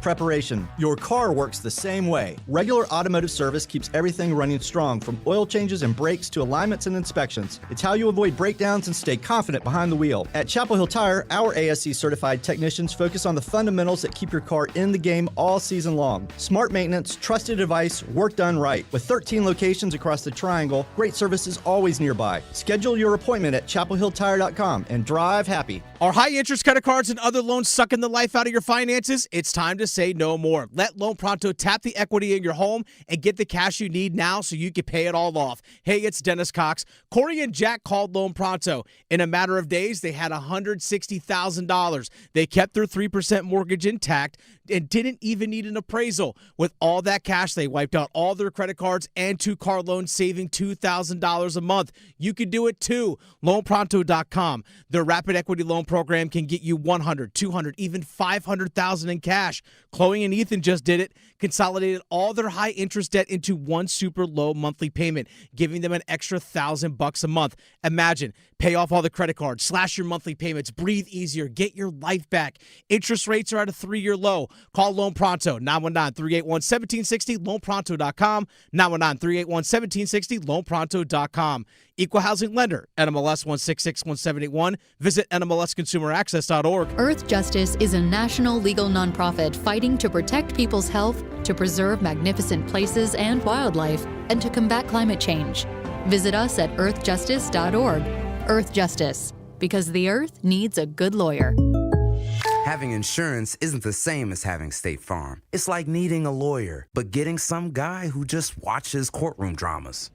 preparation. Your car works the same way. Regular automotive service keeps everything running strong, from oil changes and brakes to alignments and inspections. It's how you avoid breakdowns and stay confident behind the wheel. At Chapel Hill Tire, our ASE-certified technicians focus on the fundamentals that keep your car in the game all season long. Smart maintenance, trusted advice, work done right. With 13 locations across the Triangle, great service is always nearby. Schedule your appointment at chapelhilltire.com and drive happy. Are high-interest credit cards and other loans sucking the life out of your finances? It's time to say no more. Let Loan Pronto tap the equity in your home and get the cash you need now so you can pay it all off. Hey, it's Dennis Cox. Corey and Jack called Loan Pronto. In a matter of days, they had $160,000. They kept their 3% mortgage intact and didn't even need an appraisal. With all that cash, they wiped out all their credit cards and 2 car loans, saving $2,000 a month. You can do it too. LoanPronto.com. Their rapid equity loan program can get you $100,000, $200,000, even $500,000 in cash. Chloe and Ethan just did it. Consolidated all their high interest debt into one super low monthly payment, giving them an extra $1,000 a month. Imagine, pay off all the credit cards, slash your monthly payments, breathe easier, get your life back. Interest rates are at a 3-year low. Call Loan Pronto, 919-381-1760, loanpronto.com, 919-381-1760, loanpronto.com. Equal housing lender, NMLS 1661781. Visit NMLSconsumeraccess.org. Earthjustice is a national legal nonprofit fighting to protect people's health, to preserve magnificent places and wildlife, and to combat climate change. Visit us at earthjustice.org. Earthjustice, because the earth needs a good lawyer. Having insurance isn't the same as having State Farm. It's like needing a lawyer, but getting some guy who just watches courtroom dramas.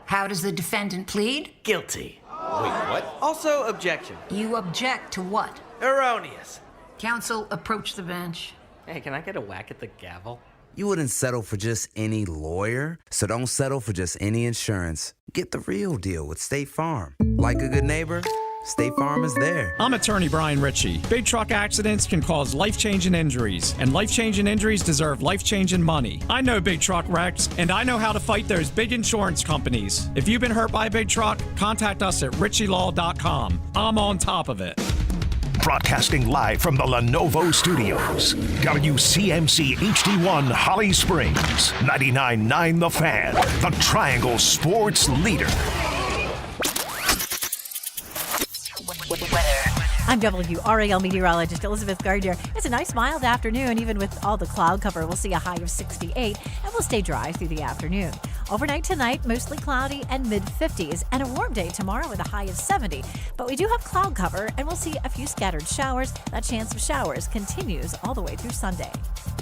How does the defendant plead? Guilty. Wait, what? Also, objection. You object to what? Erroneous. Counsel, approach the bench. Hey, can I get a whack at the gavel? You wouldn't settle for just any lawyer, so don't settle for just any insurance. Get the real deal with State Farm. Like a good neighbor, State Farm is there. I'm attorney Brian Ritchie. Big truck accidents can cause life-changing injuries, and life-changing injuries deserve life-changing money. I know big truck wrecks, and I know how to fight those big insurance companies. If you've been hurt by a big truck, contact us at ritchielaw.com. I'm on top of it. Broadcasting live from the Lenovo Studios. WCMC HD1 Holly Springs. 99.9 The Fan. The Triangle Sports Leader. I'm WRAL meteorologist Elizabeth Gardner. It's a nice mild afternoon, even with all the cloud cover. We'll see a high of 68, and we'll stay dry through the afternoon. Overnight tonight, mostly cloudy and mid-50s, and a warm day tomorrow with a high of 70. But we do have cloud cover, and we'll see a few scattered showers. That chance of showers continues all the way through Sunday.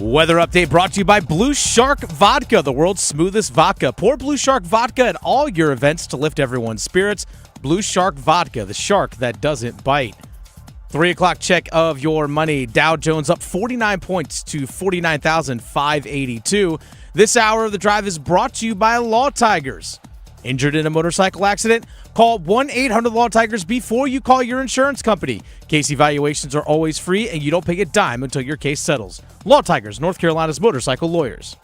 Weather update brought to you by Blue Shark Vodka, the world's smoothest vodka. Pour Blue Shark Vodka at all your events to lift everyone's spirits. Blue Shark Vodka, the shark that doesn't bite. 3 o'clock check of your money. Dow Jones up 49 points to 49,582. This hour of the drive is brought to you by Law Tigers. Injured in a motorcycle accident? Call 1-800-LAW-TIGERS before you call your insurance company. Case evaluations are always free, and you don't pay a dime until your case settles. Law Tigers, North Carolina's motorcycle lawyers.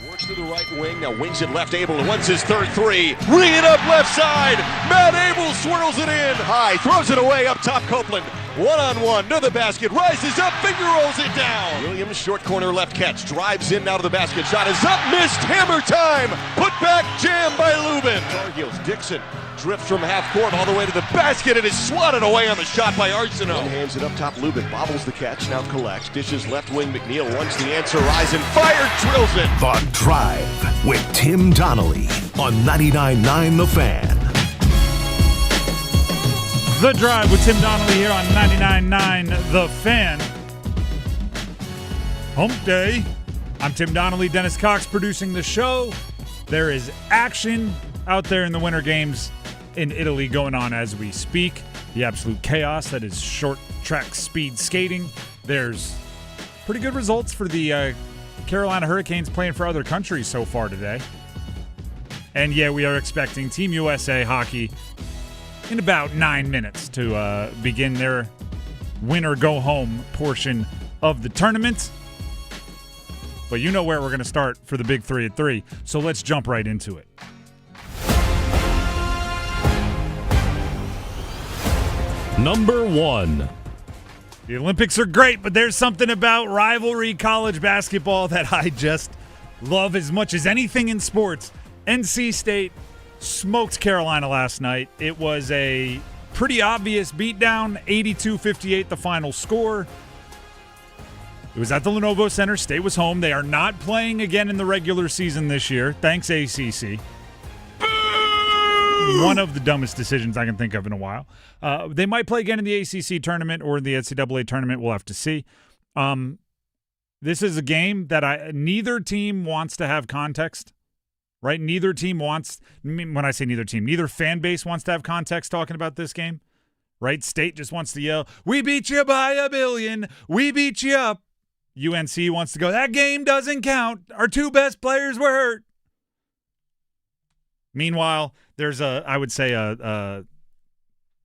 Works to the right wing, now wings it left. Abel wants his third three. Ring it up left side. Matt Abel swirls it in. High, throws it away up top. Copeland, one-on-one to the basket. Rises up, finger rolls it down. Williams, short corner left catch. Drives in now to the basket. Shot is up, missed. Hammer time. Put back, jam by Lubin. Tar Heels, Dixon. Drifts from half court all the way to the basket. It is swatted away on the shot by Arsenault. Hands it up top. Lubin bobbles the catch. Now collects. Dishes left wing. McNeil wants the answer. Rise and fire. Drills it. The Drive with Tim Donnelly on 99.9 The Fan. The Drive with Tim Donnelly here on 99.9 The Fan. Hump Day. I'm Tim Donnelly. Dennis Cox producing the show. There is action out there in the Winter Games in Italy going on as we speak. The absolute chaos that is short track speed skating. There's pretty good results for the Carolina Hurricanes playing for other countries so far today. And yeah, we are expecting Team USA hockey in about 9 minutes to begin their win-or-go-home portion of the tournament. But you know where we're going to start for the Big 3 at 3, so let's jump right into it. Number 1. The Olympics are great, but there's something about rivalry college basketball that I just love as much as anything in sports. NC State smoked Carolina last night. It was a pretty obvious beatdown, 82-58 the final score. It was at the Lenovo Center. State was home. They are not playing again in the regular season this year. Thanks, ACC. One of the dumbest decisions I can think of in a while. They might play again in the ACC tournament or the NCAA tournament. We'll have to see. This is a game that neither team wants to have context, right? Neither team wants – when I say neither team, neither fan base wants to have context talking about this game, right? State just wants to yell, "We beat you by a billion. We beat you up." UNC wants to go, "That game doesn't count. Our two best players were hurt." Meanwhile, there's I would say a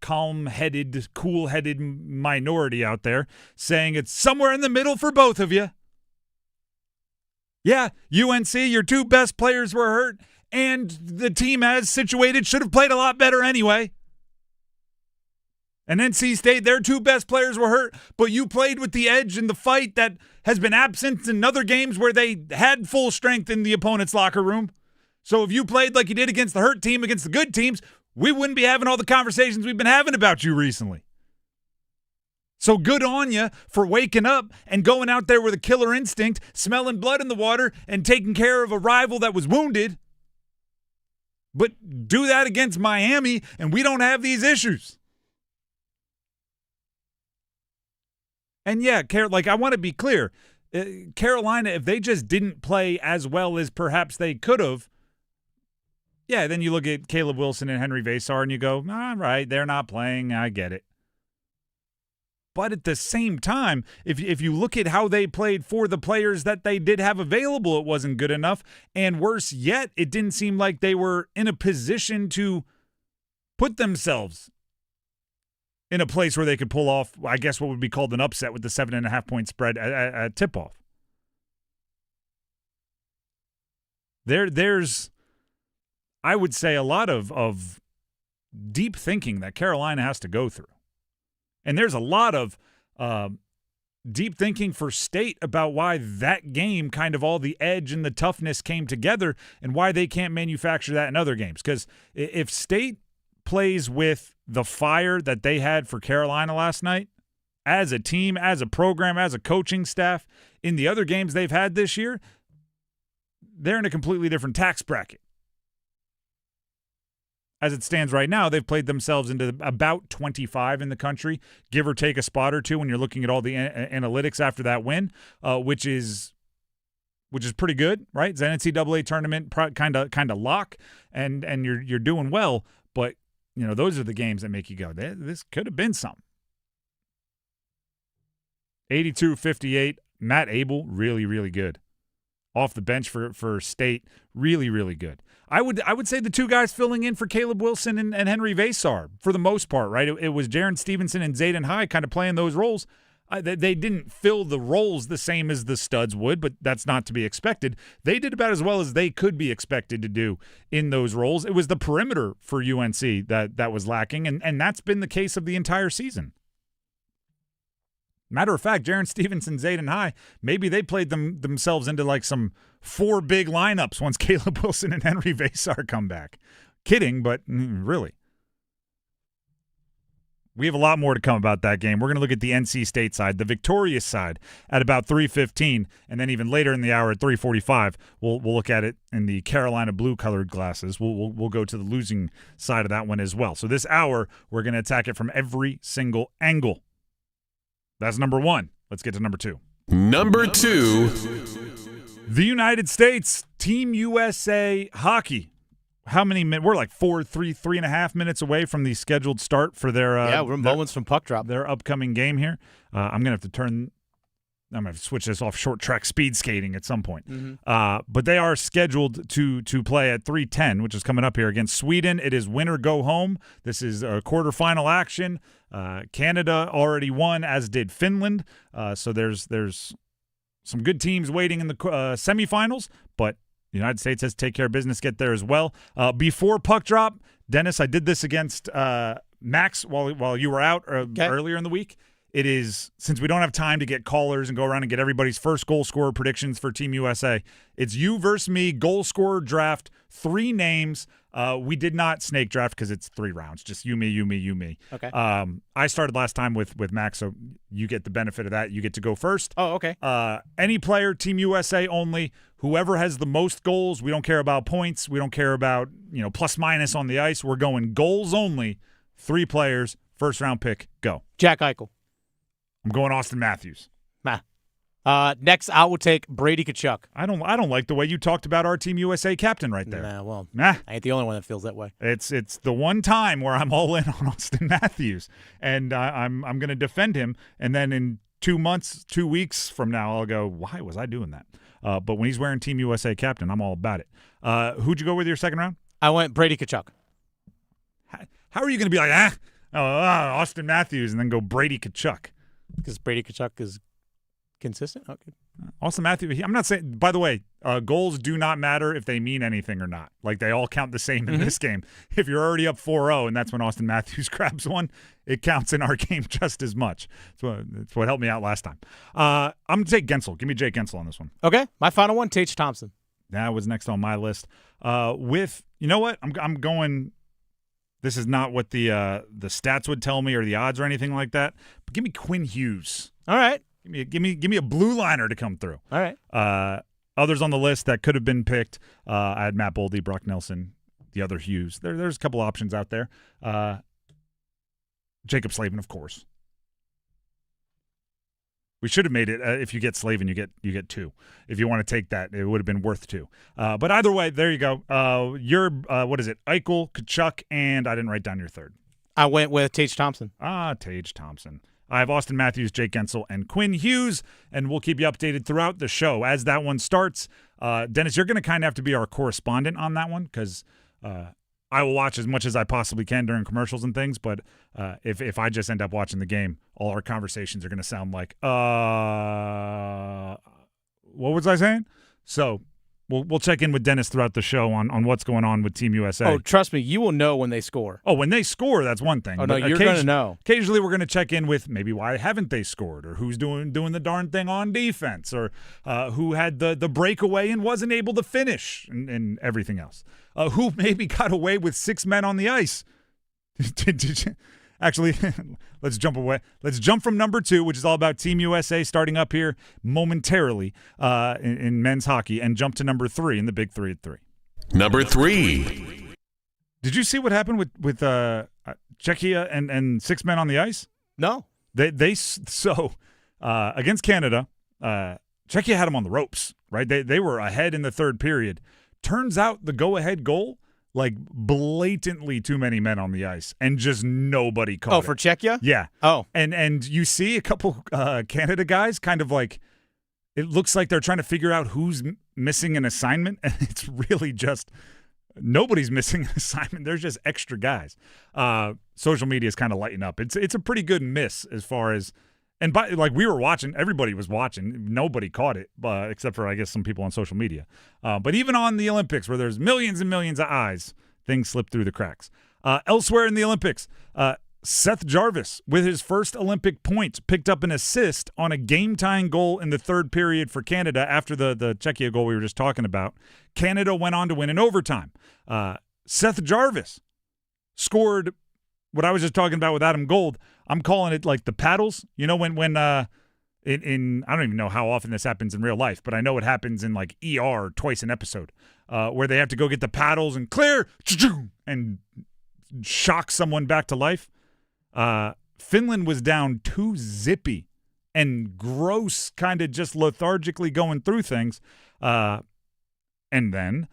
calm-headed, cool-headed minority out there saying it's somewhere in the middle for both of you. Yeah, UNC, your two best players were hurt, and the team as situated should have played a lot better anyway. And NC State, their two best players were hurt, but you played with the edge in the fight that has been absent in other games where they had full strength in the opponent's locker room. So if you played like you did against the hurt team, against the good teams, we wouldn't be having all the conversations we've been having about you recently. So good on you for waking up and going out there with a killer instinct, smelling blood in the water, and taking care of a rival that was wounded. But do that against Miami, and we don't have these issues. And yeah, I want to be clear. Carolina, if they just didn't play as well as perhaps they could have, yeah, then you look at Caleb Wilson and Henry Vasar and you go, all right, they're not playing. I get it. But at the same time, if you look at how they played for the players that they did have available, it wasn't good enough. And worse yet, it didn't seem like they were in a position to put themselves in a place where they could pull off, I guess, what would be called an upset with the 7.5-point spread at tip-off. There's, I would say, a lot of deep thinking that Carolina has to go through. And there's a lot of deep thinking for State about why that game, kind of all the edge and the toughness came together and why they can't manufacture that in other games. Because if State plays with the fire that they had for Carolina last night, as a team, as a program, as a coaching staff, in the other games they've had this year, they're in a completely different tax bracket. As it stands right now, they've played themselves into about 25 in the country, give or take a spot or two when you're looking at all the analytics after that win, which is pretty good, right? It's an NCAA tournament kind of lock, and you're doing well, but you know those are the games that make you go, this could have been something. 82-58, Matt Abel, really, really good. Off the bench for State, really, really good. I would say the two guys filling in for Caleb Wilson and Henry Vasar for the most part, right? It was Jaron Stevenson and Zayden High kind of playing those roles. They didn't fill the roles the same as the studs would, but that's not to be expected. They did about as well as they could be expected to do in those roles. It was the perimeter for UNC that was lacking, and that's been the case of the entire season. Matter of fact, Jaron Stevenson, Zayden High, maybe they played themselves into like some 4 big lineups once Caleb Wilson and Henry Vasar come back. Kidding, but really. We have a lot more to come about that game. We're going to look at the NC State side, the victorious side, at about 3:15, and then even later in the hour at 3:45, we'll look at it in the Carolina blue-colored glasses. We'll go to the losing side of that one as well. So this hour, we're going to attack it from every single angle. That's number one. Let's get to number two. Number two. The United States, Team USA hockey. How many minutes? We're like 3.5 minutes away from the scheduled start for their we're moments from puck drop. Their upcoming game here. I'm gonna have to switch this off short track speed skating at some point. Mm-hmm. But they are scheduled to play at 3:10, which is coming up here against Sweden. It is win or go home. This is a quarterfinal action. Canada already won, as did Finland. So there's some good teams waiting in the semifinals, but the United States has to take care of business, get there as well. Before puck drop, Dennis, I did this against Max while you were out earlier in the week. it is, since we don't have time to get callers and go around and get everybody's first goal scorer predictions for Team USA, it's you versus me, goal scorer draft, 3 names. We did not snake draft because it's 3 rounds. Just you, me. Okay. I started last time with Max, so you get the benefit of that. You get to go first. Oh, okay. Any player, Team USA only. Whoever has the most goals, we don't care about points. We don't care about, plus minus on the ice. We're going goals only. 3 players, first round pick, go. Jack Eichel. I'm going Austin Matthews. Next, I will take Brady Tkachuk. I don't like the way you talked about our Team USA captain right there. I ain't the only one that feels that way. It's the one time where I'm all in on Austin Matthews, and I'm going to defend him. And then in 2 weeks from now, I'll go, why was I doing that? But when he's wearing Team USA captain, I'm all about it. Who'd you go with your second round? I went Brady Tkachuk. How are you going to be like, Austin Matthews, and then go Brady Tkachuk? Because Brady Tkachuk is consistent? Okay. Austin Matthews, I'm not saying, by the way, goals do not matter if they mean anything or not. Like, they all count the same in this game. If you're already up 4-0 and that's when Austin Matthews grabs one, it counts in our game just as much. That's what helped me out last time. I'm going to take Gensel. Give me Jake Gensel on this one. Okay. My final one, Tage Thompson. That was next on my list. You know what? I'm going – this is not what the stats would tell me or the odds or anything like that, but give me Quinn Hughes. All right. Give me a blue liner to come through. All right. Others on the list that could have been picked, I had Matt Boldy, Brock Nelson, the other Hughes. There's a couple options out there. Jacob Slavin, of course. We should have made it if you get Slavin, you get 2. If you want to take that, it would have been worth 2. But either way, there you go. You're what is it? Eichel, Tkachuk, and I didn't write down your third. I went with Tage Thompson. Tage Thompson. I have Austin Matthews, Jake Gensel, and Quinn Hughes, and we'll keep you updated throughout the show as that one starts. Dennis, you're going to kind of have to be our correspondent on that one because I will watch as much as I possibly can during commercials and things, but if I just end up watching the game, all our conversations are going to sound like, what was I saying? So we'll check in with Dennis throughout the show on what's going on with Team USA. Oh, trust me, you will know when they score. Oh, when they score, that's one thing. Oh, no, you're going to know. Occasionally we're going to check in with maybe why haven't they scored, or who's doing the darn thing on defense, or who had the breakaway and wasn't able to finish, and everything else. Who maybe got away with 6 men on the ice. Actually, let's jump away. Let's jump from number 2, which is all about Team USA starting up here momentarily in men's hockey, and jump to number 3 in the Big 3 at 3. Number 3. Did you see what happened with Czechia and 6 men on the ice? No. So against Canada, Czechia had them on the ropes, right? They were ahead in the third period. Turns out the go-ahead goal, like blatantly too many men on the ice, and just nobody caught it. Oh, for Czechia? Yeah. Oh. And you see a couple Canada guys kind of like, it looks like they're trying to figure out who's missing an assignment, and it's really just nobody's missing an assignment. There's just extra guys. Social media is kind of lighting up. It's a pretty good miss as far as, and we were watching, everybody was watching. Nobody caught it, except for, I guess, some people on social media. But even on the Olympics, where there's millions and millions of eyes, things slip through the cracks. Elsewhere in the Olympics, Seth Jarvis, with his first Olympic point, picked up an assist on a game-tying goal in the third period for Canada after the Czechia goal we were just talking about. Canada went on to win in overtime. Seth Jarvis scored what I was just talking about with Adam Gold. I'm calling it like the paddles. You know, when I don't even know how often this happens in real life, but I know it happens in like ER twice an episode, where they have to go get the paddles and clear and shock someone back to life. Finland was down 2-0 and gross, kind of just lethargically going through things. And then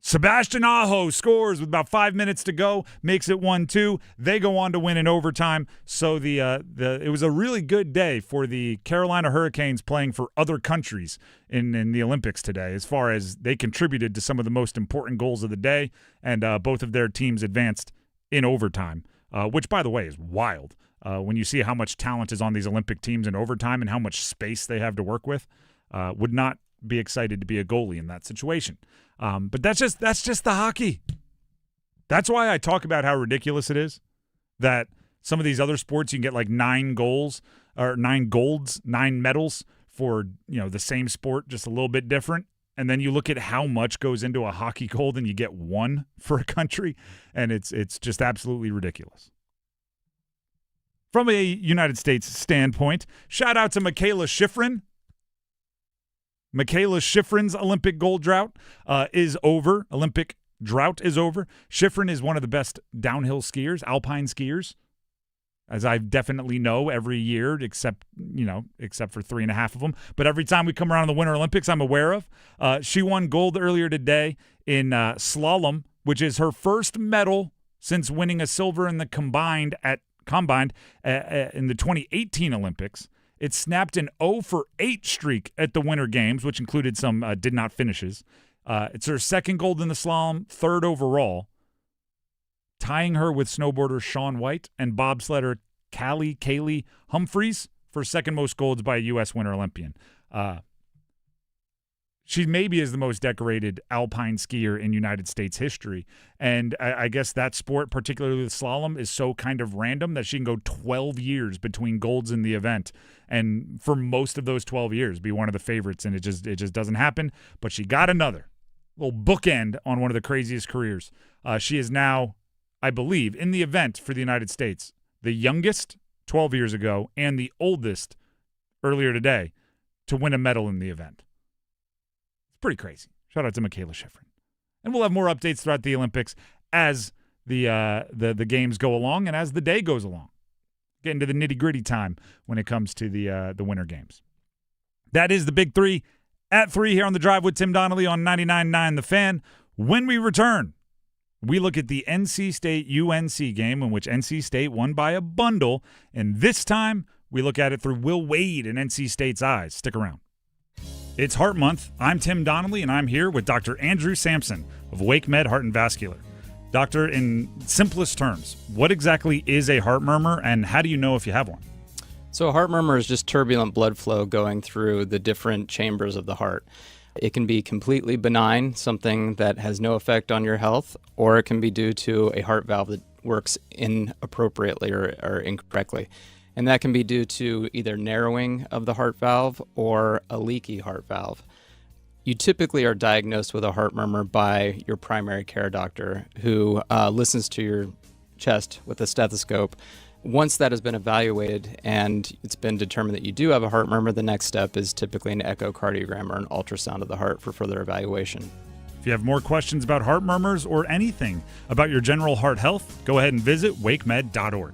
Sebastian Aho scores with about 5 minutes to go, makes it 1-2. They go on to win in overtime. So it was a really good day for the Carolina Hurricanes playing for other countries in the Olympics today, as far as they contributed to some of the most important goals of the day, and both of their teams advanced in overtime, which, by the way, is wild. When you see how much talent is on these Olympic teams in overtime and how much space they have to work with, would not be excited to be a goalie in that situation. But that's just the hockey. That's why I talk about how ridiculous it is that Some of these other sports, you can get like 9 golds, 9 medals for, the same sport, just a little bit different. And then you look at how much goes into a hockey gold and you get 1 for a country, and it's just absolutely ridiculous. From a United States standpoint, shout out to Michaela Schifrin. Michaela Schifrin's Olympic gold drought is over. Olympic drought is over. Schifrin is one of the best downhill skiers, alpine skiers, as I definitely know every year, except for 3.5 of them. But every time we come around the Winter Olympics, I'm aware of. She won gold earlier today in slalom, which is her first medal since winning a silver in the combined in the 2018 Olympics. It snapped an 0-for-8 streak at the Winter Games, which included some did not finishes. It's her second gold in the slalom, third overall, tying her with snowboarder Shaun White and bobsledder Kaylee Humphreys for second most golds by a U.S. Winter Olympian. She maybe is the most decorated alpine skier in United States history. And I guess that sport, particularly the slalom, is so kind of random that she can go 12 years between golds in the event. And for most of those 12 years, be one of the favorites. And it just doesn't happen. But she got another little bookend on one of the craziest careers. She is now, I believe, in the event for the United States, the youngest 12 years ago and the oldest earlier today to win a medal in the event. Pretty crazy. Shout out to Michaela Schifrin. And we'll have more updates throughout the Olympics as the games go along and as the day goes along. Get into the nitty-gritty time when it comes to the Winter Games. That is the Big Three at 3 here on The Drive with Tim Donnelly on 99.9 The Fan. When we return, we look at the NC State-UNC game in which NC State won by a bundle, and this time we look at it through Will Wade and NC State's eyes. Stick around. It's Heart Month. I'm Tim Donnelly, and I'm here with Dr. Andrew Sampson of WakeMed Heart and Vascular. Doctor, in simplest terms, what exactly is a heart murmur, and how do you know if you have one? So a heart murmur is just turbulent blood flow going through the different chambers of the heart. It can be completely benign, something that has no effect on your health, or it can be due to a heart valve that works inappropriately or incorrectly. And that can be due to either narrowing of the heart valve or a leaky heart valve. You typically are diagnosed with a heart murmur by your primary care doctor, who listens to your chest with a stethoscope. Once that has been evaluated and it's been determined that you do have a heart murmur, the next step is typically an echocardiogram or an ultrasound of the heart for further evaluation. If you have more questions about heart murmurs or anything about your general heart health, go ahead and visit wakemed.org.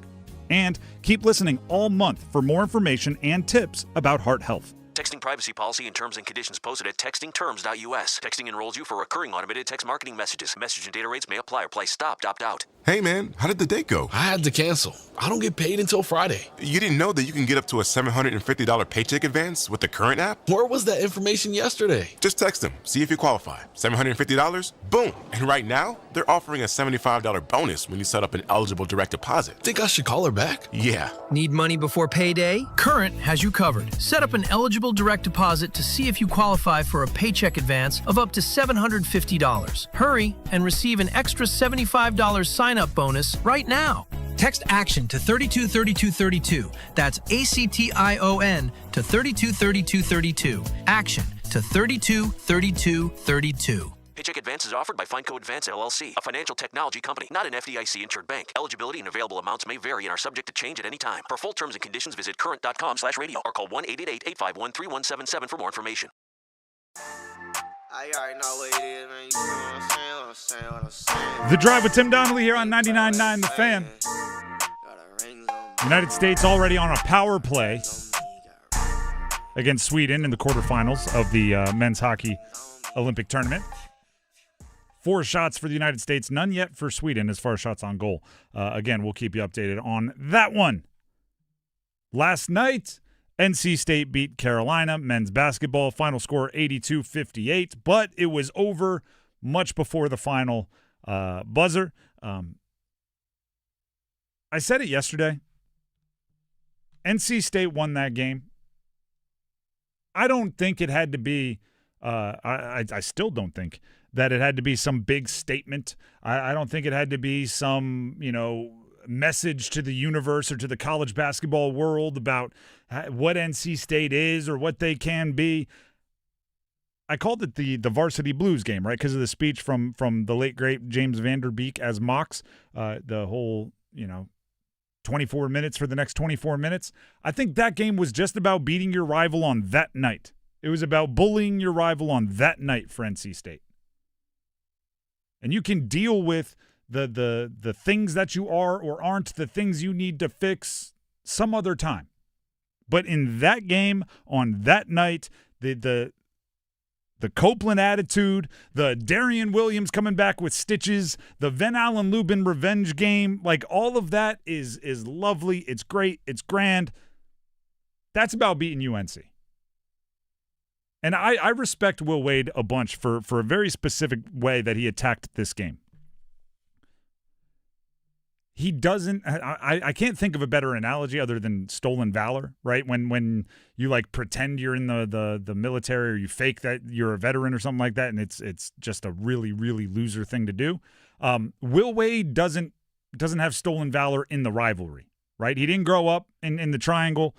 And keep listening all month for more information and tips about heart health. Texting privacy policy and terms and conditions posted at textingterms.us. Texting enrolls you for recurring automated text marketing messages. Message and data rates may apply or price stopped. Opt out. Hey, man, how did the date go? I had to cancel. I don't get paid until Friday. You didn't know that you can get up to a $750 paycheck advance with the current app? Where was that information yesterday? Just text them. See if you qualify. $750? Boom. And right now, they're offering a $75 bonus when you set up an eligible direct deposit. Think I should call her back? Yeah. Need money before payday? Current has you covered. Set up an eligible direct deposit to see if you qualify for a paycheck advance of up to $750. Hurry and receive an extra $75 sign-up bonus right now. Text ACTION to 323232. That's ACTION to 323232. ACTION to 323232. Paycheck advance is offered by FindCo Advance LLC, a financial technology company, not an FDIC-insured bank. Eligibility and available amounts may vary and are subject to change at any time. For full terms and conditions, visit current.com/radio or call 1-888-851-3177 for more information. I already know what it is, man. You know what I'm saying? The Drive with Tim Donnelly here on 99.9 The Fan. United States already on a power play against Sweden in the quarterfinals of the men's hockey Olympic tournament. 4 shots for the United States, none yet for Sweden as far as shots on goal. Again, we'll keep you updated on that one. Last night, NC State beat Carolina, men's basketball, final score 82-58, but it was over much before the final buzzer. I said it yesterday. NC State won that game. I don't think it had to be I still don't think that it had to be some big statement. I don't think it had to be some, message to the universe or to the college basketball world about what NC State is or what they can be. I called it the Varsity Blues game, right, because of the speech from the late, great James Vanderbeek as Mox, the whole, 24 minutes for the next 24 minutes. I think that game was just about beating your rival on that night. It was about bullying your rival on that night for NC State. And you can deal with the things that you are or aren't, the things you need to fix some other time. But in that game, on that night, the Copeland attitude, the Darian Williams coming back with stitches, the Van Allen Lubin revenge game, like all of that is lovely. It's great. It's grand. That's about beating UNC. And I respect Will Wade a bunch for a very specific way that he attacked this game. He doesn't – I can't think of a better analogy other than stolen valor, right? When you, like, pretend you're in the military or you fake that you're a veteran or something like that, and it's just a really, really loser thing to do. Will Wade doesn't have stolen valor in the rivalry, right? He didn't grow up in the Triangle.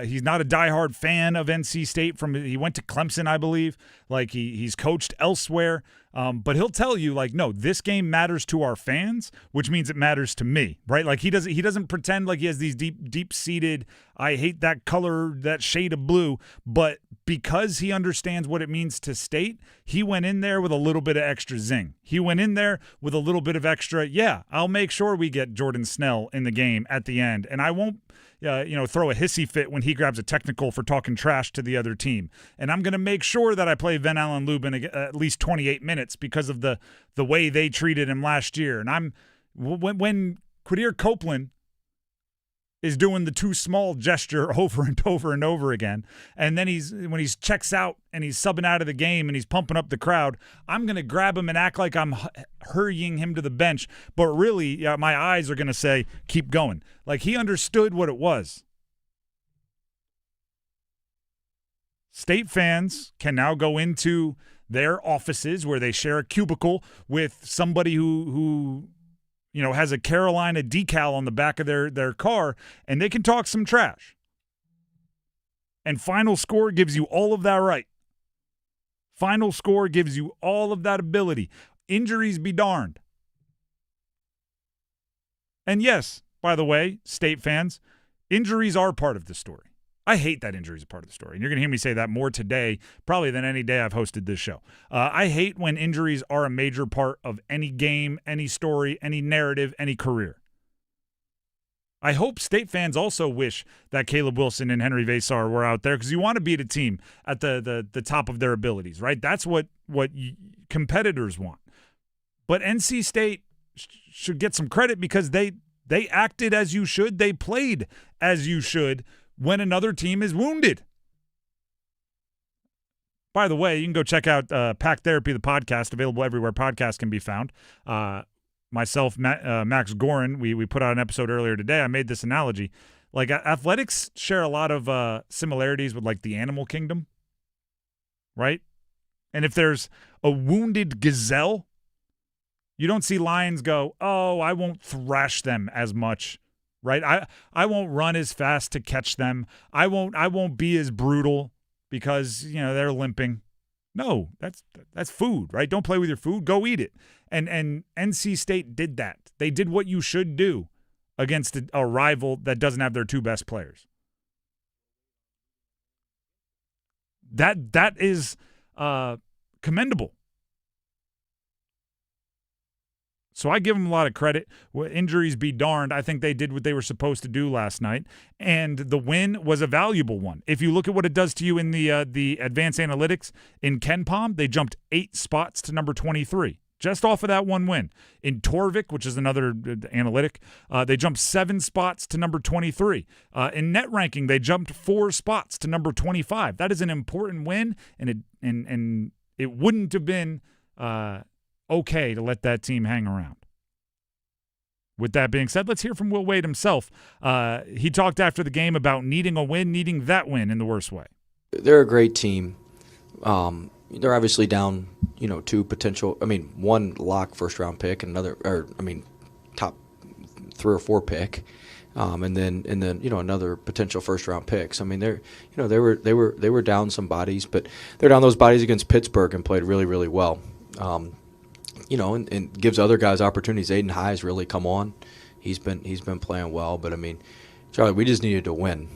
He's not a diehard fan of NC State. He went to Clemson, I believe. Like, he's coached elsewhere. But he'll tell you, like, no, this game matters to our fans, which means it matters to me, right? Like, he doesn't pretend like he has these deep-seated, I hate that color, that shade of blue, but because he understands what it means to State, he went in there with a little bit of extra zing. He went in there with a little bit of extra, I'll make sure we get Jordan Snell in the game at the end, and I won't throw a hissy fit when he grabs a technical for talking trash to the other team. And I'm going to make sure that I play Van Allen Lubin at least 28 minutes because of the way they treated him last year. And when Quadir Copeland is doing the too small gesture over and over and over again, and then when he checks out and he's subbing out of the game and he's pumping up the crowd, I'm going to grab him and act like I'm hurrying him to the bench, but really my eyes are going to say, keep going. Like, he understood what it was. State fans can now go into their offices where they share a cubicle with somebody who has a Carolina decal on the back of their car, and they can talk some trash. And Final Score gives you all of that right. Final Score gives you all of that ability. Injuries be darned. And yes, by the way, State fans, injuries are part of the story. I hate that injuries are part of the story. And you're going to hear me say that more today, probably than any day I've hosted this show. I hate when injuries are a major part of any game, any story, any narrative, any career. I hope State fans also wish that Caleb Wilson and Henry Vasar were out there, because you want to beat a team at the top of their abilities, right? That's what competitors want. But NC State should get some credit because they acted as you should. They played as you should when another team is wounded. By the way, you can go check out Pack Therapy, the podcast, available everywhere podcasts can be found. Myself, Max Gorin, we put out an episode earlier today. I made this analogy. Like, athletics share a lot of similarities with, like, the animal kingdom, right? And if there's a wounded gazelle, you don't see lions go, oh, I won't thrash them as much, right? I won't run as fast to catch them. I won't be as brutal because, they're limping. No, that's food, right? Don't play with your food. Go eat it. And NC State did that. They did what you should do against a rival that doesn't have their two best players. That is commendable. So I give them a lot of credit. Injuries be darned. I think they did what they were supposed to do last night, and the win was a valuable one. If you look at what it does to you in the advanced analytics, in KenPom, they jumped 8 spots to number 23, just off of that one win. In Torvik, which is another analytic, they jumped 7 spots to number 23. In net ranking, they jumped 4 spots to number 25. That is an important win, and it wouldn't have been okay to let that team hang around. With that being said, let's hear from Will Wade himself. He talked after the game about needing a win, needing that win in the worst way. They're a great team. They're obviously down, 2 potential, one lock first-round pick and another, top 3 or 4 pick, and then another potential first round picks. I mean, they were down some bodies, but they're down those bodies against Pittsburgh and played really, really well. And gives other guys opportunities. Aiden High's really come on. He's been playing well, but I mean, Charlie, we just needed to win.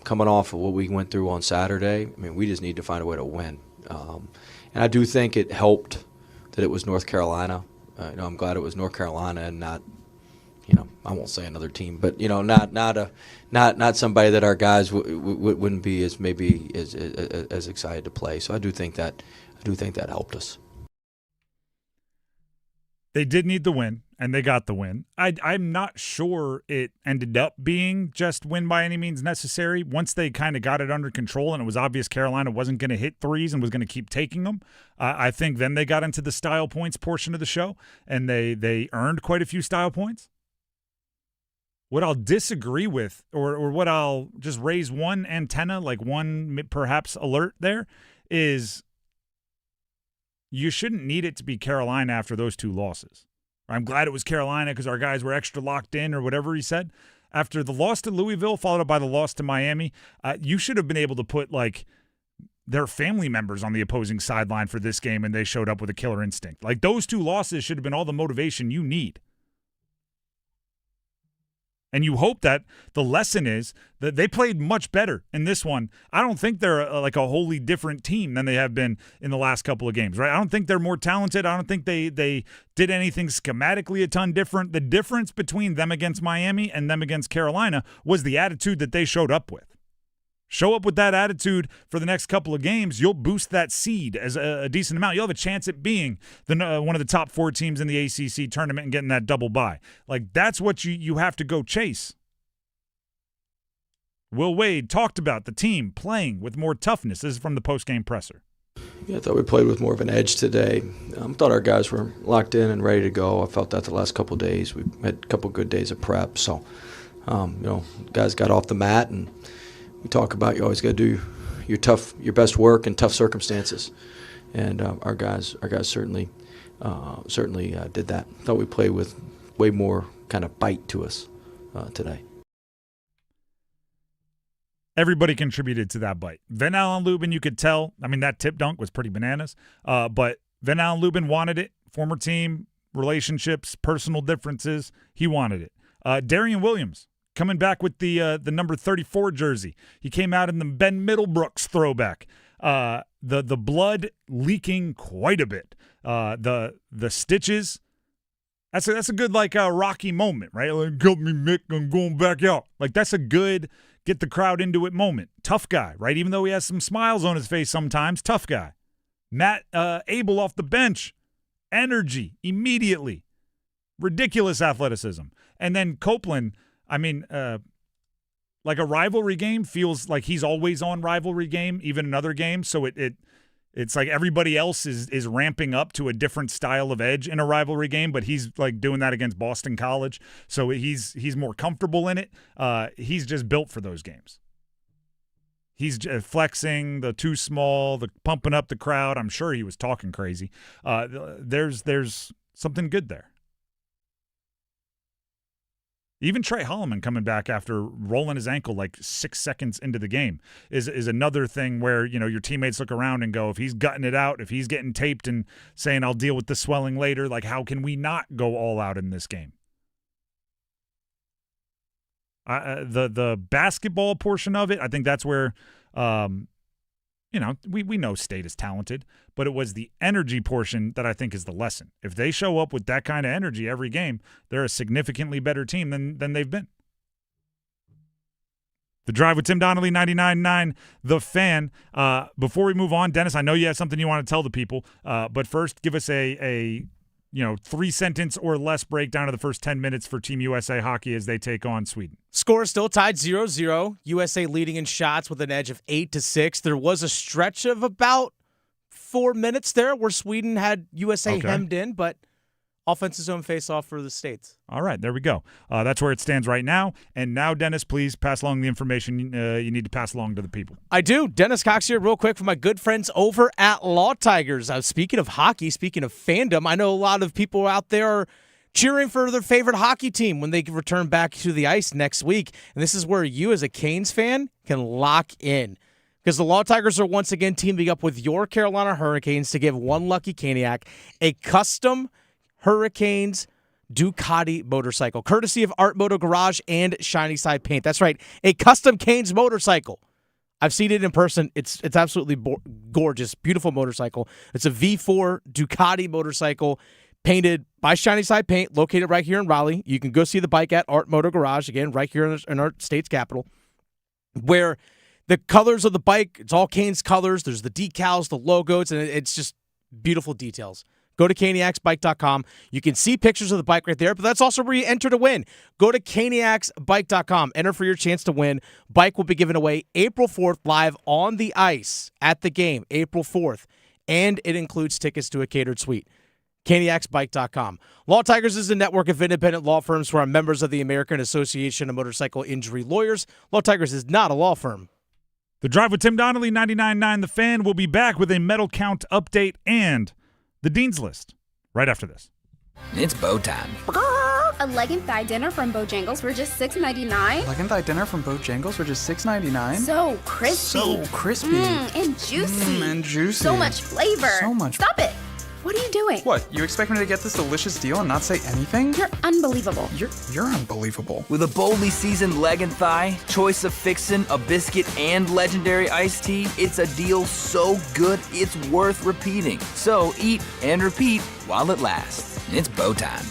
Coming off of what we went through on Saturday, I mean, we just need to find a way to win. And I do think it helped that it was North Carolina. I'm glad it was North Carolina and not, I won't say another team, but not somebody that our guys wouldn't be as maybe as excited to play. So I do think that helped us. They did need the win, and they got the win. I'm not sure it ended up being just win by any means necessary. Once they kind of got it under control and it was obvious Carolina wasn't going to hit threes and was going to keep taking them, I think then they got into the style points portion of the show, and they earned quite a few style points. What I'll disagree with, or what I'll just raise one antenna, like one perhaps alert there, is you shouldn't need it to be Carolina after those 2 losses. I'm glad it was Carolina because our guys were extra locked in or whatever he said. After the loss to Louisville, followed up by the loss to Miami, you should have been able to put like their family members on the opposing sideline for this game, and they showed up with a killer instinct. Like those 2 losses should have been all the motivation you need. And you hope that the lesson is that they played much better in this one. I don't think they're like a wholly different team than they have been in the last couple of games, right? I don't think they're more talented. I don't think they did anything schematically a ton different. The difference between them against Miami and them against Carolina was the attitude that they showed up with. Show up with that attitude for the next couple of games, you'll boost that seed as a decent amount. You'll have a chance at being one of the top 4 teams in the ACC tournament and getting that double bye. Like, that's what you have to go chase. Will Wade talked about the team playing with more toughness. This is from the post-game presser. Yeah, I thought we played with more of an edge today. I thought our guys were locked in and ready to go. I felt that the last couple of days. We had a couple of good days of prep. So, guys got off the mat, and we talk about you always got to do your best work in tough circumstances, and our guys certainly did that. I thought we played with way more kind of bite to us today. Everybody contributed to that bite. Van Allen Lubin, you could tell. I mean, that tip dunk was pretty bananas, but Van Allen Lubin wanted it. Former team, relationships, personal differences, he wanted it. Darian Williams, coming back with the number 34 jersey. He came out in the Ben Middlebrooks throwback. The blood leaking quite a bit. The stitches. That's a good Rocky moment, right? Like, help me, Mick, I'm going back out. Like, that's a good get the crowd into it moment. Tough guy, right? Even though he has some smiles on his face sometimes, tough guy. Matt Abel off the bench. Energy immediately. Ridiculous athleticism. And then Copeland, I mean, like a rivalry game feels like he's always on rivalry game, even in other games. So it's like everybody else is ramping up to a different style of edge in a rivalry game, but he's like doing that against Boston College. So he's more comfortable in it. He's just built for those games. He's flexing, the too small, the pumping up the crowd. I'm sure he was talking crazy. There's something good there. Even Trey Holloman coming back after rolling his ankle like 6 seconds into the game is another thing where, your teammates look around and go, if he's gutting it out, if he's getting taped and saying, I'll deal with the swelling later, like how can we not go all out in this game? The basketball portion of it, I think that's where, we know State is talented, but it was the energy portion that I think is the lesson. If they show up with that kind of energy every game, they're a significantly better team than they've been. The Drive with Tim Donnelly, 99.9 The Fan. Before we move on, Dennis, I know you have something you want to tell the people, but first give us a 3-sentence or less breakdown of the first 10 minutes for Team USA hockey as they take on Sweden. Score still tied 0-0. USA leading in shots with an edge of 8-6. There was a stretch of about 4 minutes there where Sweden had USA hemmed in, but offensive zone face-off for the States. All right, there we go. That's where it stands right now. And now, Dennis, please pass along the information you need to pass along to the people. I do. Dennis Cox here real quick for my good friends over at Law Tigers. Speaking of hockey, speaking of fandom, I know a lot of people out there are cheering for their favorite hockey team when they return back to the ice next week. And this is where you, as a Canes fan, can lock in. Because the Law Tigers are once again teaming up with your Carolina Hurricanes to give one lucky Caniac a custom Hurricanes Ducati motorcycle, courtesy of Art Moto Garage and Shiny Side Paint. That's right, a custom Canes motorcycle. I've seen it in person. It's absolutely gorgeous, beautiful motorcycle. It's a V4 Ducati motorcycle painted by Shiny Side Paint, located right here in Raleigh. You can go see the bike at Art Moto Garage, again, right here in our state's capital, where the colors of the bike, it's all Canes colors. There's the decals, the logos, and it's just beautiful details. Go to caniacsbike.com. You can see pictures of the bike right there, but that's also where you enter to win. Go to caniacsbike.com. Enter for your chance to win. Bike will be given away April 4th live on the ice at the game, April 4th. And it includes tickets to a catered suite. caniacsbike.com. Law Tigers is a network of independent law firms who are members of the American Association of Motorcycle Injury Lawyers. Law Tigers is not a law firm. The Drive with Tim Donnelly, 99.9 The Fan, will be back with a medal count update and the Dean's List right after this. It's bow time. A leg and thigh dinner from Bojangles for just $6.99. Leg and thigh dinner from Bojangles for just $6.99. So crispy. So crispy. And juicy. And juicy. So much flavor. So much. Stop it. What are you doing? What, you expect me to get this delicious deal and not say anything? You're unbelievable. You're unbelievable. With a boldly seasoned leg and thigh, choice of fixin', a biscuit, and legendary iced tea, it's a deal so good it's worth repeating. So eat and repeat while it lasts. It's bow time.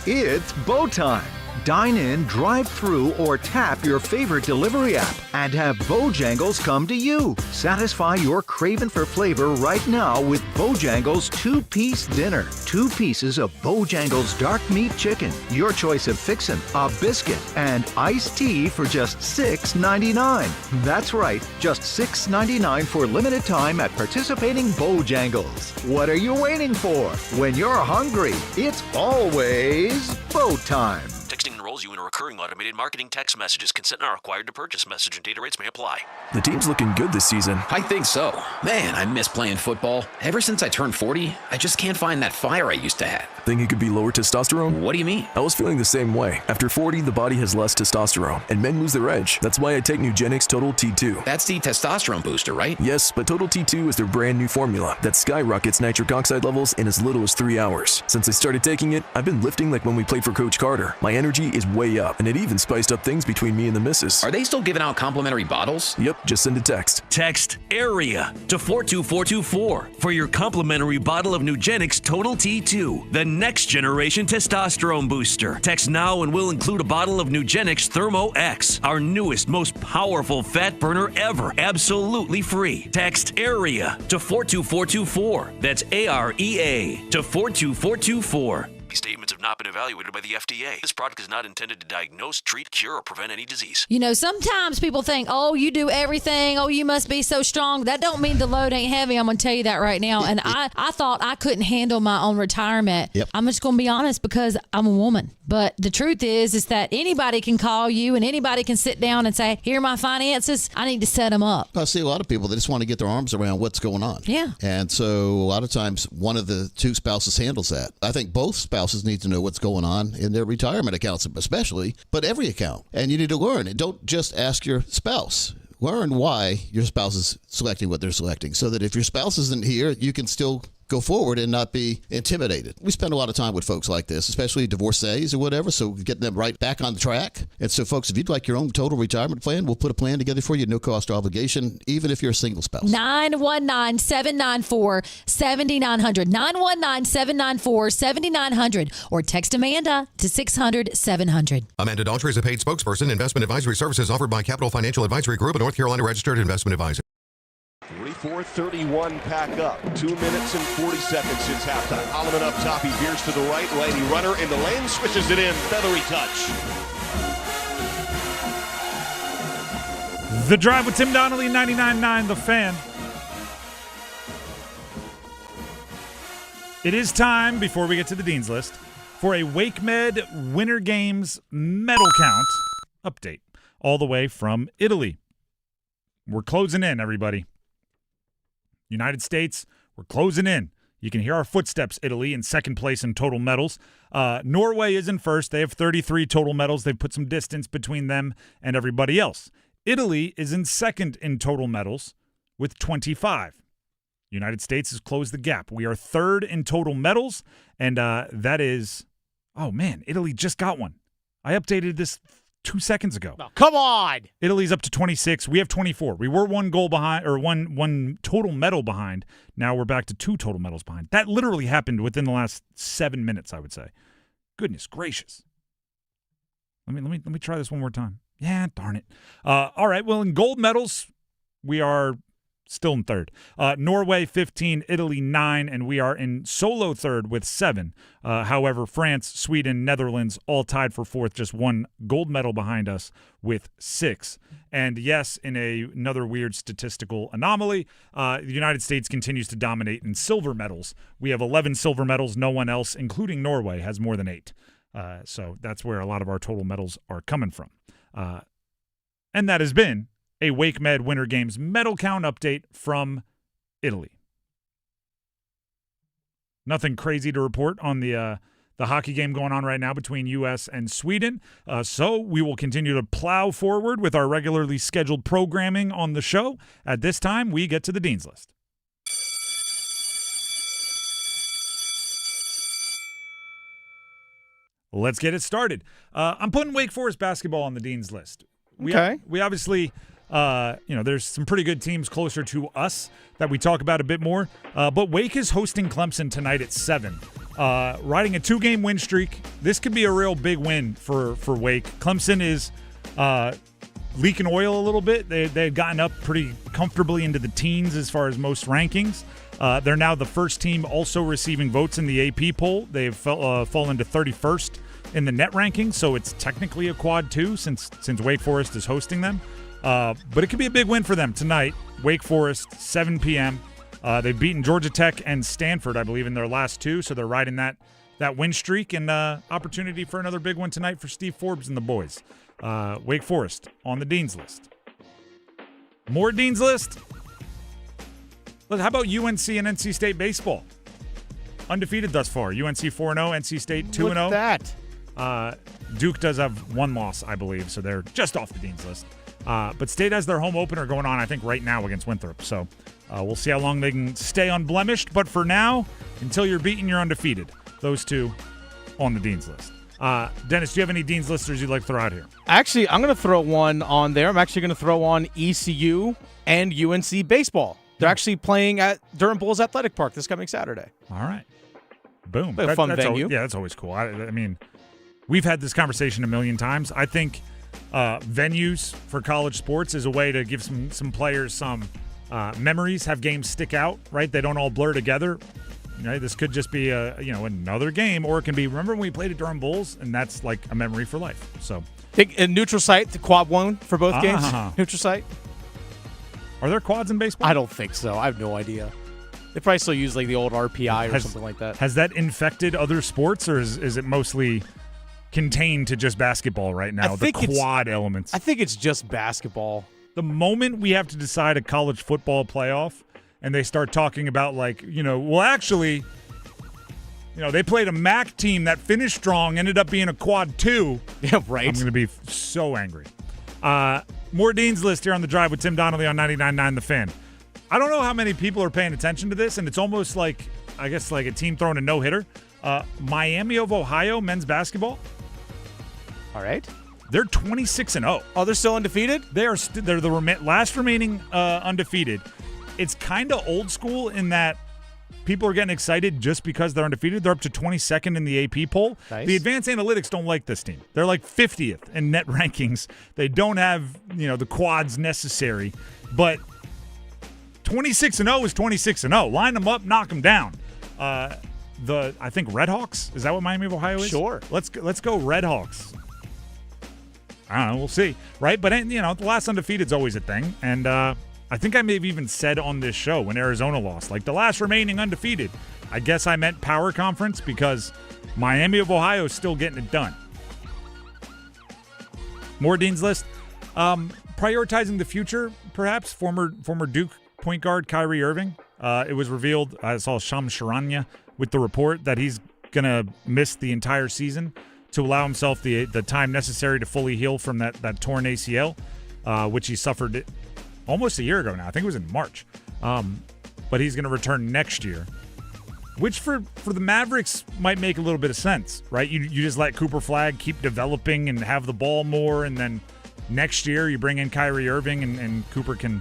It's bow time. Dine in, drive through, or tap your favorite delivery app and have Bojangles come to you. Satisfy your craving for flavor right now with Bojangles 2-piece dinner. 2 pieces of Bojangles dark meat chicken, your choice of fixin', a biscuit, and iced tea for just $6.99. That's right, just $6.99 for limited time at participating Bojangles. What are you waiting for? When you're hungry, it's always bow time. Texting enrolls you in a recurring automated marketing text messages. Consent are required to purchase. Message and data rates may apply. The team's looking good this season. I think so. Man, I miss playing football. Ever since I turned 40, I just can't find that fire I used to have. Think it could be lower testosterone? What do you mean? I was feeling the same way. After 40, the body has less testosterone, and men lose their edge. That's why I take Nugenix Total T2. That's the testosterone booster, right? Yes, but Total T2 is their brand new formula that skyrockets nitric oxide levels in as little as 3 hours. Since I started taking it, I've been lifting like when we played for Coach Carter. My energy is way up, and it even spiced up things between me and the missus. Are they still giving out complimentary bottles? Yep, just send a text. Text AREA to 42424 for your complimentary bottle of Nugenix Total T2, the next generation testosterone booster. Text now and we'll include a bottle of Nugenix Thermo X, our newest, most powerful fat burner ever, absolutely free. Text AREA to 42424. That's AREA to 42424. These statements have not been evaluated by the FDA. This product is not intended to diagnose, treat, cure, or prevent any disease. You know, sometimes people think, oh, you do everything. Oh, you must be so strong. That don't mean the load ain't heavy. I'm going to tell you that right now. And I thought I couldn't handle my own retirement. Yep. I'm just going to be honest because I'm a woman. But the truth is that anybody can call you and anybody can sit down and say, here are my finances. I need to set them up. I see a lot of people that just want to get their arms around what's going on. Yeah. And so a lot of times one of the two spouses handles that. I think both spouses need to know what's going on in their retirement accounts, especially, but every account. And you need to learn. And don't just ask your spouse. Learn why your spouse is selecting what they're selecting so that if your spouse isn't here, you can still go forward and not be intimidated. We spend a lot of time with folks like this, especially divorcees or whatever, so getting them right back on the track. And so, folks, if you'd like your own total retirement plan, we'll put a plan together for you, no cost or obligation, even if you're a single spouse. 919-794-7900. 919-794-7900. Or text Amanda to 600-700. Amanda Daughtry is a paid spokesperson. Investment advisory services offered by Capital Financial Advisory Group, a North Carolina registered investment advisor. 44-31 pack up. 2 minutes and 40 seconds since halftime. Holloman up top. He veers to the right. Lady runner in the lane. Swishes it in. Feathery touch. The Drive with Tim Donnelly, 99.9 The Fan. It is time, before we get to the Dean's List, for a WakeMed Winter Games medal count update. All the way from Italy. We're closing in, everybody. United States, we're closing in. You can hear our footsteps, Italy, in second place in total medals. Norway is in first. They have 33 total medals. They've put some distance between them and everybody else. Italy is in second in total medals with 25. United States has closed the gap. We are third in total medals, and that is, oh, man, Italy just got one. I updated this 2 seconds ago. Oh, come on. Italy's up to 26. We have 24. We were one goal behind, or one total medal behind. Now we're back to 2 total medals behind. That literally happened within the last 7 minutes, I would say. Goodness gracious. Let me try this one more time. Yeah, darn it. All right, well, in gold medals, we are still in third. Norway 15, Italy 9, and we are in solo third with 7. However, France, Sweden, Netherlands all tied for fourth, just 1 gold medal behind us with 6. And yes, in another weird statistical anomaly, the United States continues to dominate in silver medals. We have 11 silver medals. No one else, including Norway, has more than 8. So that's where a lot of our total medals are coming from. And that has been a Wake Med Winter Games medal count update from Italy. Nothing crazy to report on the hockey game going on right now between U.S. and Sweden. So we will continue to plow forward with our regularly scheduled programming on the show. At this time, we get to the Dean's List. Let's get it started. I'm putting Wake Forest basketball on the Dean's List. We obviously, there's some pretty good teams closer to us that we talk about a bit more. But Wake is hosting Clemson tonight at 7. Riding a 2-game win streak. This could be a real big win for Wake. Clemson is leaking oil a little bit. They've gotten up pretty comfortably into the teens as far as most rankings. They're now the first team also receiving votes in the AP poll. They've fallen to 31st in the net ranking, so it's technically a quad 2 since Wake Forest is hosting them. But it could be a big win for them tonight. Wake Forest, 7 p.m. They've beaten Georgia Tech and Stanford, I believe, in their last 2, so they're riding that win streak, and opportunity for another big one tonight for Steve Forbes and the boys. Wake Forest on the Dean's List. More Dean's List? How about UNC and NC State baseball? Undefeated thus far. UNC 4-0, NC State 2-0. Look at that. Duke does have 1 loss, I believe, so they're just off the Dean's List. But State has their home opener going on, I think, right now against Winthrop. So we'll see how long they can stay unblemished. But for now, until you're beaten, you're undefeated. Those 2 on the Dean's List. Dennis, do you have any Dean's Listers you'd like to throw out here? Actually, I'm going to throw one on there. I'm actually going to throw on ECU and UNC baseball. They're actually playing at Durham Bulls Athletic Park this coming Saturday. All right. Boom. A fun venue. That's always cool. I mean, we've had this conversation a million times. I think venues for college sports is a way to give some players some memories, have games stick out, right? They don't all blur together. This could just be another game, or it can be, remember when we played at Durham Bulls, and that's like a memory for life. So think a neutral site, the quad 1 for both games. Neutral site. Are there quads in baseball? I don't think so. I have no idea. They probably still use like the old RPI or something like that. Has that infected other sports, or is it mostly contained to just basketball right now, the quad elements? I think it's just basketball. The moment we have to decide a college football playoff and they start talking about they played a MAC team that finished strong, ended up being a quad 2. Yeah, right. I'm going to be so angry. More Dean's List here on The Drive with Tim Donnelly on 99.9 The Fan. I don't know how many people are paying attention to this, and it's almost like, I guess, like a team throwing a no-hitter. Miami of Ohio men's basketball. All right. They're 26-0. Oh, they're still undefeated? They're the last remaining undefeated. It's kind of old school in that people are getting excited just because they're undefeated. They're up to 22nd in the AP poll. Nice. The advanced analytics don't like this team. They're like 50th in net rankings. They don't have, the quads necessary. But 26-0 is 26-0. Line them up, knock them down. I think Redhawks, is that what Miami of Ohio is? Sure. Let's go Redhawks. I don't know. We'll see, right? But the last undefeated is always a thing, and I think I may have even said on this show when Arizona lost, like the last remaining undefeated. I guess I meant Power Conference because Miami of Ohio is still getting it done. More Dean's List. Prioritizing the future, perhaps. Former Duke point guard Kyrie Irving It was revealed, I saw Shams Charania with the report that he's going to miss the entire season to allow himself the time necessary to fully heal from that torn ACL, which he suffered almost a year ago now. I think it was in March. But he's going to return next year, which for the Mavericks might make a little bit of sense, right? You just let Cooper Flagg keep developing and have the ball more, and then next year you bring in Kyrie Irving and Cooper can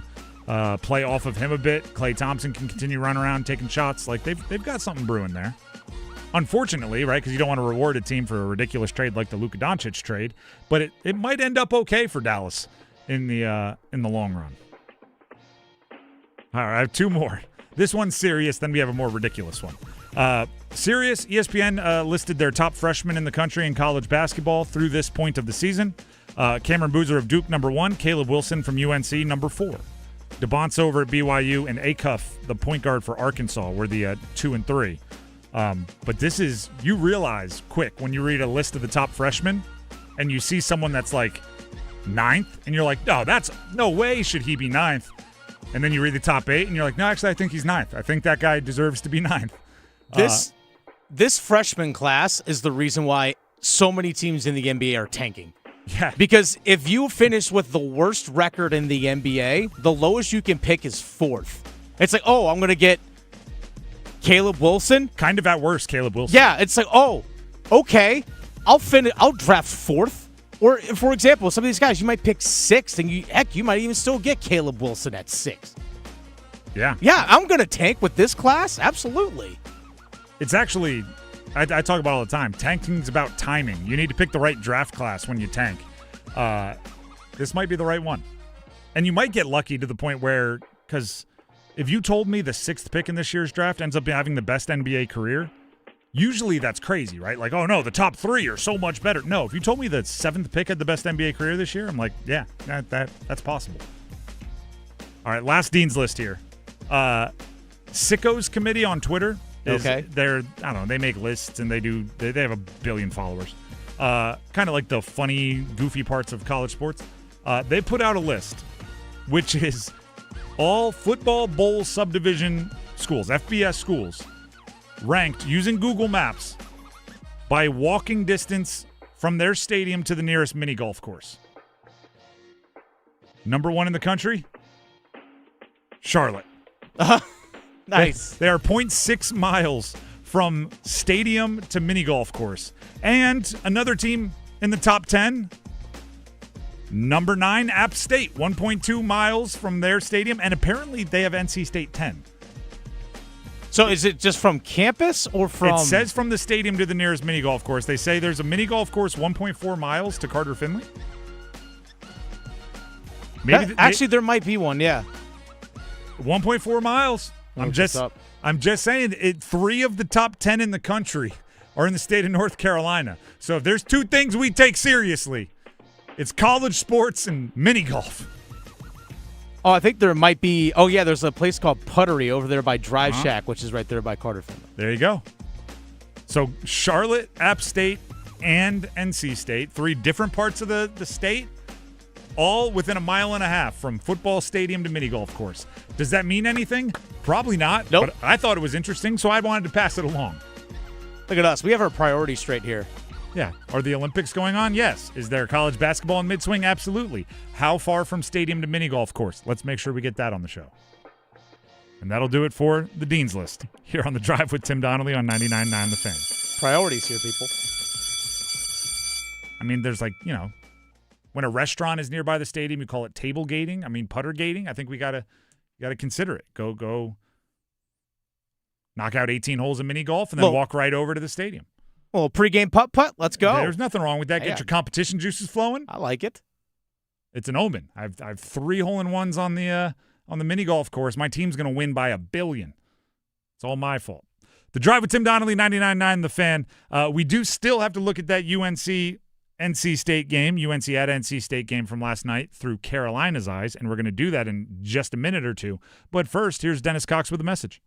play off of him a bit. Klay Thompson can continue running around taking shots. Like they've got something brewing there. Unfortunately, right, because you don't want to reward a team for a ridiculous trade like the Luka Doncic trade, but it might end up okay for Dallas in the long run. All right, I have two more. This one's serious, then we have a more ridiculous one. Serious, ESPN listed their top freshmen in the country in college basketball through this point of the season. Cameron Boozer of Duke, number 1. Caleb Wilson from UNC, number 4. DeBonce over at BYU, and Acuff, the point guard for Arkansas, were the 2 and 3. But this is, you realize quick when you read a list of the top freshmen and you see someone that's like 9th, and you're like, no, that's no way should he be 9th. And then you read the top 8, and you're like, no, actually, I think he's 9th. I think that guy deserves to be 9th. This freshman class is the reason why so many teams in the NBA are tanking. Yeah. Because if you finish with the worst record in the NBA, the lowest you can pick is 4th. It's like, oh, I'm going to get Caleb Wilson. Kind of at worst, Caleb Wilson. Yeah, it's like, oh, okay, I'll draft 4th. Or, for example, some of these guys, you might pick 6th, and you might even still get Caleb Wilson at 6th. Yeah. Yeah, I'm going to tank with this class? Absolutely. It's actually, I talk about it all the time, tanking's about timing. You need to pick the right draft class when you tank. This might be the right one. And you might get lucky to the point where, because if you told me the 6th pick in this year's draft ends up having the best NBA career, usually that's crazy, right? Like, oh, no, the top 3 are so much better. No, if you told me the 7th pick had the best NBA career this year, I'm like, yeah, that's possible. All right, last Dean's list here. Sickos Committee on Twitter. I don't know, they make lists and they have 1 billion followers. Kind of like the funny, goofy parts of college sports. They put out a list, which is all football bowl subdivision schools, FBS schools, ranked using Google Maps by walking distance from their stadium to the nearest mini golf course. Number 1 in the country, Charlotte. Nice. They are 0.6 miles from stadium to mini golf course. And another team in the top 10, number 9, App State, 1.2 miles from their stadium. And apparently they have NC State 10. So is it just from campus or from? It says from the stadium to the nearest mini golf course. They say there's a mini golf course 1.4 miles to Carter Finley. Actually, there might be one, yeah. 1.4 miles. I'm just saying, 3 of the top 10 in the country are in the state of North Carolina. So if there's 2 things we take seriously, it's college sports and mini golf. Oh, I think there might be. Oh, yeah, there's a place called Puttery over there by Drive Shack, which is right there by Carter Finley. There you go. So Charlotte, App State, and NC State, 3 different parts of the state, all within 1.5 miles from football stadium to mini golf course. Does that mean anything? Probably not. Nope. But I thought it was interesting, so I wanted to pass it along. Look at us. We have our priorities straight here. Yeah. Are the Olympics going on? Yes. Is there college basketball in mid-swing? Absolutely. How far from stadium to mini golf course? Let's make sure we get that on the show. And that'll do it for the Dean's List here on The Drive with Tim Donnelly on 99.9 The Fan. Priorities here, people. I mean, there's when a restaurant is nearby the stadium, you call it table gating. I mean, putter gating. I think we gotta consider it. Go knock out 18 holes of mini golf and then walk right over to the stadium. Well, pregame putt. Let's go. There's nothing wrong with that. Get your competition juices flowing. I like it. It's an omen. I've 3 hole-in-ones on the mini golf course. My team's gonna win by 1 billion. It's all my fault. The Drive with Tim Donnelly, 99.9 The Fan. We do still have to look at that UNC-NC State game, UNC at NC State game from last night through Carolina's eyes, and we're going to do that in just a minute or two. But first, here's Dennis Cox with a message.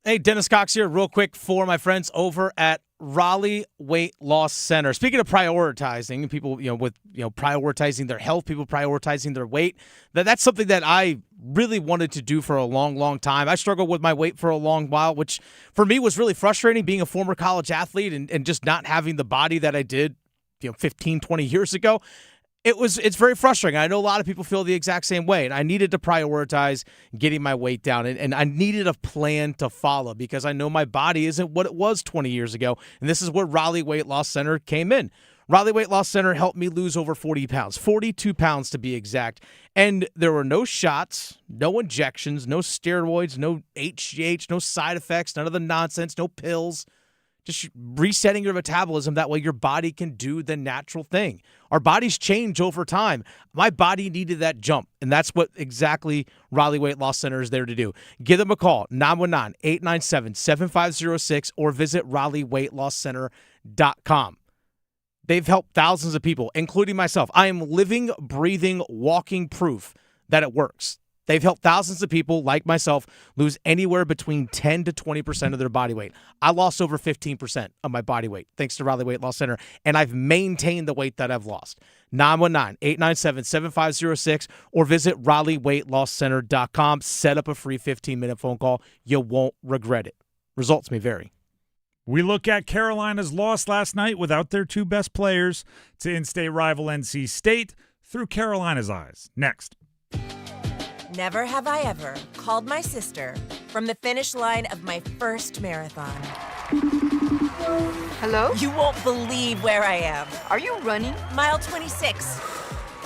Hey, Dennis Cox here real quick for my friends over at Raleigh Weight Loss Center. Speaking of prioritizing, people, prioritizing their health, people prioritizing their weight, that's something that I really wanted to do for a long, long time. I struggled with my weight for a long while, which for me was really frustrating, being a former college athlete and just not having the body that I did, 15, 20 years ago. It's very frustrating. I know a lot of people feel the exact same way, and I needed to prioritize getting my weight down, and I needed a plan to follow because I know my body isn't what it was 20 years ago, and this is where Raleigh Weight Loss Center came in. Raleigh Weight Loss Center helped me lose over 40 pounds, 42 pounds to be exact, and there were no shots, no injections, no steroids, no HGH, no side effects, none of the nonsense, no pills. Just resetting your metabolism. That way your body can do the natural thing. Our bodies change over time. My body needed that jump, and that's what exactly Raleigh Weight Loss Center is there to do. Give them a call, 919-897-7506, or visit RaleighWeightLossCenter.com. They've helped thousands of people, including myself. I am living, breathing, walking proof that it works. They've helped thousands of people like myself lose anywhere between 10 to 20% of their body weight. I lost over 15% of my body weight thanks to Raleigh Weight Loss Center, and I've maintained the weight that I've lost. 919-897-7506 or visit RaleighWeightLossCenter.com. Set up a free 15-minute phone call. You won't regret it. Results may vary. We look at Carolina's loss last night without their two best players to in-state rival NC State through Carolina's eyes. Next. Never have I ever called my sister from the finish line of my first marathon. Hello? You won't believe where I am. Are you running? Mile 26.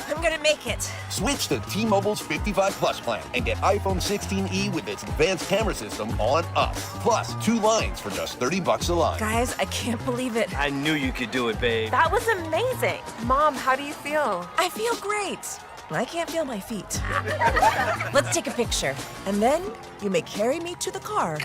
I'm gonna make it. Switch to T-Mobile's 55 Plus plan and get iPhone 16e with its advanced camera system on us. Plus, 2 lines for just $30 a line. Guys, I can't believe it. I knew you could do it, babe. That was amazing. Mom, how do you feel? I feel great. I can't feel my feet. Let's take a picture, and then you may carry me to the car.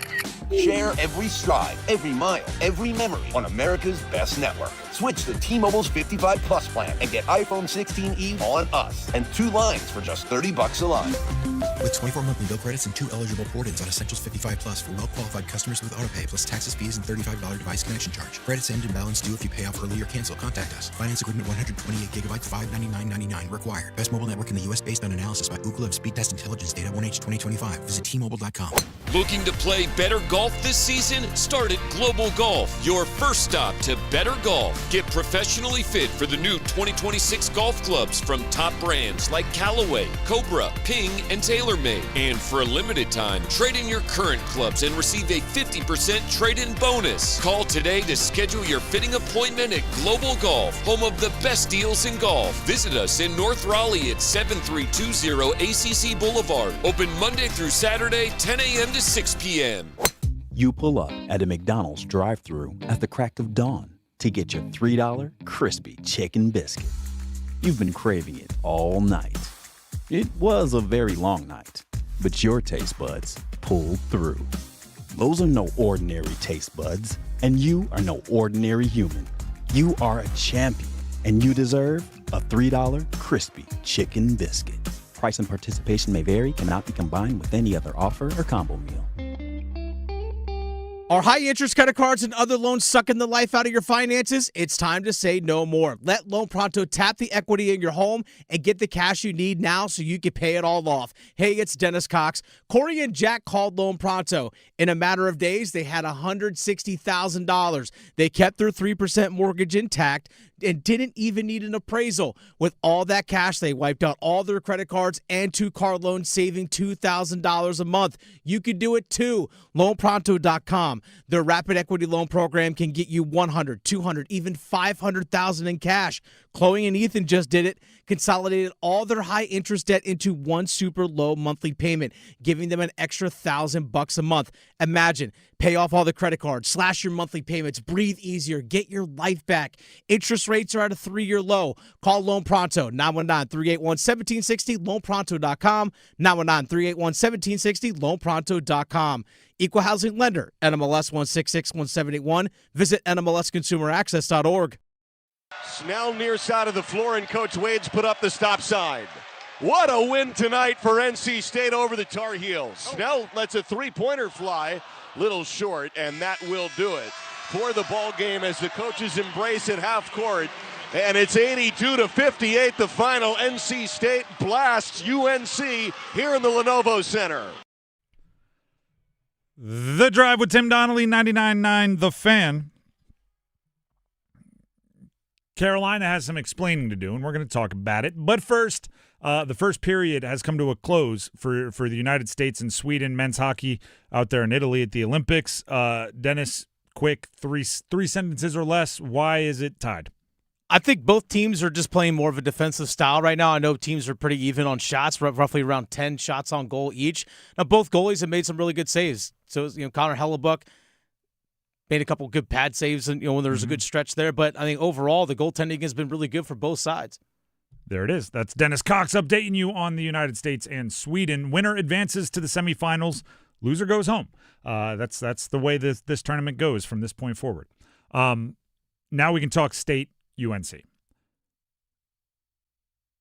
Share every stride, every mile, every memory on America's best network. Switch to T-Mobile's 55 Plus plan and get iPhone 16e on us and 2 lines for just $30 a line. With 24 monthly bill credits and 2 eligible port-ins on Essentials 55 Plus for well-qualified customers with autopay plus taxes, fees, and $35 device connection charge. Credits end and balance due if you pay off early or cancel. Contact us. Finance agreement 128 gigabytes, $599.99 required. Best mobile network in the U.S. based on analysis by Ookla of Speed Test Intelligence data 1H 2025. Visit T-Mobile.com. Looking to play better golf this season? Start at Global Golf, your first stop to better golf. Get professionally fit for the new 2026 golf clubs from top brands like Callaway, Cobra, Ping, and TaylorMade. And for a limited time, trade in your current clubs and receive a 50% trade-in bonus. Call today to schedule your fitting appointment at Global Golf, home of the best deals in golf. Visit us in North Raleigh at 7320 ACC Boulevard. Open Monday through Saturday, 10 a.m. to 6 p.m. You pull up at a McDonald's drive-thru at the crack of dawn to get your $3 crispy chicken biscuit. You've been craving it all night. It was a very long night, but your taste buds pulled through. Those are no ordinary taste buds, and you are no ordinary human. You are a champion, and you deserve a $3 crispy chicken biscuit. Price and participation may vary, cannot be combined with any other offer or combo meal. Are high-interest credit cards and other loans sucking the life out of your finances? It's time to say no more. Let Loan Pronto tap the equity in your home and get the cash you need now so you can pay it all off. Hey, it's Dennis Cox. Corey and Jack called Loan Pronto. In a matter of days, they had $160,000. They kept their 3% mortgage intact and didn't even need an appraisal. With all that cash, they wiped out all their credit cards and 2 car loans, saving $2,000 a month. You could do it too. LoanPronto.com. Their rapid equity loan program can get you $100,000, $200,000, even $500,000 in cash. Chloe and Ethan just did it, consolidated all their high interest debt into one super low monthly payment, giving them an extra $1,000 a month. Imagine, pay off all the credit cards, slash your monthly payments, breathe easier, get your life back. Interest rates are at a 3-year low. Call Loan Pronto, 919-381-1760, loanpronto.com, 919-381-1760, loanpronto.com. Equal housing lender, NMLS 1661781. Visit NMLSconsumeraccess.org. Snell near side of the floor, and Coach Wade's put up the stop sign. What a win tonight for NC State over the Tar Heels. Snell lets a 3-pointer fly, little short, and that will do it. for the ball game as the coaches embrace at half court. And it's 82-58, the final. NC State blasts UNC here in the Lenovo Center. The Drive with Tim Donnelly, 99.9 The Fan. Carolina has some explaining to do, and we're going to talk about it. But first, the first period has come to a close for the United States and Sweden men's hockey out there in Italy at the Olympics. Dennis, quick, three sentences or less. Why is it tied? I think both teams are just playing more of a defensive style right now. I know teams are pretty even on shots, roughly around 10 shots on goal each. Now, both goalies have made some really good saves. So, Connor Hellebuck made a couple of good pad saves, and when there was a good stretch there. But I think overall, the goaltending has been really good for both sides. There it is. That's Dennis Cox updating you on the United States and Sweden. Winner advances to the semifinals. Loser goes home. That's the way this tournament goes from this point forward. Now we can talk state UNC.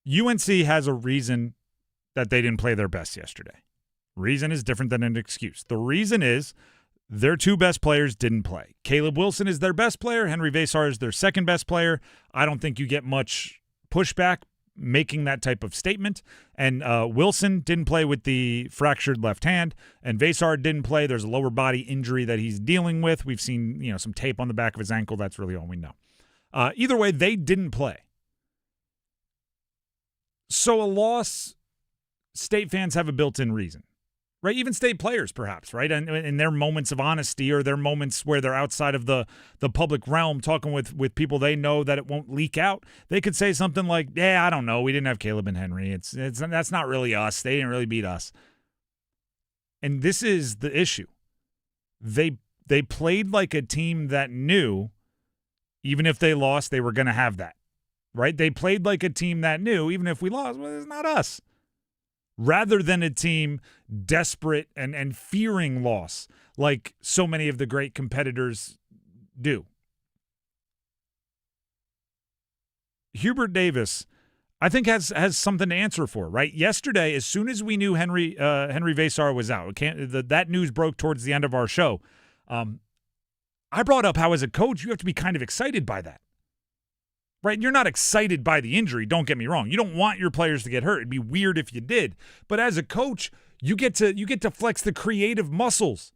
UNC has a reason that they didn't play their best yesterday. Reason is different than an excuse. The reason is their two best players didn't play. Caleb Wilson is their best player. Henry Vesar is their second best player. I don't think you get much pushback making that type of statement. And Wilson didn't play with the fractured left hand, and Vesar didn't play. There's a lower body injury that he's dealing with. We've seen some tape on the back of his ankle. That's really all we know. Either way, they didn't play. So a loss, state fans have a built-in reason, right? Even state players, perhaps, right? And in their moments of honesty or their moments where they're outside of the public realm talking with people they know that it won't leak out, they could say something like, yeah, I don't know. We didn't have Caleb and Henry. That's not really us. They didn't really beat us. And this is the issue. They played like a team that knew even if they lost, they were going to have that, right? They played like a team that knew, even if we lost, well, it's not us. Rather than a team desperate and fearing loss like so many of the great competitors do. Hubert Davis, I think, has something to answer for, right? Yesterday, as soon as we knew Henry Vesar was out, that news broke towards the end of our show. I brought up how, as a coach, you have to be kind of excited by that, right? You're not excited by the injury. Don't get me wrong. You don't want your players to get hurt. It'd be weird if you did. But as a coach, you get to flex the creative muscles.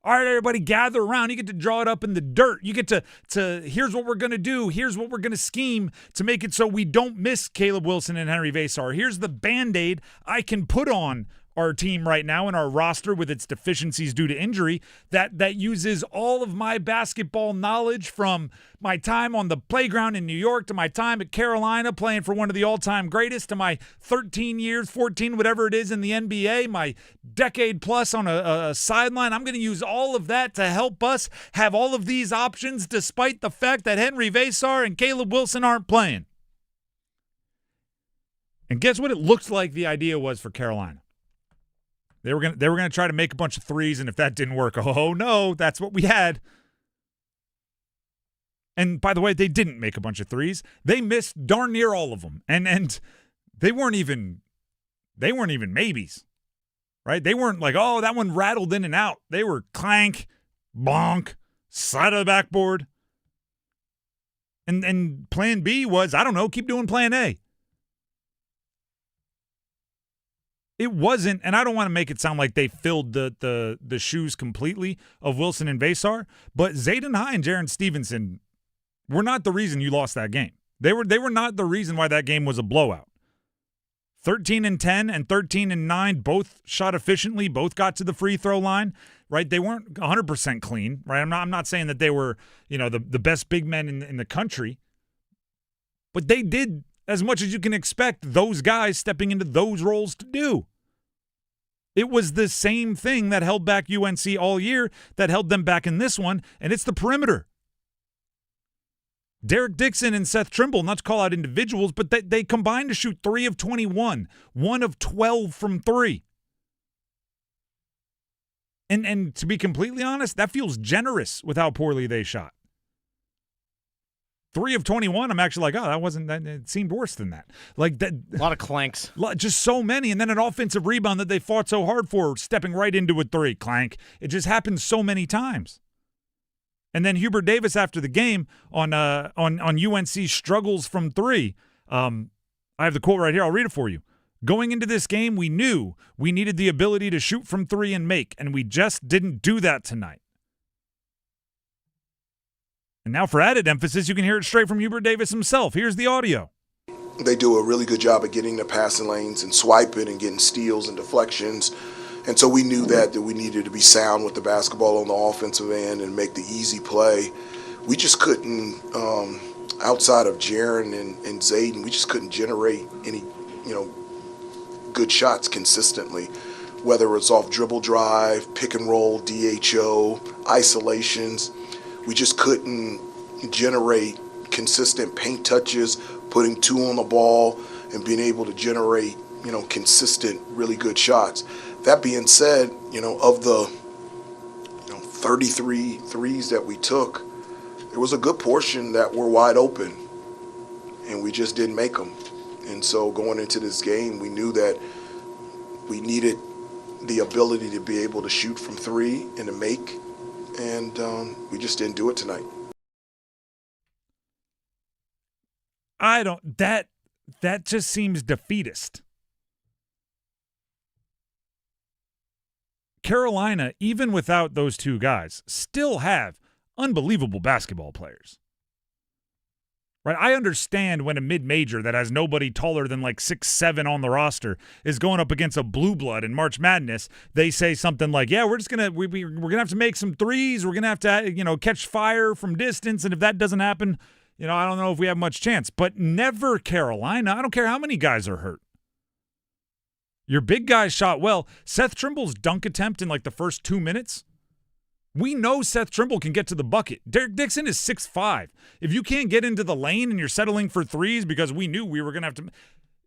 All right, everybody gather around. You get to draw it up in the dirt. You get to here's what we're going to do. Here's what we're going to scheme to make it so we don't miss Caleb Wilson and Henry Vesar. Here's the Band-Aid I can put on our team right now and our roster with its deficiencies due to injury that uses all of my basketball knowledge from my time on the playground in New York to my time at Carolina playing for one of the all-time greatest to my 13 years, 14, whatever it is in the NBA, my decade plus on a sideline. I'm going to use all of that to help us have all of these options despite the fact that Henry Vesar and Caleb Wilson aren't playing. And guess what it looks like the idea was for Carolina? They were gonna try to make a bunch of threes, and if that didn't work, oh no, that's what we had. And by the way, they didn't make a bunch of threes. They missed darn near all of them, and they weren't even maybes, right? They weren't like, oh, that one rattled in and out. They were clank, bonk, side of the backboard. And plan B was, I don't know, keep doing plan A. It wasn't, and I don't want to make it sound like they filled the shoes completely of Wilson and Vesar, but Zayden High and Jaron Stevenson were not the reason you lost that game. They were not the reason why that game was a blowout. 13-10 and 13-9 both shot efficiently, both got to the free throw line, right? They weren't 100% clean, right? I'm not saying that they were, the best big men in the country, but they did as much as you can expect those guys stepping into those roles to do. It was the same thing that held back UNC all year that held them back in this one, and it's the perimeter. Derek Dixon and Seth Trimble, not to call out individuals, but they combined to shoot 3 of 21, 1 of 12 from 3. And to be completely honest, that feels generous with how poorly they shot. 3 of 21, I'm actually like, it seemed worse than that. Like that, a lot of clanks. Just so many. And then an offensive rebound that they fought so hard for, stepping right into a 3, clank. It just happens so many times. And then Hubert Davis after the game on UNC struggles from three. I have the quote right here. I'll read it for you. Going into this game, we knew we needed the ability to shoot from three and make, and we just didn't do that tonight. And now for added emphasis, you can hear it straight from Hubert Davis himself. Here's the audio. They do a really good job of getting the passing lanes and swiping and getting steals and deflections. And so we knew that we needed to be sound with the basketball on the offensive end and make the easy play. We just couldn't, outside of Jaron and Zayden, we just couldn't generate any, good shots consistently, whether it's off dribble drive, pick and roll, DHO, isolations. We just couldn't generate consistent paint touches, putting two on the ball, and being able to generate, consistent, really good shots. That being said, of the 33 threes that we took, there was a good portion that were wide open, and we just didn't make them. And so going into this game, we knew that we needed the ability to be able to shoot from three and to make, and we just didn't do it tonight. That just seems defeatist. Carolina, even without those two guys, still have unbelievable basketball players. Right? I understand when a mid-major that has nobody taller than like 6'7" on the roster is going up against a blue blood in March Madness. They say something like, "Yeah, we're gonna have to make some threes. We're gonna have to catch fire from distance, and if that doesn't happen, I don't know if we have much chance." But never Carolina. I don't care how many guys are hurt. Your big guy shot well. Seth Trimble's dunk attempt in like the first 2 minutes. We know Seth Trimble can get to the bucket. Derek Dixon is 6'5". If you can't get into the lane and you're settling for threes because we knew we were going to have to.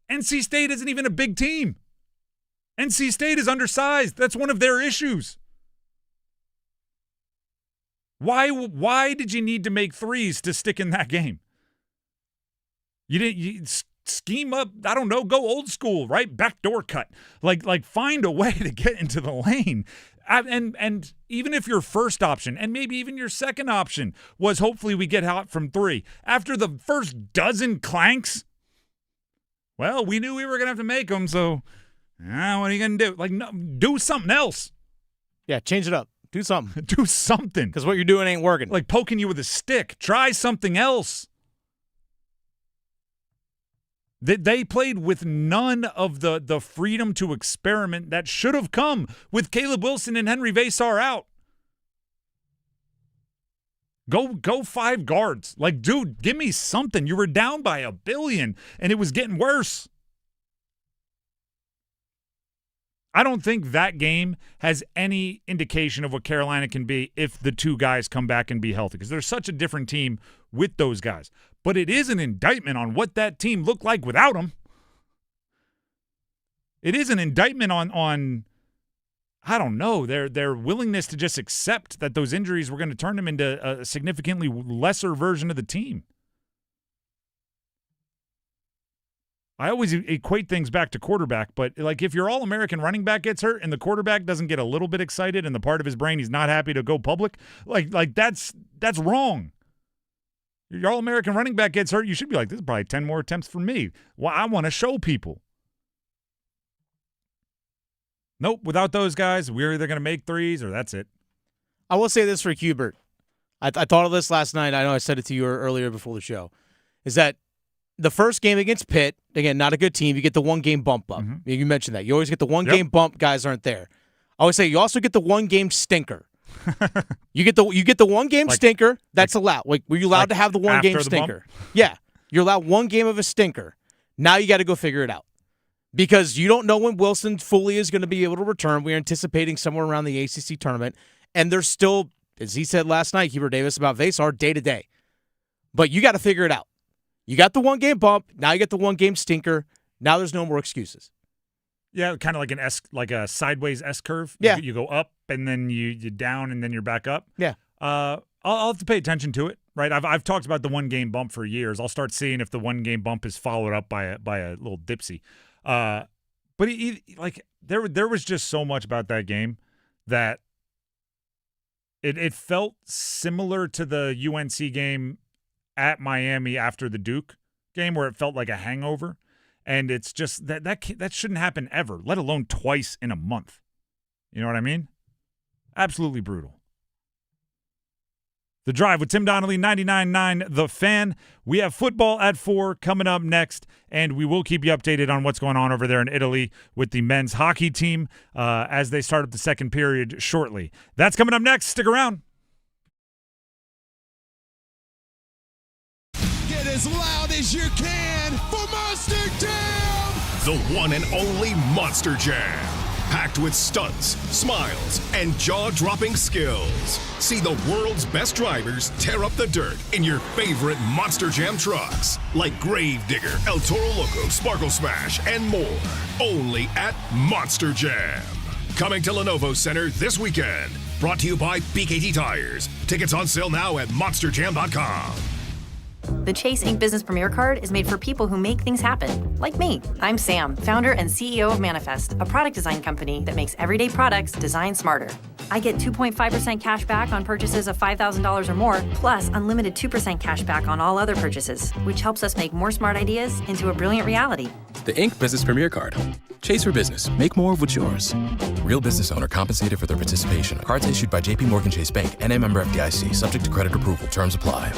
NC State isn't even a big team. NC State is undersized. That's one of their issues. Why did you need to make threes to stick in that game? You scheme up, I don't know, go old school, right? Backdoor cut. Like find a way to get into the lane. And even if your first option, and maybe even your second option, was hopefully we get hot from three, after the first dozen clanks, well, we knew we were going to have to make them, so what are you going to do? No, do something else. Yeah, change it up. Do something. Do something. Because what you're doing ain't working. Like poking you with a stick. Try something else. They played with none of the freedom to experiment that should have come with Caleb Wilson and Henry Vasar out. Go five guards. Like, dude, give me something. You were down by $1 billion, and it was getting worse. I don't think that game has any indication of what Carolina can be if the two guys come back and be healthy, because they're such a different team with those guys. But it is an indictment on what that team looked like without them. It is an indictment on I don't know, their willingness to just accept that those injuries were going to turn them into a significantly lesser version of the team. I always equate things back to quarterback, but like if your All-American running back gets hurt and the quarterback doesn't get a little bit excited and the part of his brain he's not happy to go public, like that's wrong. Your All-American running back gets hurt, you should be like, this is probably 10 more attempts for me. Well, I want to show people. Nope, without those guys, we're either going to make threes or that's it. I will say this for Hubert. I thought of this last night. I know I said it to you earlier before the show, is that the first game against Pitt, again, not a good team, you get the one-game bump up. Mm-hmm. You mentioned that. You always get the one-game bump, guys aren't there. I always say you also get the one-game stinker. You get the one-game stinker, that's allowed. Like, were you allowed to have the one-game stinker? Yeah. You're allowed one game of a stinker. Now you got to go figure it out. Because you don't know when Wilson fully is going to be able to return. We're anticipating somewhere around the ACC tournament. And there's still, as he said last night, Hubert Davis, about Vasar, day-to-day. But you got to figure it out. You got the one-game bump. Now you get the one-game stinker. Now there's no more excuses. Yeah, kind of like a sideways S curve. Yeah. You go up, and then you down, and then you're back up. Yeah. I'll have to pay attention to it, right? I've talked about the one-game bump for years. I'll start seeing if the one-game bump is followed up by a little dipsy. But there was just so much about that game that It felt similar to the UNC game at Miami after the Duke game, where it felt like a hangover. And it's just that shouldn't happen ever, let alone twice in a month. You know what I mean? Absolutely brutal. The Drive with Tim Donnelly, 99.9 The Fan. We have football at 4 coming up next, and we will keep you updated on what's going on over there in Italy with the men's hockey team as they start up the second period shortly. That's coming up next. Stick around. Get as loud as you can for Monster Jam! The one and only Monster Jam. Packed with stunts, smiles, and jaw-dropping skills. See the world's best drivers tear up the dirt in your favorite Monster Jam trucks, like Gravedigger, El Toro Loco, Sparkle Smash, and more. Only at Monster Jam. Coming to Lenovo Center this weekend. Brought to you by BKT Tires. Tickets on sale now at monsterjam.com. The Chase Ink Business Premier Card is made for people who make things happen, like me. I'm Sam, founder and CEO of Manifest, a product design company that makes everyday products designed smarter. I get 2.5% cash back on purchases of $5,000 or more, plus unlimited 2% cash back on all other purchases, which helps us make more smart ideas into a brilliant reality. The Ink Business Premier Card. Chase for business. Make more of what's yours. Real business owner compensated for their participation. Cards issued by JP Morgan Chase Bank, N.A. member FDIC, subject to credit approval. Terms apply.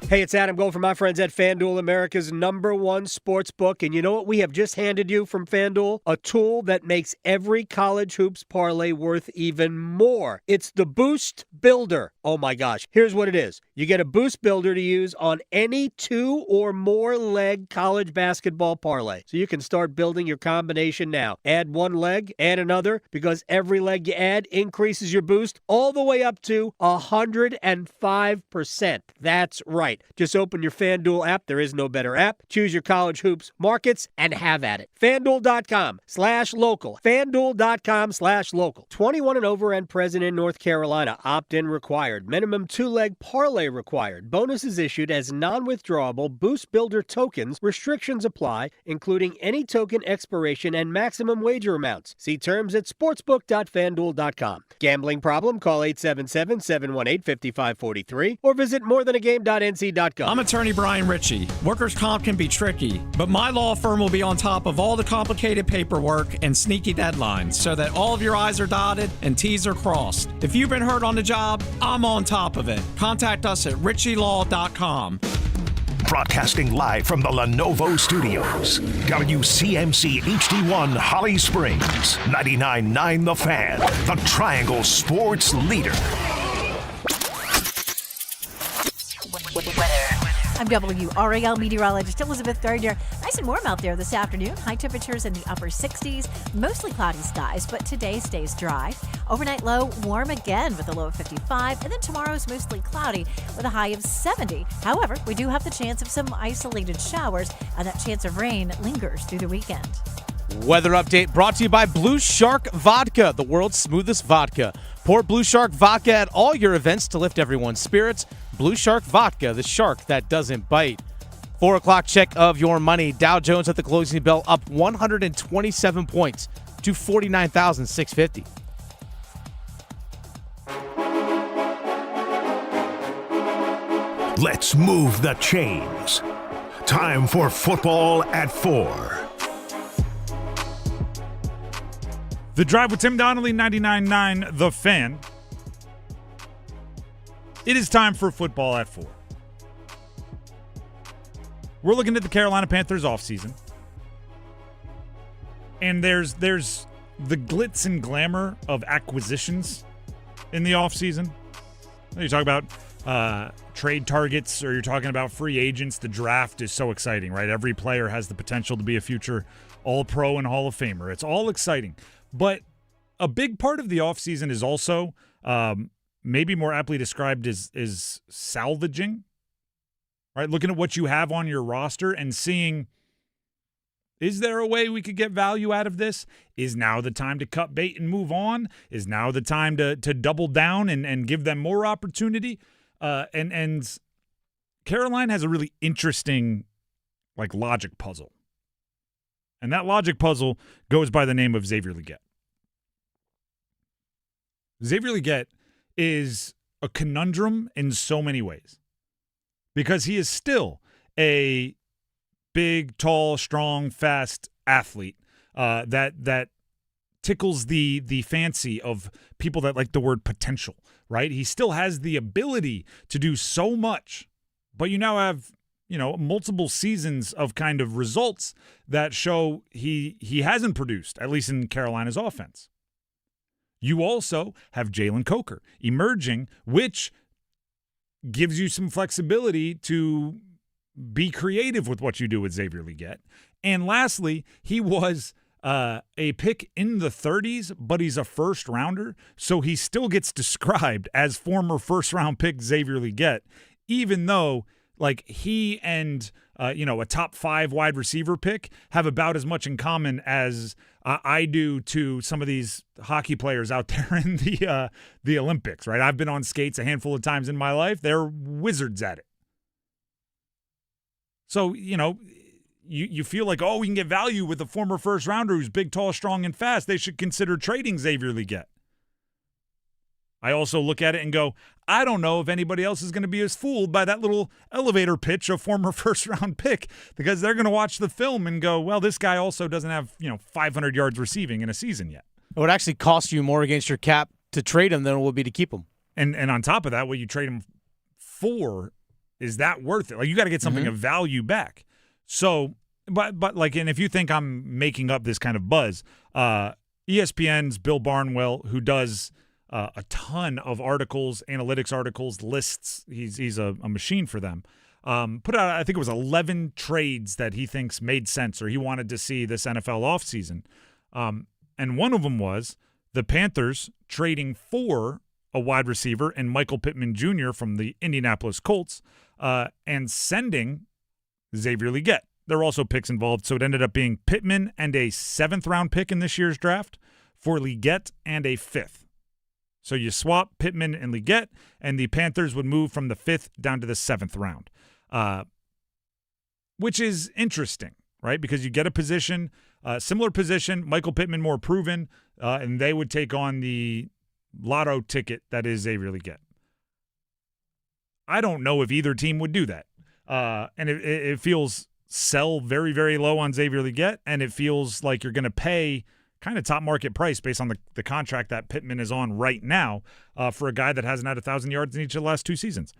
Hey, it's Adam Gold from my friends at FanDuel, America's #1 sports book. And you know what we have just handed you from FanDuel? A tool that makes every college hoops parlay worth even more. It's the Boost Builder. Oh my gosh. Here's what it is. You get a Boost Builder to use on any 2 or more leg college basketball parlay. So you can start building your combination now. Add 1 leg, add another, because every leg you add increases your boost all the way up to 105%. That's right. Just open your FanDuel app. There is no better app. Choose your college hoops markets and have at it. FanDuel.com/local. FanDuel.com/local. 21 and over and present in North Carolina. Opt-in required. Minimum 2-leg parlay required. Bonuses issued as non-withdrawable Boost Builder tokens. Restrictions apply, including any token expiration and maximum wager amounts. See terms at sportsbook.fanduel.com. Gambling problem? Call 877-718-5543 or visit morethanagame.nc.gov. I'm attorney Brian Ritchie. Workers' comp can be tricky, but my law firm will be on top of all the complicated paperwork and sneaky deadlines so that all of your I's are dotted and T's are crossed. If you've been hurt on the job, I'm on top of it. Contact us at ritchielaw.com. Broadcasting live from the Lenovo Studios. WCMC HD1 Holly Springs. 99.9 The Fan. The Triangle Sports Leader. I'm WRAL meteorologist Elizabeth Gardner. Nice and warm out there this afternoon. High temperatures in the upper 60s, mostly cloudy skies, but today stays dry. Overnight low, warm again with a low of 55, and then tomorrow's mostly cloudy with a high of 70. However, we do have the chance of some isolated showers, and that chance of rain lingers through the weekend. Weather update brought to you by Blue Shark Vodka, the world's smoothest vodka. Pour Blue Shark Vodka at all your events to lift everyone's spirits. Blue Shark Vodka, the shark that doesn't bite. 4 o'clock check of your money. Dow Jones at the closing bell up 127 points to 49,650. Let's move the chains. Time for football at 4. The Drive with Tim Donnelly, 99.9 The Fan. It is time for football at 4. We're looking at the Carolina Panthers offseason. And there's the glitz and glamour of acquisitions in the offseason. You talk about trade targets, or you're talking about free agents. The draft is so exciting, right? Every player has the potential to be a future All-Pro and Hall of Famer. It's all exciting. But a big part of the offseason is also maybe more aptly described as salvaging, right? Looking at what you have on your roster and seeing, is there a way we could get value out of this? Is now the time to cut bait and move on? Is now the time to double down and give them more opportunity? And Carolina has a really interesting logic puzzle. And that logic puzzle goes by the name of Xavier Legette. Xavier Legette is a conundrum in so many ways because he is still a big, tall, strong, fast athlete that tickles the fancy of people that like the word potential, right? He still has the ability to do so much, but you now have, multiple seasons of kind of results that show he hasn't produced, at least in Carolina's offense. You also have Jalen Coker emerging, which gives you some flexibility to be creative with what you do with Xavier Legette. And lastly, he was a pick in the 30s, but he's a first-rounder, so he still gets described as former first-round pick Xavier Legette, even though he and a top 5 wide receiver pick have about as much in common as I do to some of these hockey players out there in the Olympics, right? I've been on skates a handful of times in my life. They're wizards at it. So, you feel like, we can get value with a former first-rounder who's big, tall, strong, and fast. They should consider trading Xavier Legette. I also look at it and go, I don't know if anybody else is going to be as fooled by that little elevator pitch of former first-round pick because they're going to watch the film and go, well, this guy also doesn't have 500 yards receiving in a season yet. It would actually cost you more against your cap to trade him than it would be to keep him. And on top of that, what you trade him for, is that worth it? You got to get something of value back. So, but and if you think I'm making up this kind of buzz, ESPN's Bill Barnwell, who does a ton of articles, analytics articles, lists. He's a machine for them. Put out, I think it was 11 trades that he thinks made sense or he wanted to see this NFL offseason. And one of them was the Panthers trading for a wide receiver and Michael Pittman Jr. from the Indianapolis Colts and sending Xavier Legette. There were also picks involved, so it ended up being Pittman and a 7th-round pick in this year's draft for Legette and a 5th. So you swap Pittman and Legette, and the Panthers would move from the 5th down to the 7th round, which is interesting, right? Because you get a position, similar position, Michael Pittman more proven, and they would take on the lotto ticket that is Xavier Legette. I don't know if either team would do that. And it feels sell very, very low on Xavier Legette, and it feels like you're going to pay kind of top market price based on the contract that Pittman is on right now for a guy that hasn't had 1,000 yards in each of the last 2 seasons.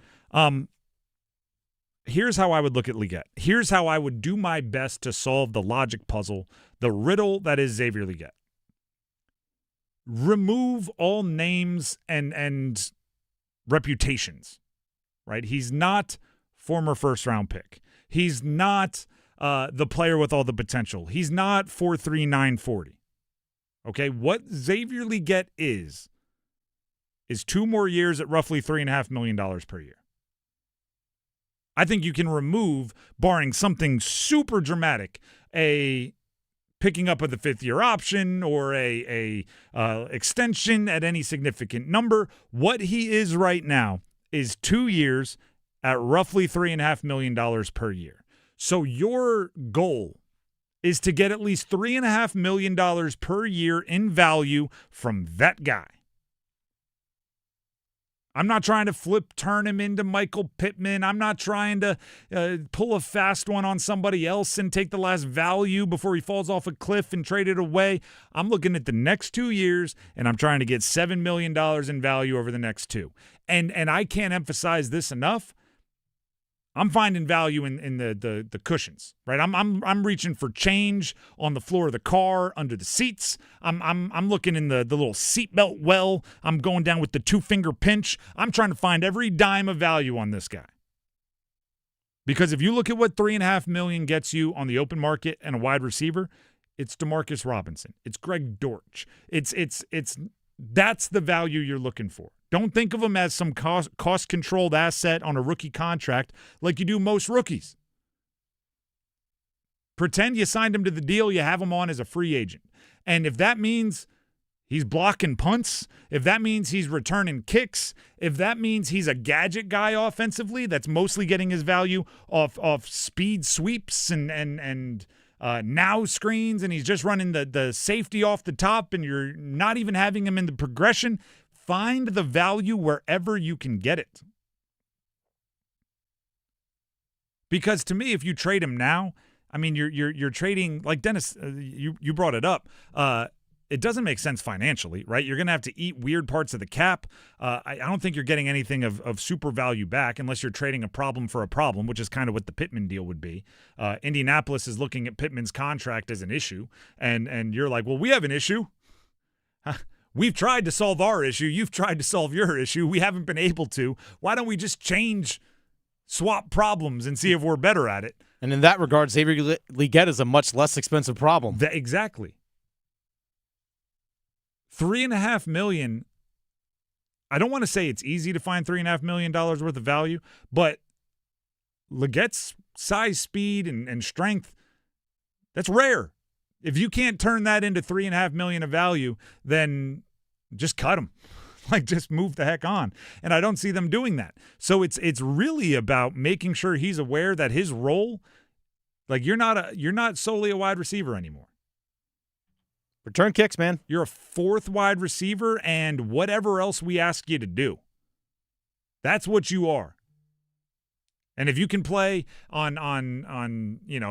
Here's how I would look at Legette. Here's how I would do my best to solve the logic puzzle, the riddle that is Xavier Legette. Remove all names and reputations, right? He's not former first-round pick. He's not the player with all the potential. He's not 4.3, 940. Okay, what Xavier Legette is 2 more years at roughly $3.5 million per year. I think you can remove, barring something super dramatic, a picking up of the 5th-year option or a extension at any significant number. What he is right now is 2 years at roughly $3.5 million per year. So your goal is to get at least $3.5 million per year in value from that guy. I'm not trying to turn him into Michael Pittman. I'm not trying to pull a fast one on somebody else and take the last value before he falls off a cliff and trade it away. I'm looking at the next 2 years, and I'm trying to get $7 million in value over the next 2. And I can't emphasize this enough. I'm finding value in the cushions, right? I'm reaching for change on the floor of the car, under the seats. I'm looking in the little seatbelt well. I'm going down with the 2-finger pinch. I'm trying to find every dime of value on this guy. Because if you look at what $3.5 million gets you on the open market and a wide receiver, it's Demarcus Robinson. It's Greg Dortch. That's the value you're looking for. Don't think of him as some cost-controlled asset on a rookie contract like you do most rookies. Pretend you signed him to the deal, you have him on as a free agent. And if that means he's blocking punts, if that means he's returning kicks, if that means he's a gadget guy offensively that's mostly getting his value off speed sweeps and now screens, and he's just running the safety off the top and you're not even having him in the progression, find the value wherever you can get it. Because to me, if you trade him now, I mean, you're trading, like Dennis, you brought it up. It doesn't make sense financially, right? You're going to have to eat weird parts of the cap. I don't think you're getting anything of super value back unless you're trading a problem for a problem, which is kind of what the Pittman deal would be. Indianapolis is looking at Pittman's contract as an issue, and you're like, well, we have an issue. We've tried to solve our issue. You've tried to solve your issue. We haven't been able to. Why don't we just swap problems and see if we're better at it? And in that regard, Xavier Legette is a much less expensive problem. Exactly. $3.5 million. I don't want to say it's easy to find $3.5 million worth of value, but Legette's size, speed, and strength, that's rare. If you can't turn that into $3.5 million of value, then just cut him. Like, just move the heck on. And I don't see them doing that. So it's really about making sure he's aware that his role, like, you're not solely a wide receiver anymore. Return kicks, man. You're a fourth wide receiver and whatever else we ask you to do. That's what you are. And if you can play on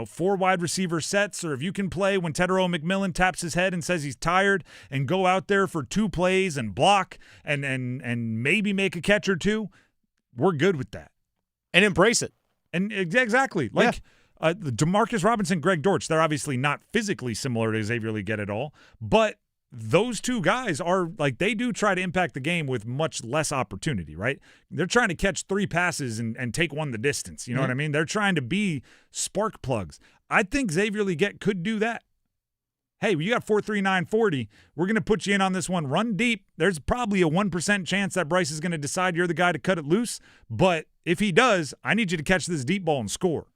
4 wide receiver sets, or if you can play when Tetero McMillan taps his head and says he's tired and go out there for 2 plays and block and maybe make a catch or 2, we're good with that. And embrace it. And exactly. Like DeMarcus Robinson, Greg Dortch, they're obviously not physically similar to Xavier Legette at all, but those two guys are, like, they do try to impact the game with much less opportunity, right? They're trying to catch 3 passes and take one the distance. You know what I mean? They're trying to be spark plugs. I think Xavier Legette could do that. Hey, you got 4.39 40. We're going to put you in on this one. Run deep. There's probably a 1% chance that Bryce is going to decide you're the guy to cut it loose. But if he does, I need you to catch this deep ball and score.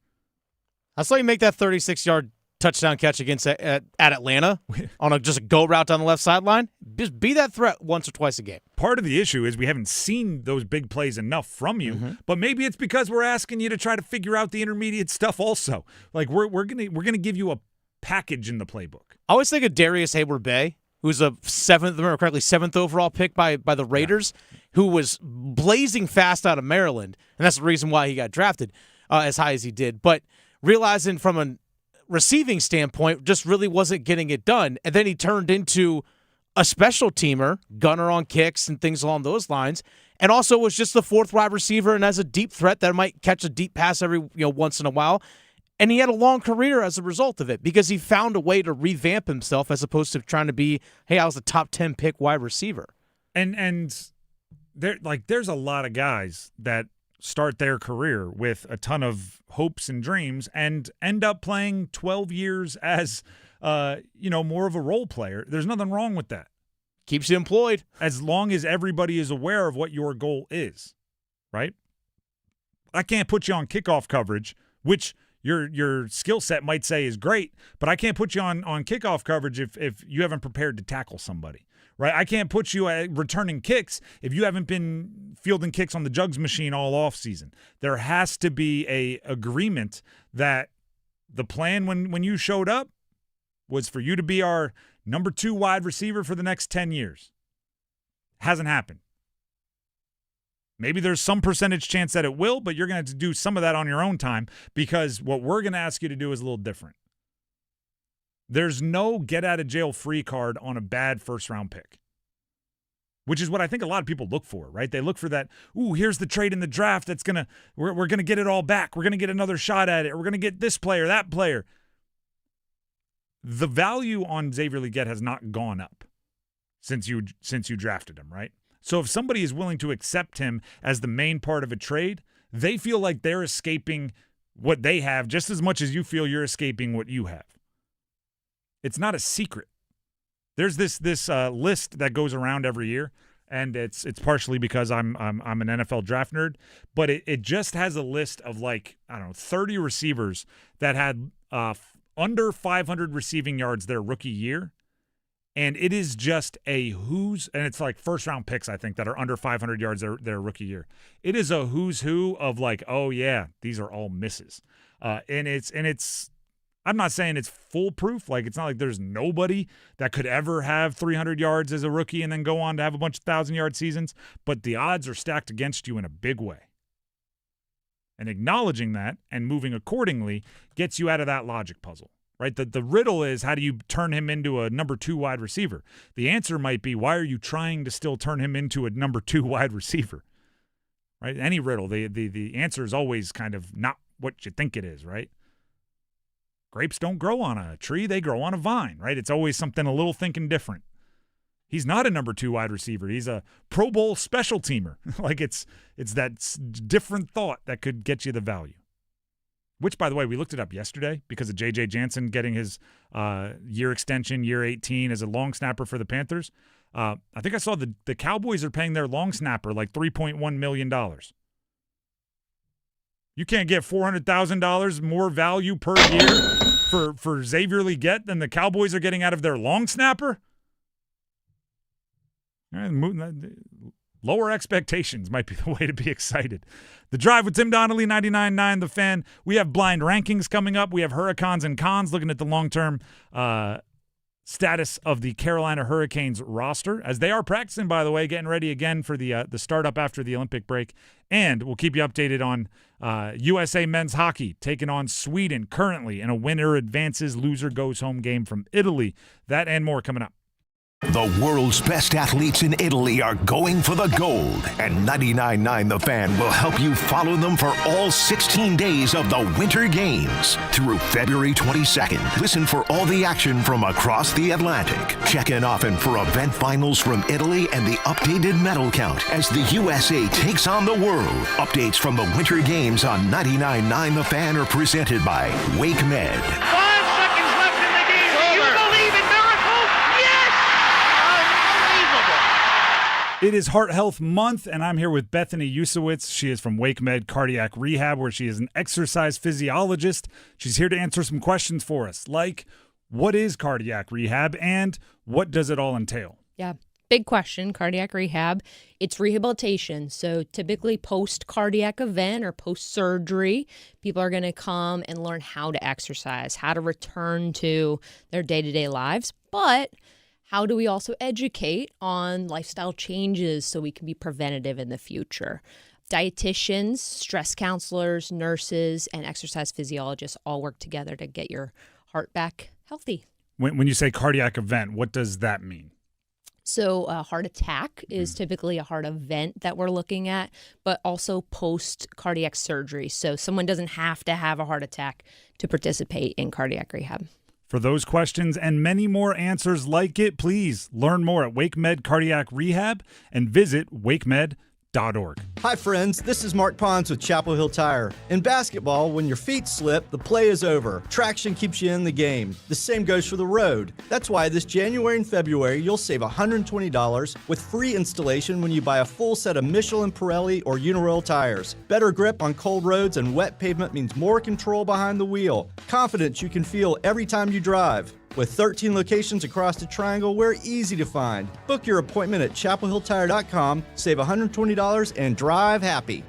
I saw you make that 36-yard touchdown catch against at Atlanta on just a go route down the left sideline. Just be that threat once or twice a game. Part of the issue is we haven't seen those big plays enough from you, but maybe it's because we're asking you to try to figure out the intermediate stuff also. Like, we're gonna give you a package in the playbook. I always think of Darius Hayward-Bay, who's a seventh overall pick by the Raiders, who was blazing fast out of Maryland, and that's the reason why he got drafted as high as he did. But realizing from a receiving standpoint, just really wasn't getting it done. And then he turned into a special teamer, gunner on kicks and things along those lines, and also was just the 4th wide receiver and as a deep threat that might catch a deep pass every once in a while. And he had a long career as a result of it because he found a way to revamp himself as opposed to trying to be, hey, I was a top 10 pick wide receiver. And there's a lot of guys that start their career with a ton of hopes and dreams and end up playing 12 years as, more of a role player. There's nothing wrong with that. Keeps you employed. As long as everybody is aware of what your goal is, right? I can't put you on kickoff coverage, which your skill set might say is great, but I can't put you on kickoff coverage if you haven't prepared to tackle somebody. Right, I can't put you at returning kicks if you haven't been fielding kicks on the jugs machine all off season. There has to be a agreement that the plan when you showed up was for you to be our number 2 wide receiver for the next 10 years. Hasn't happened. Maybe there's some percentage chance that it will, but you're going to have to do some of that on your own time because what we're going to ask you to do is a little different. There's no get-out-of-jail-free card on a bad first-round pick, which is what I think a lot of people look for, right? They look for that, here's the trade in the draft that's going to – we're going to get it all back. We're going to get another shot at it. Or we're going to get this player, that player. The value on Xavier Legette has not gone up since you drafted him, right? So if somebody is willing to accept him as the main part of a trade, they feel like they're escaping what they have just as much as you feel you're escaping what you have. It's not a secret. There's this list that goes around every year, and it's partially because I'm an NFL draft nerd, but it just has a list of 30 receivers that had under 500 receiving yards their rookie year, and it is just and it's like first round picks I think that are under 500 yards their rookie year. It is a who's who of these are all misses, and it's. I'm not saying it's foolproof. Like, it's not like there's nobody that could ever have 300 yards as a rookie and then go on to have a bunch of 1,000-yard seasons, but the odds are stacked against you in a big way. And acknowledging that and moving accordingly gets you out of that logic puzzle, right? The riddle is, how do you turn him into a number 2 wide receiver? The answer might be, why are you trying to still turn him into a number 2 wide receiver? Right? Any riddle, the answer is always kind of not what you think it is, right? Grapes don't grow on a tree, they grow on a vine, right? It's always something a little thinking different. He's not a number 2 wide receiver. He's a Pro Bowl special teamer. Like, it's that different thought that could get you the value. Which, by the way, we looked it up yesterday because of J.J. Jansen getting his year extension, year 18, as a long snapper for the Panthers. I think I saw the Cowboys are paying their long snapper like $3.1 million. You can't get $400,000 more value per year for Xavier Legette than the Cowboys are getting out of their long snapper? Lower expectations might be the way to be excited. The Drive with Tim Donnelly, 99.9 The Fan. We have blind rankings coming up. We have Hurricanes and Cons looking at the long-term status of the Carolina Hurricanes roster, as they are practicing, by the way, getting ready again for the startup after the Olympic break. And we'll keep you updated on USA men's hockey taking on Sweden currently in a winner advances, loser goes home game from Italy. That and more coming up. The world's best athletes in Italy are going for the gold, and 99.9 The Fan will help you follow them for all 16 days of the Winter Games through February 22nd. Listen for all the action from across the Atlantic. Check in often for event finals from Italy and the updated medal count as the USA takes on the world. Updates from the Winter Games on 99.9 The Fan are presented by WakeMed. 5 seconds left in the game. Do you believe in miracles? Yes! It is Heart Health Month, and I'm here with Bethany Usowitz. She is from WakeMed Cardiac Rehab, where she is an exercise physiologist. She's here to answer some questions for us, like what is cardiac rehab and what does it all entail? Yeah, big question, cardiac rehab. It's rehabilitation. So typically post-cardiac event or post-surgery, people are going to come and learn how to exercise, how to return to their day-to-day lives. But how do we also educate on lifestyle changes so we can be preventative in the future? Dietitians, stress counselors, nurses, and exercise physiologists all work together to get your heart back healthy. When you say cardiac event, what does that mean? So a heart attack is typically a heart event that we're looking at, but also post-cardiac surgery. So someone doesn't have to have a heart attack to participate in cardiac rehab. For those questions and many more answers like it, please learn more at WakeMed Cardiac Rehab and visit wakemed.org. Hi friends, this is Mark Pons with Chapel Hill Tire. In basketball, when your feet slip, the play is over. Traction keeps you in the game. The same goes for the road. That's why this January and February, you'll save $120 with free installation when you buy a full set of Michelin, Pirelli, or Uniroyal tires. Better grip on cold roads and wet pavement means more control behind the wheel. Confidence you can feel every time you drive. With 13 locations across the Triangle, we're easy to find. Book your appointment at chapelhilltire.com, save $120, and drive happy.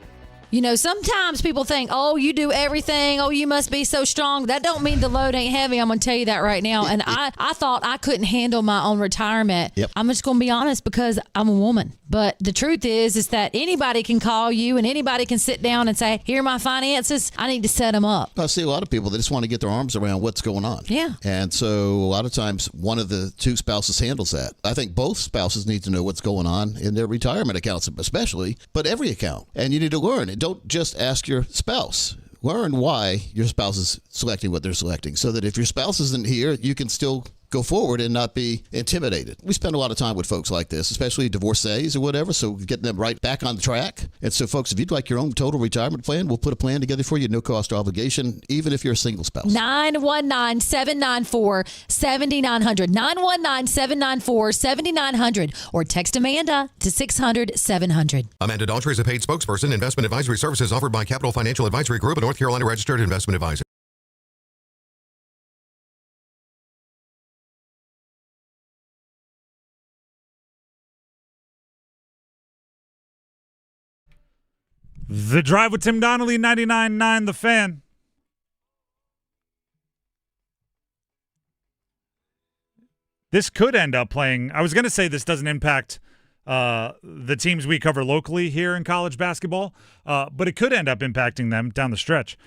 You know, sometimes people think, oh, you do everything. Oh, you must be so strong. That don't mean the load ain't heavy. I'm going to tell you that right now. And I thought I couldn't handle my own retirement. Yep. I'm just going to be honest because I'm a woman. But the truth is that anybody can call you and anybody can sit down and say, here are my finances. I need to set them up. I see a lot of people that just want to get their arms around what's going on. Yeah. And so a lot of times one of the two spouses handles that. I think both spouses need to know what's going on in their retirement accounts, especially, but every account. And you need to learn. And don't just ask your spouse. Learn why your spouse is selecting what they're selecting so that if your spouse isn't here, you can still go forward and not be intimidated. We spend a lot of time with folks like this, especially divorcees or whatever, so getting them right back on the track. And so, folks, if you'd like your own total retirement plan, we'll put a plan together for you, no cost or obligation, even if you're a single spouse. 919-794-7900. 919-794-7900. Or text Amanda to 600-700. Amanda Daughtry is a paid spokesperson. Investment advisory services offered by Capital Financial Advisory Group, a North Carolina registered investment advisor. The Drive with Tim Donnelly, 99.9 The Fan. This could end up playing – I was going to say this doesn't impact the teams we cover locally here in college basketball, but it could end up impacting them down the stretch.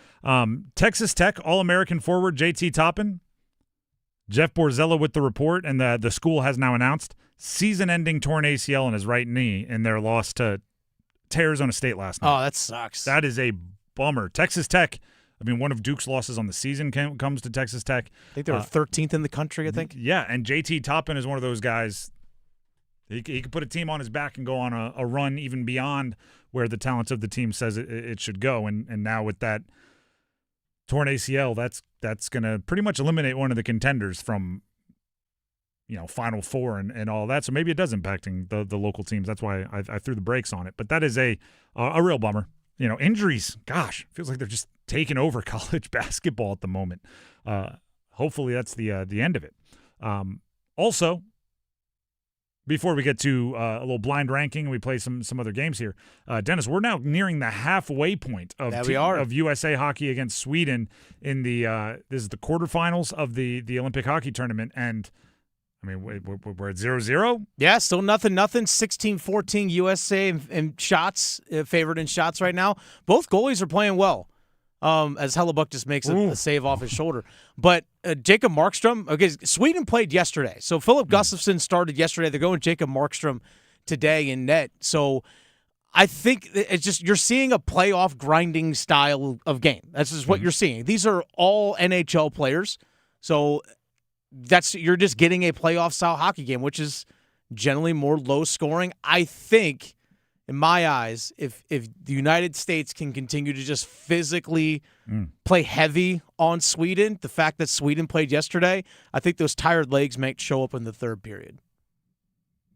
Texas Tech All-American forward J.T. Toppin, Jeff Borzella with the report, and the school has now announced season-ending torn ACL in his right knee in their loss to Arizona State last night. Oh, that sucks. That is a bummer. Texas Tech – I mean, one of Duke's losses on the season comes to Texas Tech. I think they were 13th in the country, I think. Yeah, and J.T. Toppin is one of those guys. He could put a team on his back and go on a run even beyond where the talent of the team says it should go. And now with that torn ACL, that's going to pretty much eliminate one of the contenders from, Final Four and all that. So maybe it does impacting the local teams. That's why I threw the brakes on it. But that is a real bummer. Injuries, gosh, feels like they're just taking over college basketball at the moment. Hopefully that's the end of it. Also, before we get to a little blind ranking and we play some other games here, Dennis, we're now nearing the halfway point of USA Hockey against Sweden in the this is the quarterfinals of the Olympic hockey tournament, and I mean, we're at 0-0? Yeah, still nothing. 16-14 USA in shots, favored in shots right now. Both goalies are playing well, as Hellebuck just makes a save off his shoulder. But Jacob Markstrom, okay, Sweden played yesterday. So Philip Gustafsson started yesterday. They're going Jacob Markstrom today in net. So I think it's just you're seeing a playoff grinding style of game. That's just what you're seeing. These are all NHL players. So you're just getting a playoff style hockey game, which is generally more low scoring. I think, in my eyes, if the United States can continue to just physically play heavy on Sweden, the fact that Sweden played yesterday, I think those tired legs might show up in the third period.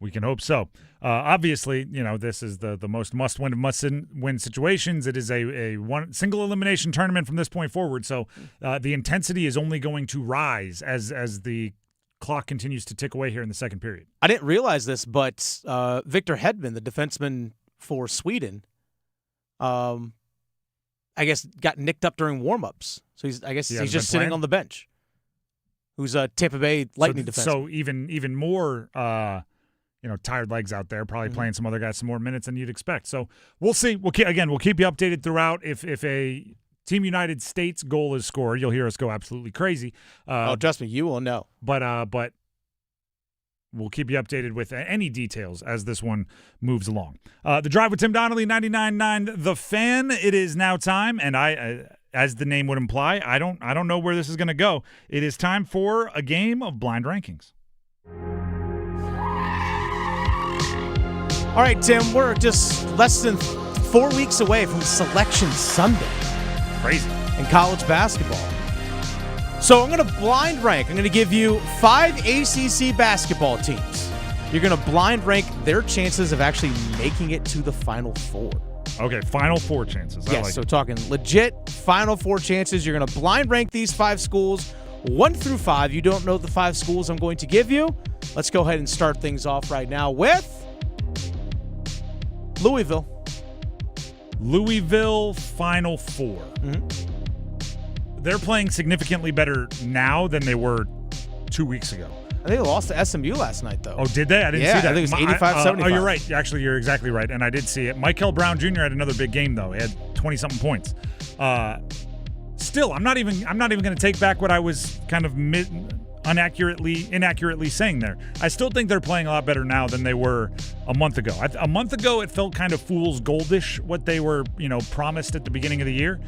We can hope so. Obviously, this is the most must-win of must-win situations. It is a one single elimination tournament from this point forward. So the intensity is only going to rise as the clock continues to tick away here in the second period. I didn't realize this, but Victor Hedman, the defenseman for Sweden, I guess got nicked up during warm-ups. So he's just sitting on the bench. Who's a Tampa Bay Lightning defenseman. So even more tired legs out there, probably playing some other guys some more minutes than you'd expect. So we'll see. We'll keep you updated throughout. If a Team United States goal is scored, you'll hear us go absolutely crazy. Trust me, you will know. But we'll keep you updated with any details as this one moves along. The Drive with Tim Donnelly, 99.9 The Fan. It is now time, and as the name would imply, I don't know where this is going to go. It is time for a game of blind rankings. All right, Tim, we're just less than 4 weeks away from Selection Sunday. Crazy. In college basketball. So I'm going to blind rank. I'm going to give you 5 ACC basketball teams. You're going to blind rank their chances of actually making it to the Final Four. Okay, Final Four chances. Yes, so talking legit Final Four chances. You're going to blind rank these 5 schools, 1 through 5. You don't know the 5 schools I'm going to give you. Let's go ahead and start things off right now with Louisville. Final Four. They're playing significantly better now than they were 2 weeks ago. I think they lost to SMU last night, though. Oh, did they? I didn't see that. I think it was 85-75. Oh, you're right. Actually, you're exactly right, and I did see it. Michael Brown Jr. had another big game, though. He had 20-something points. Still, I'm not even going to take back what I was kind of inaccurately saying there. I still think they're playing a lot better now than they were a month ago. A month ago, it felt kind of fool's goldish what they were, promised at the beginning of the year.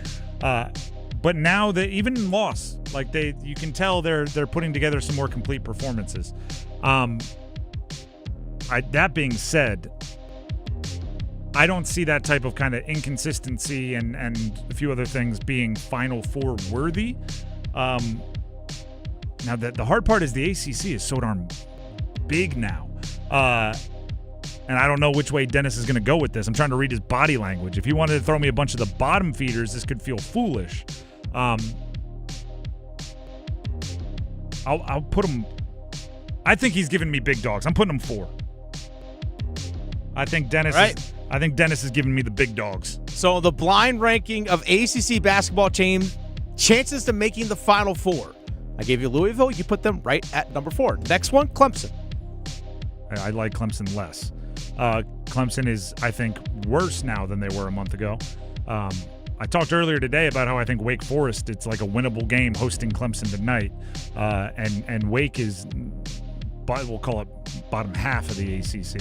But now they even lost. Like you can tell they're putting together some more complete performances. That being said, I don't see that type of kind of inconsistency and a few other things being Final Four worthy. Now, the hard part is the ACC is so darn big now. And I don't know which way Dennis is going to go with this. I'm trying to read his body language. If he wanted to throw me a bunch of the bottom feeders, this could feel foolish. I'll put him – I think he's giving me big dogs. I'm putting him 4. I think Dennis is giving me the big dogs. So the blind ranking of ACC basketball chances to making the Final Four. I gave you Louisville. You put them right at number 4. Next one, Clemson. I like Clemson less. Clemson is, I think, worse now than they were a month ago. I talked earlier today about how I think Wake Forest, it's like a winnable game hosting Clemson tonight. And Wake is, we'll call it bottom half of the ACC.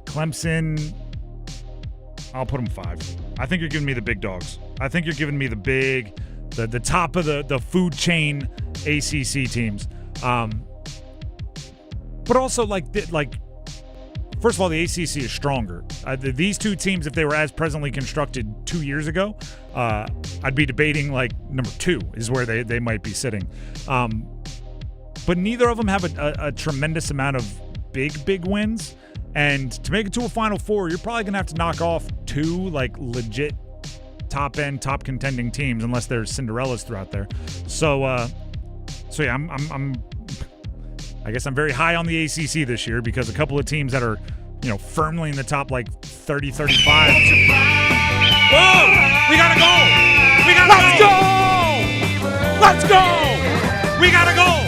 Clemson, I'll put them 5. I think you're giving me the big dogs. I think you're giving me the top of the food chain ACC teams. But also, first of all, the ACC is stronger. These two teams, if they were as presently constructed 2 years ago, I'd be debating number 2 is where they might be sitting. But neither of them have a tremendous amount of big wins. And to make it to a Final Four, you're probably going to have to knock off 2 legit top-end, top contending teams, unless there's Cinderellas throughout there. So yeah, I guess I'm very high on the ACC this year because a couple of teams that are, firmly in the top 30, 35. Whoa! We gotta go! Let's go! Let's go! We gotta go!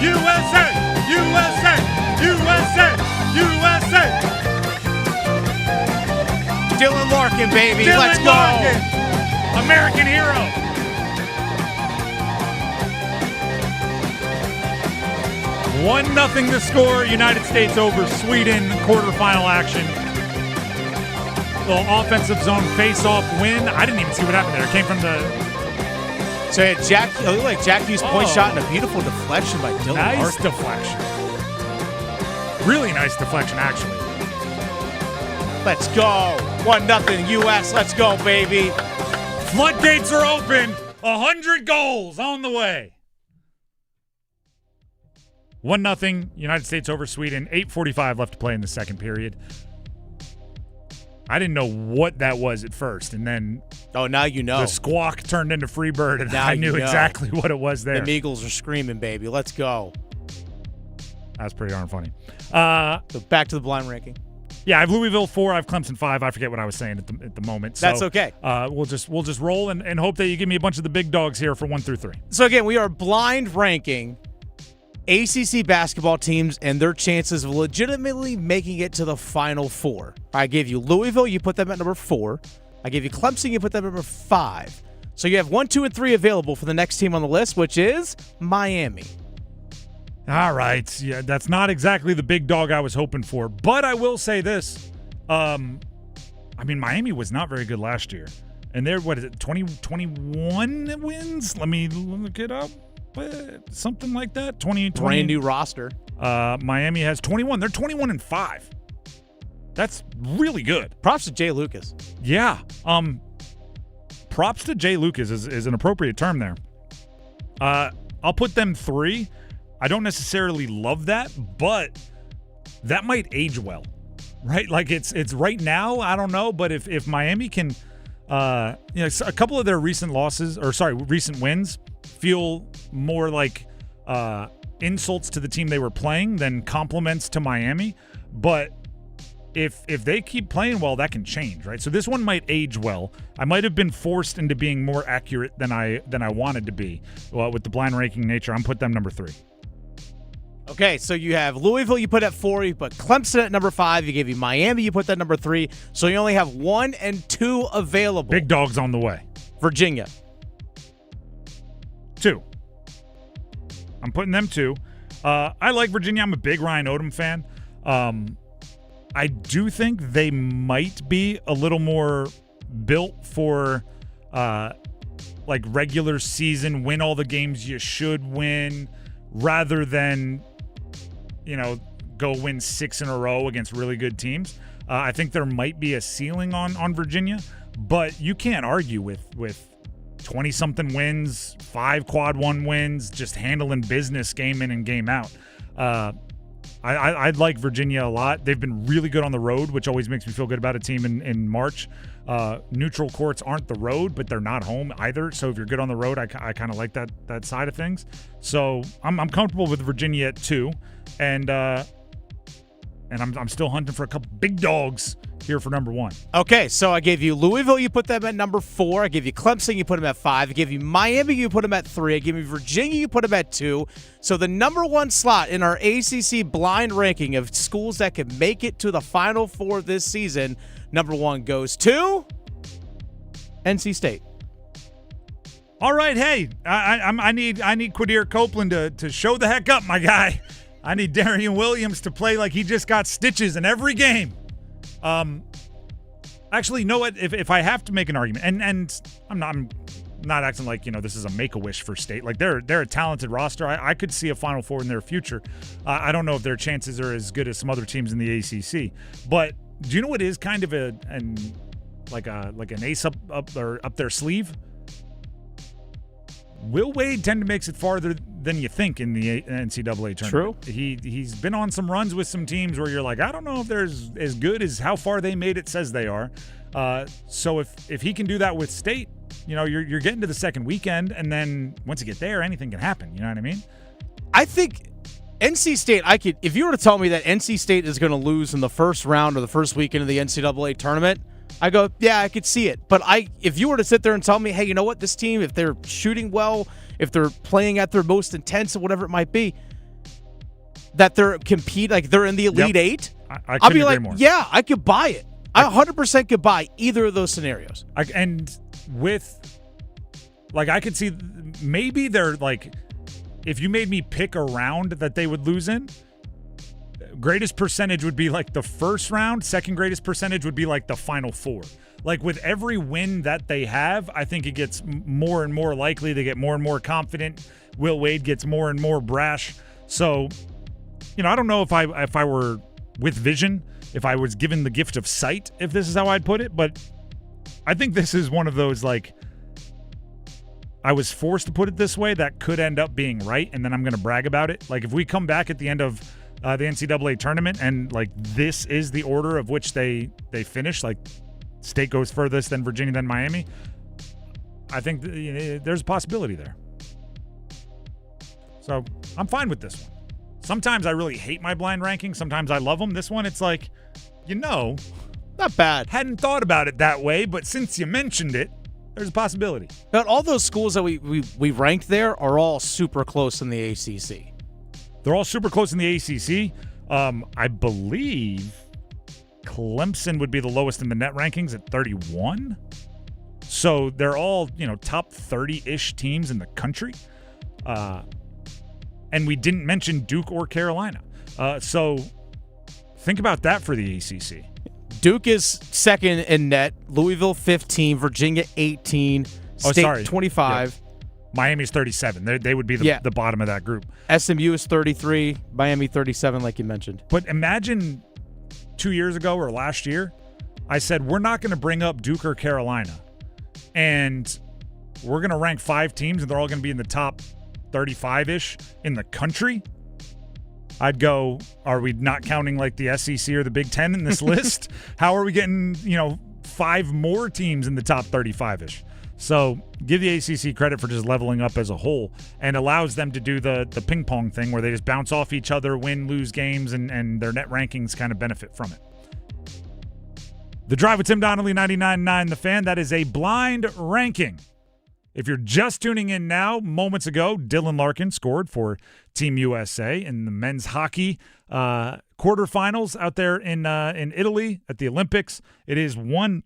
USA! USA! USA! USA! Dylan Larkin, baby. Dylan Let's go. Larkin. American hero. One 0 the score. United States over Sweden. Quarterfinal action. Little offensive zone face-off win. I didn't even see what happened there. It came from the. So yeah, Jack Hughes' point shot and a beautiful deflection by Dylan Larkin. Nice deflection. Really nice deflection, actually. Let's go. 1-0 U.S. Let's go, baby. Floodgates are open. 100 goals on the way. 1-0 United States over Sweden. 8:45 left to play in the second period. I didn't know what that was at first, and then now you know. The squawk turned into Freebird, and now I knew exactly what it was there. The Eagles are screaming, baby. Let's go. That's pretty darn funny. So back to the blind ranking. Yeah, I have Louisville 4. I have Clemson 5. I forget what I was saying at the moment. So, that's okay. We'll just roll and hope that you give me a bunch of the big dogs here for 1 through 3. So again, we are blind ranking ACC basketball teams and their chances of legitimately making it to the Final Four. I gave you Louisville. You put them at number 4. I gave you Clemson. You put them at number 5. So you have 1, 2, and 3 available for the next team on the list, which is Miami. All right. Yeah, that's not exactly the big dog I was hoping for. But I will say this. Miami was not very good last year. And they're, 21 wins? Let me look it up. Something like that. 20. Brand new roster. Miami has 21. They're 21-5. That's really good. Props to Jay Lucas. Yeah. Props to Jay Lucas is an appropriate term there. I'll put them 3. I don't necessarily love that, but that might age well, right? It's right now, I don't know, but if Miami can, a couple of their recent wins feel more like insults to the team they were playing than compliments to Miami. But if they keep playing well, that can change, right? So this one might age well. I might have been forced into being more accurate than I wanted to be. Well, with the blind ranking nature, I'm put them number 3. Okay, so you have Louisville, you put at 4, you put Clemson at number 5, you gave you Miami, you put that number 3, so you only have 1 and 2 available. Big dogs on the way. Virginia. 2. I'm putting them 2. I like Virginia. I'm a big Ryan Odom fan. I do think they might be a little more built for regular season, win all the games you should win, rather than go win 6 in a row against really good teams. I think there might be a ceiling on Virginia, but you can't argue with 20-something wins, 5 quad 1 wins, just handling business game in and game out. I like Virginia a lot. They've been really good on the road, which always makes me feel good about a team in March. Neutral courts aren't the road, but they're not home either. So if you're good on the road, I kind of like that side of things. So I'm comfortable with Virginia at 2, and I'm still hunting for a couple big dogs here for number 1. Okay, so I gave you Louisville, you put them at number 4. I gave you Clemson, you put them at 5. I gave you Miami, you put them at 3. I gave you Virginia, you put them at 2. So the number 1 slot in our ACC blind ranking of schools that could make it to the Final Four this season, number 1 goes to NC State. All right, hey, I need Quadir Copeland to show the heck up, my guy. I need Darian Williams to play like he just got stitches in every game. Actually, you know what? If I have to make an argument, and I'm not acting like this is a make-a-wish for State. Like they're a talented roster. I could see a Final Four in their future. I don't know if their chances are as good as some other teams in the ACC. But do you know what is kind of an ace up their sleeve? Will Wade tend to makes it farther than you think in the NCAA tournament. True. He's been on some runs with some teams where you're like, I don't know if they're as good as how far they made it says they are. So if he can do that with State, you're getting to the second weekend, and then once you get there, anything can happen. You know what I mean? I think NC State, if you were to tell me that NC State is going to lose in the first round or the first weekend of the NCAA tournament, I go, yeah, I could see it. But if you were to sit there and tell me, hey, you know what, this team, if they're shooting well, if they're playing at their most intense or whatever it might be, that they're they're in the Elite Eight, I'll be like, more. Yeah, I could buy it. I 100% could buy either of those scenarios. I could see maybe they're like, if you made me pick a round that they would lose in, greatest percentage would be like the first round. Second greatest percentage would be like the Final Four. Like with every win that they have, I think it gets more and more likely. They get more and more confident. Will Wade gets more and more brash. So, I don't know if I were with vision, if I was given the gift of sight, if this is how I'd put it, but I think this is one of those, like, I was forced to put it this way that could end up being right, and then I'm going to brag about it. Like, if we come back at the end of the NCAA tournament and, like, this is the order of which they finish, like, State goes furthest, then Virginia, then Miami, I think there's a possibility there. So I'm fine with this one. Sometimes I really hate my blind rankings. Sometimes I love them. This one, it's like, not bad. Hadn't thought about it that way, but since you mentioned it, there's a possibility. But all those schools that we ranked there are all super close in the ACC. They're all super close in the ACC. I believe Clemson would be the lowest in the net rankings at 31. So they're all, top 30-ish teams in the country. And we didn't mention Duke or Carolina. So think about that for the ACC. Duke is second in net. Louisville 15. Virginia 18. State 25. Yeah. Miami's 37. They would be the bottom of that group. SMU is 33. Miami 37, like you mentioned. But imagine 2 years ago or last year, I said we're not going to bring up Duke or Carolina. And we're going to rank 5 teams, and they're all going to be in the top 35-ish in the country. I'd go, are we not counting like the SEC or the Big Ten in this list? How are we getting, 5 more teams in the top 35-ish? So give the ACC credit for just leveling up as a whole, and allows them to do the ping pong thing where they just bounce off each other, win, lose games, and their net rankings kind of benefit from it. The Drive with Tim Donnelly, 99.9 The Fan. That is a blind ranking. If you're just tuning in now, moments ago, Dylan Larkin scored for Team USA in the men's hockey quarterfinals out there in Italy at the Olympics. It is 1-0.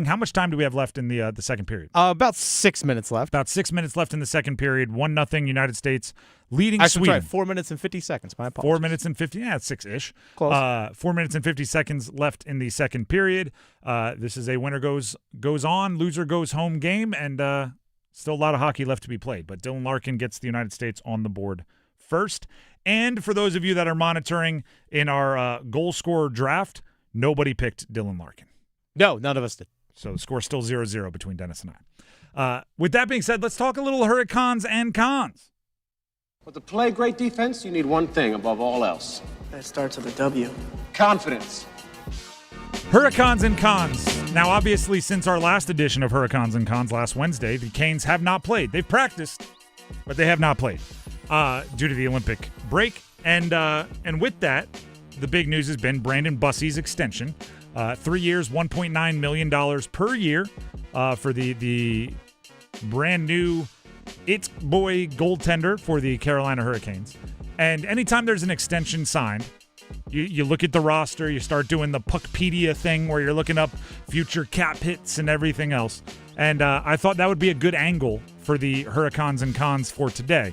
How much time do we have left in the second period? About 6 minutes left. About 6 minutes left in the second period. 1-0 United States leading Sweden. Sweden. 4 minutes and 50 seconds. My apologies. 4 minutes and 50. Yeah, it's 6-ish. Close. 4 minutes and 50 seconds left in the second period. This is a winner goes on, loser goes home game, and still a lot of hockey left to be played. But Dylan Larkin gets the United States on the board first. And for those of you that are monitoring in our goal scorer draft, nobody picked Dylan Larkin. No, none of us did. So the score's still 0-0 between Dennis and I. With that being said, let's talk a little Hurricanes and Cons. Well, to play great defense, you need one thing above all else. That starts with a W. Confidence. Hurricanes and Cons. Now, obviously, since our last edition of Hurricanes and Cons last Wednesday, the Canes have not played. They've practiced, but they have not played due to the Olympic break. And with that, the big news has been Brandon Bussi's extension. 3 years, $1.9 million per year for the brand new It Boy goaltender for the Carolina Hurricanes. And anytime there's an extension signed, you look at the roster, you start doing the Puckpedia thing where you're looking up future cap hits and everything else. And I thought that would be a good angle for the Hurricanes and Cons for today.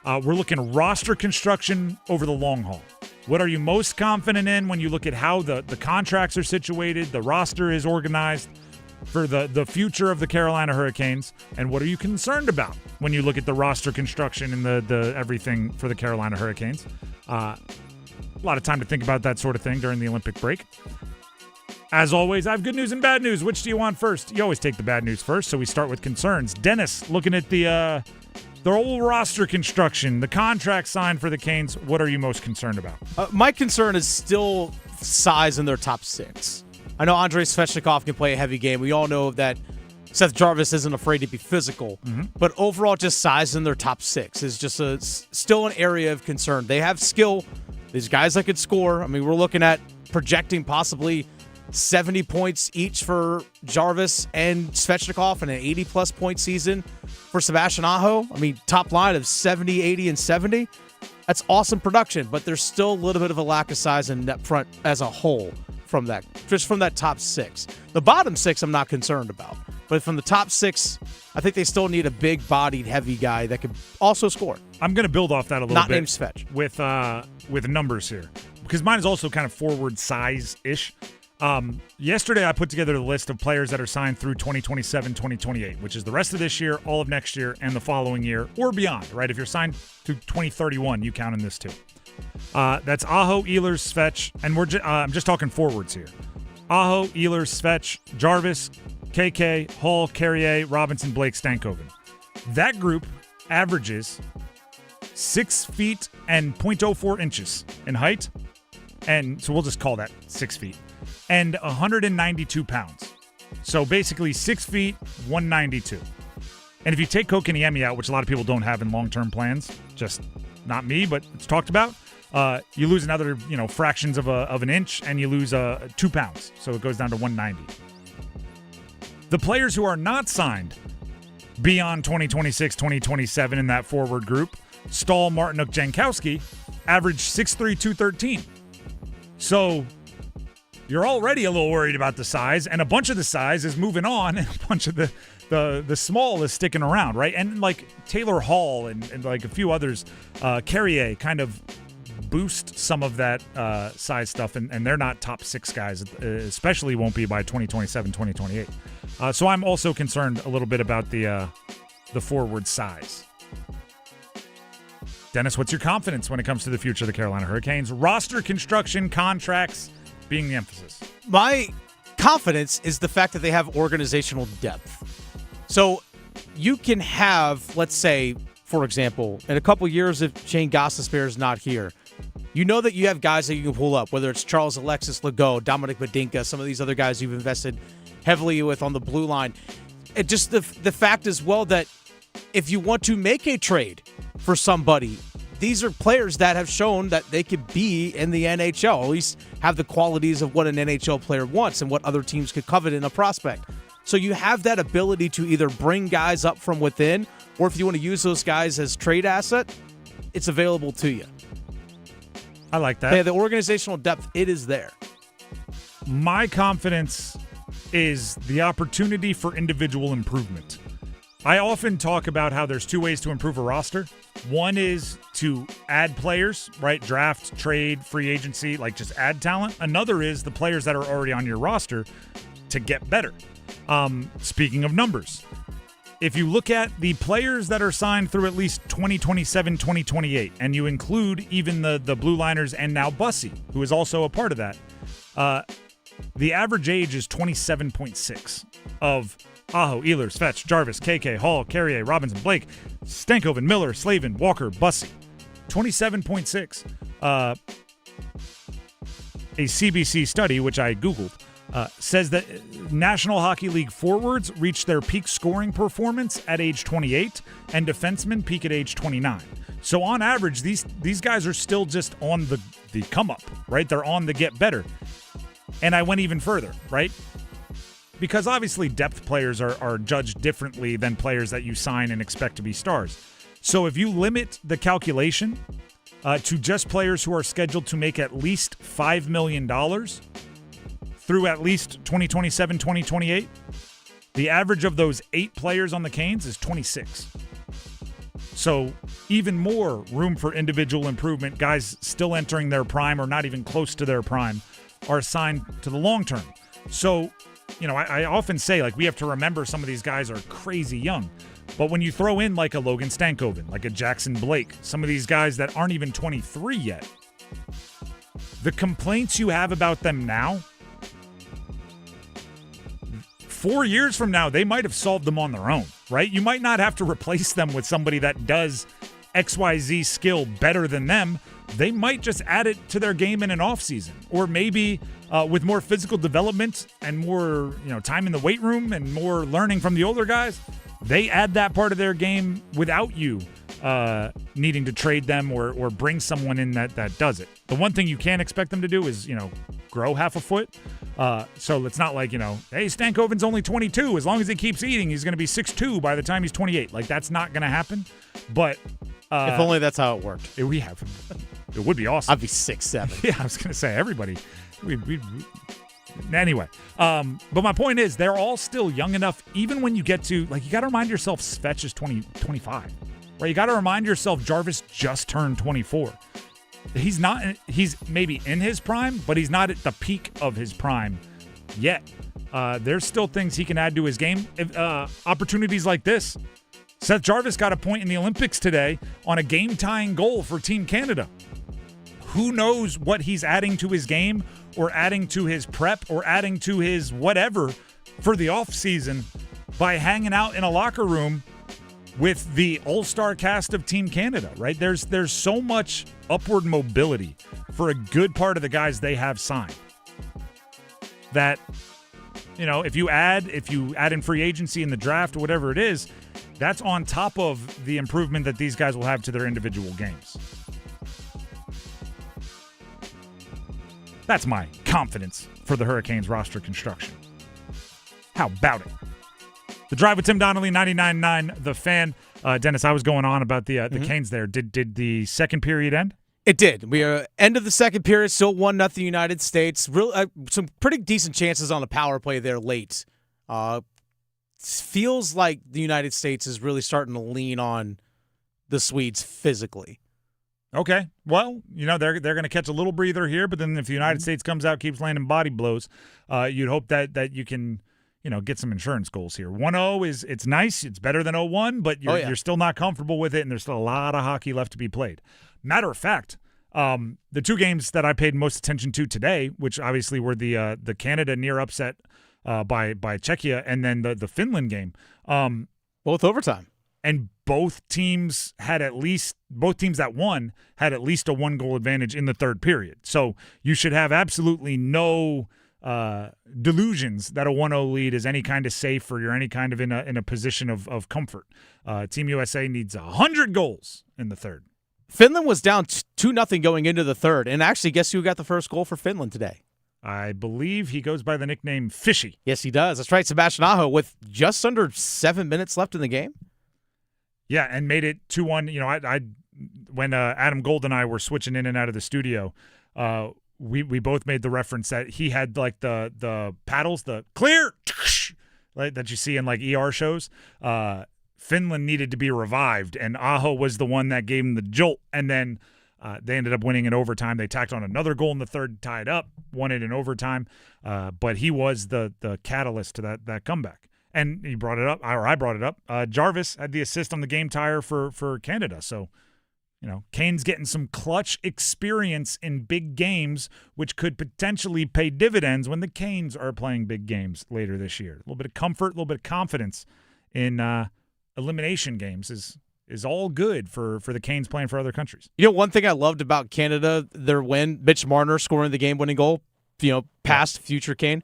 We're looking roster construction over the long haul. What are you most confident in when you look at how the contracts are situated, the roster is organized for the future of the Carolina Hurricanes, and what are you concerned about when you look at the roster construction and the everything for the Carolina Hurricanes? A lot of time to think about that sort of thing during the Olympic break. As always, I have good news and bad news. Which do you want first? You always take the bad news first, so we start with concerns. Dennis, looking at the whole roster construction, the contract signed for the Canes, what are you most concerned about? My concern is still size in their top six. I know Andrei Svechnikov can play a heavy game. We all know that Seth Jarvis isn't afraid to be physical. But overall, just size in their top six is just still an area of concern. They have skill. These guys that could score. I mean, we're looking at projecting possibly 70 points each for Jarvis and Svechnikov and an 80-plus point season for Sebastian Aho. I mean, top line of 70, 80, and 70. That's awesome production, but there's still a little bit of a lack of size in net front as a whole from that, just from that top six. The bottom six I'm not concerned about, but from the top six, I think they still need a big-bodied, heavy guy that could also score. I'm going to build off that a little not bit. Named Svech. With numbers here, because mine is also kind of forward size-ish. Yesterday, I put together a list of players that are signed through 2027, 2028, which is the rest of this year, all of next year, and the following year, or beyond, right? If you're signed through 2031, you count in this too. That's Aho, Ehlers, Svech, and I'm just talking forwards here. Aho, Ehlers, Svech, Jarvis, KK, Hall, Carrier, Robinson, Blake, Stankoven. That group averages 6 feet and 0.04 inches in height, and so we'll just call that 6 feet, and 192 pounds. So basically 6 feet, 192. And if you take Kokiniemi out, which a lot of people don't have in long-term plans, just not me, but it's talked about, you lose another, fractions of an inch, and you lose 2 pounds. So it goes down to 190. The players who are not signed beyond 2026, 2027 in that forward group, Stahl, Martinuk, Jankowski, average 6'3", 213. So you're already a little worried about the size, and a bunch of the size is moving on, and a bunch of the small is sticking around, right? And like Taylor Hall and like a few others, Carrier kind of boost some of that size stuff, and they're not top six guys, especially won't be by 2027, 2028. So I'm also concerned a little bit about the forward size. Dennis, what's your confidence when it comes to the future of the Carolina Hurricanes? Roster construction, contracts being the emphasis. My confidence is the fact that they have organizational depth. So you can have, let's say, for example, in a couple years if Shane Gostisbehere is not here, you know that you have guys that you can pull up, whether it's Charles Alexis Legault, Dominic Badinka, some of these other guys you've invested heavily with on the blue line. It just the fact as well that if you want to make a trade for somebody, these are players that have shown that they could be in the NHL, at least have the qualities of what an NHL player wants and what other teams could covet in a prospect. So you have that ability to either bring guys up from within, or if you want to use those guys as trade asset, it's available to you. I like that. The organizational depth, it is there. My confidence is the opportunity for individual improvement. I often talk about how there's two ways to improve a roster. One is to add players, right? Draft, trade, free agency, like just add talent. Another is the players that are already on your roster to get better. Speaking of numbers, if you look at the players that are signed through at least 2027, 2028, and you include even the Blue Liners and now Bussi, who is also a part of that, the average age is 27.6 of Aho, Ehlers, Svech, Jarvis, KK, Hall, Carrier, Robinson, Blake, Stankoven, Miller, Slavin, Walker, Bussi. 27.6. A CBC study, which I Googled, says that National Hockey League forwards reach their peak scoring performance at age 28 and defensemen peak at age 29. So on average, these guys are still just on the come up, right? They're on the get better. And I went even further, right? Because obviously depth players are judged differently than players that you sign and expect to be stars. So if you limit the calculation to just players who are scheduled to make at least $5 million through at least 2027, 2028, the average of those 8 players on the Canes is 26. So even more room for individual improvement. Guys still entering their prime or not even close to their prime are assigned to the long term. So, I often say, like, we have to remember some of these guys are crazy young. But when you throw in like a Logan Stankoven, like a Jackson Blake, some of these guys that aren't even 23 yet, the complaints you have about them now, 4 years from now, they might have solved them on their own, right? You might not have to replace them with somebody that does XYZ skill better than them. They might just add it to their game in an offseason. Or maybe with more physical development and more time in the weight room and more learning from the older guys, they add that part of their game without you needing to trade them or bring someone in that does it. The one thing you can't expect them to do is, grow half a foot. So it's not like, hey, Stankoven's only 22. As long as he keeps eating, he's going to be 6'2" by the time he's 28. Like, that's not going to happen. But if only that's how it worked. It would be awesome. I'd be 6'7". Yeah, I was going to say, everybody. Anyway, but my point is they're all still young enough, even when you get to, you got to remind yourself Svetch is 25, right? You got to remind yourself Jarvis just turned 24. He's maybe in his prime, but he's not at the peak of his prime yet. There's still things he can add to his game. Opportunities like this. Seth Jarvis got a point in the Olympics today on a game-tying goal for Team Canada. Who knows what he's adding to his game or adding to his prep or adding to his whatever for the offseason by hanging out in a locker room with the all-star cast of Team Canada, right? There's so much upward mobility for a good part of the guys they have signed that, if you add in free agency in the draft or whatever it is, that's on top of the improvement that these guys will have to their individual games. That's my confidence for the Hurricanes roster construction. How about it? The Drive with Tim Donnelly, 99.9 The Fan. Dennis, I was going on about the Canes there. Did the second period end? It did. We are end of the second period, still 1-0 United States. Some pretty decent chances on the power play there late. Feels like the United States is really starting to lean on the Swedes physically. Okay. Well, they're going to catch a little breather here, but then if the United States comes out, keeps landing body blows, you'd hope that you can, get some insurance goals here. 1-0 it's nice. It's better than 0-1, but you're still not comfortable with it, and there's still a lot of hockey left to be played. Matter of fact, the two games that I paid most attention to today, which obviously were the Canada near upset by Czechia and then the Finland game. Both overtime. And both teams that won had at least a 1-goal advantage in the third period. So you should have absolutely no delusions that a 1-0 lead is any kind of safe or you're any kind of in a position of comfort. Team USA needs 100 goals in the third. Finland was down 2-0 going into the third. And actually, guess who got the first goal for Finland today? I believe he goes by the nickname Fishy. Yes, he does. That's right, Sebastian Aho with just under 7 minutes left in the game. Yeah, and made it 2-1. I when Adam Gold and I were switching in and out of the studio, we both made the reference that he had like the paddles, the clear, like that you see in like ER shows. Finland needed to be revived, and Aho was the one that gave him the jolt, and then they ended up winning in overtime. They tacked on another goal in the third, tied up, won it in overtime, but he was the catalyst to that comeback. And he brought it up, or I brought it up. Jarvis had the assist on the game tire for Canada. So, Kane's getting some clutch experience in big games, which could potentially pay dividends when the Canes are playing big games later this year. A little bit of comfort, a little bit of confidence in elimination games is all good for the Canes playing for other countries. One thing I loved about Canada, their win, Mitch Marner scoring the game-winning goal, past future Kane.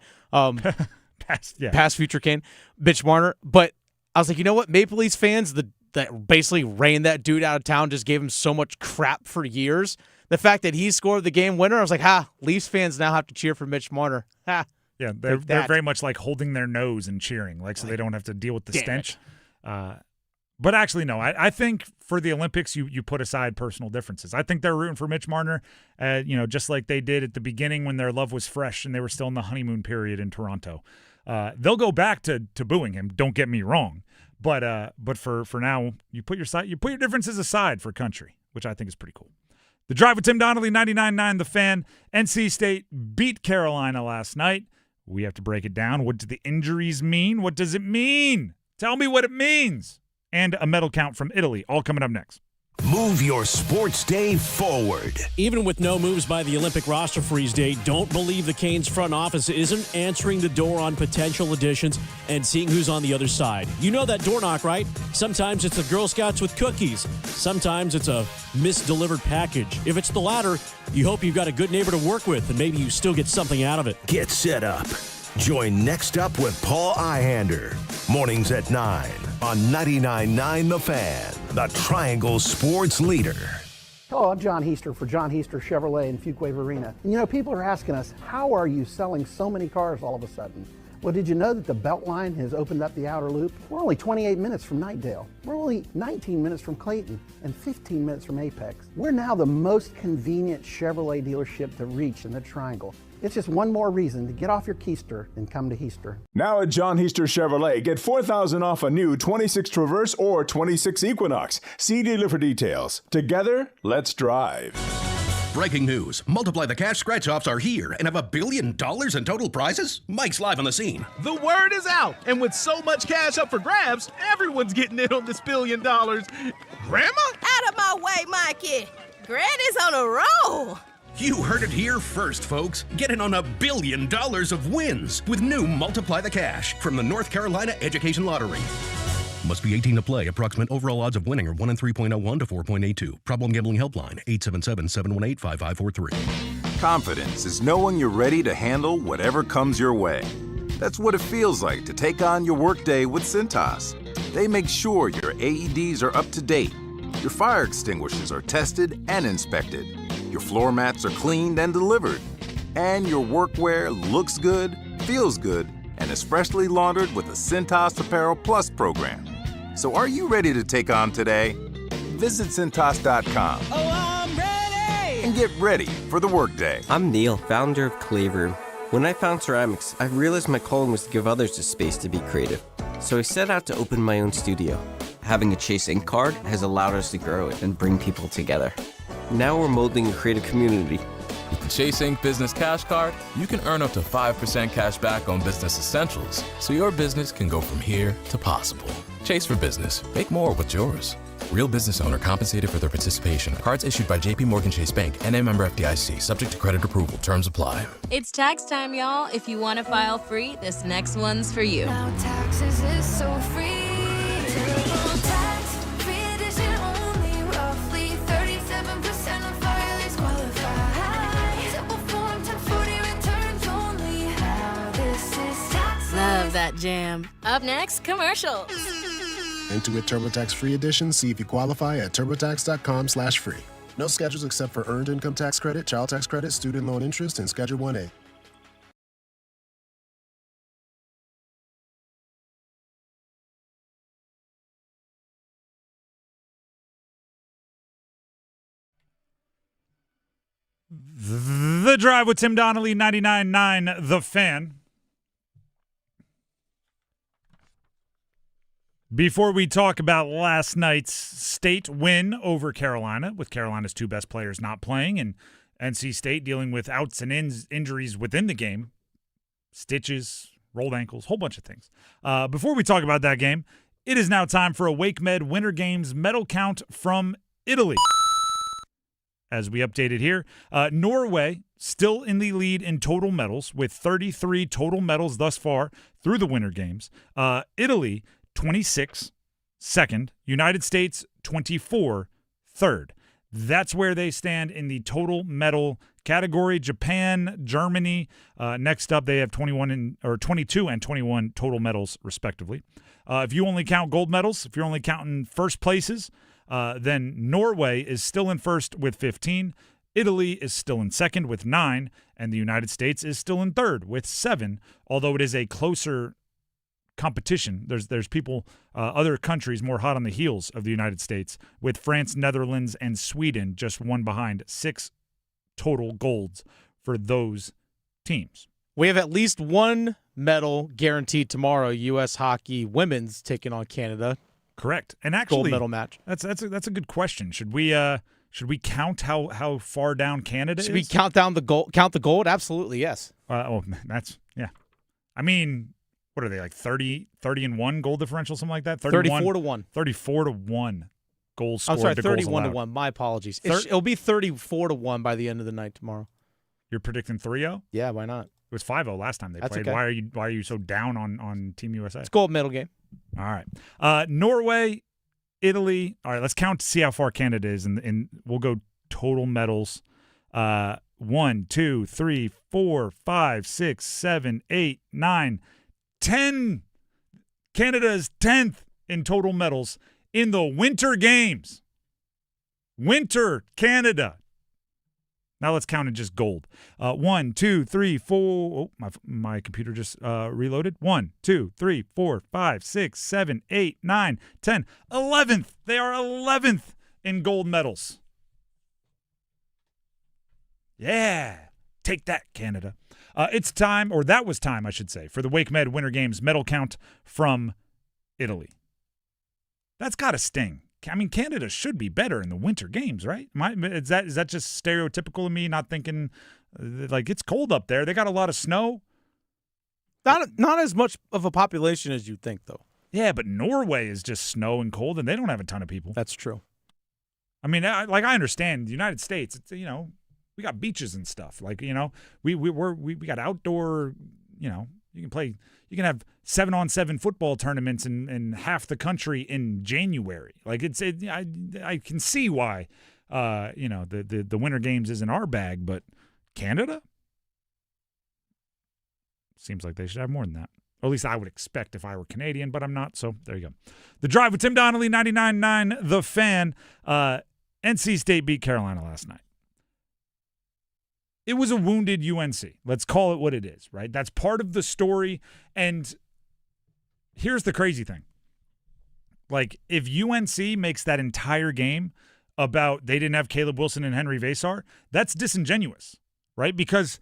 Past future Kane, Mitch Marner. But I was like, you know what? Maple Leafs fans that basically ran that dude out of town, just gave him so much crap for years. the fact that he scored the game winner, I was like, Leafs fans now have to cheer for Mitch Marner. Ha. Yeah, they're very much like holding their nose and cheering, so they don't have to deal with the stench. But actually, no. I think for the Olympics, you put aside personal differences. I think they're rooting for Mitch Marner, just like they did at the beginning when their love was fresh and they were still in the honeymoon period in Toronto. They'll go back to booing him. Don't get me wrong, but for now, you put your differences aside for country, which I think is pretty cool. The Drive with Tim Donnelly, 99.9 The Fan. NC State beat Carolina last night. We have to break it down. What do the injuries mean? What does it mean? Tell me what it means. And a medal count from Italy, all coming up next. Move your sports day forward. Even with no moves by the Olympic roster freeze date, don't believe the Canes front office isn't answering the door on potential additions and seeing who's on the other side. You know that door knock, right? Sometimes it's the Girl Scouts with cookies. Sometimes it's a misdelivered package. If it's the latter, you hope you've got a good neighbor to work with and maybe you still get something out of it. Get set up. Join Next Up with Paul Ihander. Mornings at 9 on 99.9 The Fan, the Triangle Sports Leader. Hello, I'm John Heister for John Heister Chevrolet in Fuquay Arena. And people are asking us, how are you selling so many cars all of a sudden? Well, did you know that the Beltline has opened up the outer loop? We're only 28 minutes from Knightdale. We're only 19 minutes from Clayton and 15 minutes from Apex. We're now the most convenient Chevrolet dealership to reach in the Triangle. It's just one more reason to get off your keister and come to Heister. Now at John Heister Chevrolet, get $4,000 off a new 26 Traverse or 26 Equinox. See dealer for details. Together, let's drive. Breaking news. Multiply the Cash scratch-offs are here and have $1 billion in total prizes? Mike's live on the scene. The word is out, and with so much cash up for grabs, everyone's getting in on this $1 billion. Grandma? Out of my way, Mikey. Granny's on a roll. You heard it here first, folks. Get in on $1 billion of wins with new Multiply the Cash from the North Carolina Education Lottery. Must be 18 to play. Approximate overall odds of winning are 1 in 3.01 to 4.82. Problem Gambling Helpline, 877-718-5543. Confidence is knowing you're ready to handle whatever comes your way. That's what it feels like to take on your workday with Cintas. They make sure your AEDs are up to date, your fire extinguishers are tested and inspected, your floor mats are cleaned and delivered, and your workwear looks good, feels good, and is freshly laundered with the Cintas Apparel Plus program. So are you ready to take on today? Visit Cintas.com. Oh, I'm ready! And get ready for the workday. I'm Neil, founder of Clay Room. When I found ceramics, I realized my calling was to give others the space to be creative. So I set out to open my own studio. Having a Chase Ink card has allowed us to grow it and bring people together. Now we're molding a creative community. With the Chase Ink Business Cash Card, you can earn up to 5% cash back on business essentials, so your business can go from here to possible. Chase for business. Make more with yours. Real business owner compensated for their participation. Cards issued by JP Morgan Chase Bank, NA member FDIC, subject to credit approval. Terms apply. It's tax time, y'all. If you want to file free, this next one's for you. Now taxes is so free. Tax-free edition only, roughly 37% of filers qualify. Simple form 1040 returns only. How this is tax. Love that jam. Up next, commercials. Intuit TurboTax Free Edition. See if you qualify at turbotax.com/free. No schedules except for earned income tax credit, child tax credit, student loan interest, and Schedule 1A. The Drive with Tim Donnelly, 99.9 The Fan. Before we talk about last night's state win over Carolina, with Carolina's two best players not playing and NC State dealing with outs and injuries within the game, stitches, rolled ankles, whole bunch of things. Before we talk about that game, it is now time for a WakeMed Winter Games medal count from Italy. As we updated here, Norway still in the lead in total medals with 33 total medals thus far through the Winter Games. Italy, 26, second. United States, 24, third. That's where they stand in the total medal category. Japan, Germany, next up, they have 22 and 21 total medals, respectively. If you only count gold medals, if you're only counting first places, then Norway is still in first with 15. Italy is still in second with 9, and the United States is still in third with 7, although it is a closer competition. There's people, other countries more hot on the heels of the United States, with France, Netherlands, and Sweden just one behind. 6 total golds for those teams. We have at least one medal guaranteed tomorrow. U.S. hockey women's taking on Canada. Correct. And actually, gold medal match. That's a good question. Should we count how far down Canada is? Should we count down the gold? Count the gold? Absolutely, yes. Yeah. I mean, what are they, like 30-1 goal differential, something like that? 34-1. 34-1 goals scored. I'm sorry, 31-1. My apologies. It'll be 34-1 by the end of the night tomorrow. You're predicting 3-0? Yeah, why not? It was 5-0 last time they played. Okay. Why are you so down on Team USA? It's gold medal game. All right. Norway, Italy. All right, let's count to see how far Canada is, and we'll go total medals. 1, 2, 3, 4, 5, 6, 7, 8, 9, 10. Canada is 10th in total medals in the Winter Games. Winter Canada. Now let's count in just gold. 1, 2, 3, 4. Oh, my computer just reloaded. 1, 2, 3, 4, 5, 6, 7, 8, 9, 10. 11th. They are 11th in gold medals. Yeah. Take that, Canada. It's time, or that was time, I should say, for the Wake Med Winter Games medal count from Italy. That's got to sting. I mean, Canada should be better in the Winter Games, right? Is that just stereotypical of me, not thinking, like, it's cold up there? They got a lot of snow. Not as much of a population as you'd think, though. Yeah, but Norway is just snow and cold, and they don't have a ton of people. That's true. I mean, I understand the United States, it's, we got beaches and stuff. Like, we got outdoor, you can have 7-on-7 football tournaments in half the country in January. Like, I can see why, the Winter Games isn't our bag, but Canada? Seems like they should have more than that. Or at least I would expect if I were Canadian, but I'm not, so there you go. The Drive with Tim Donnelly, 99.9 The Fan. NC State beat Carolina last night. It was a wounded UNC. Let's call it what it is, right? That's part of the story. And here's the crazy thing. Like, if UNC makes that entire game about they didn't have Caleb Wilson and Henry Vasar, that's disingenuous, right? Because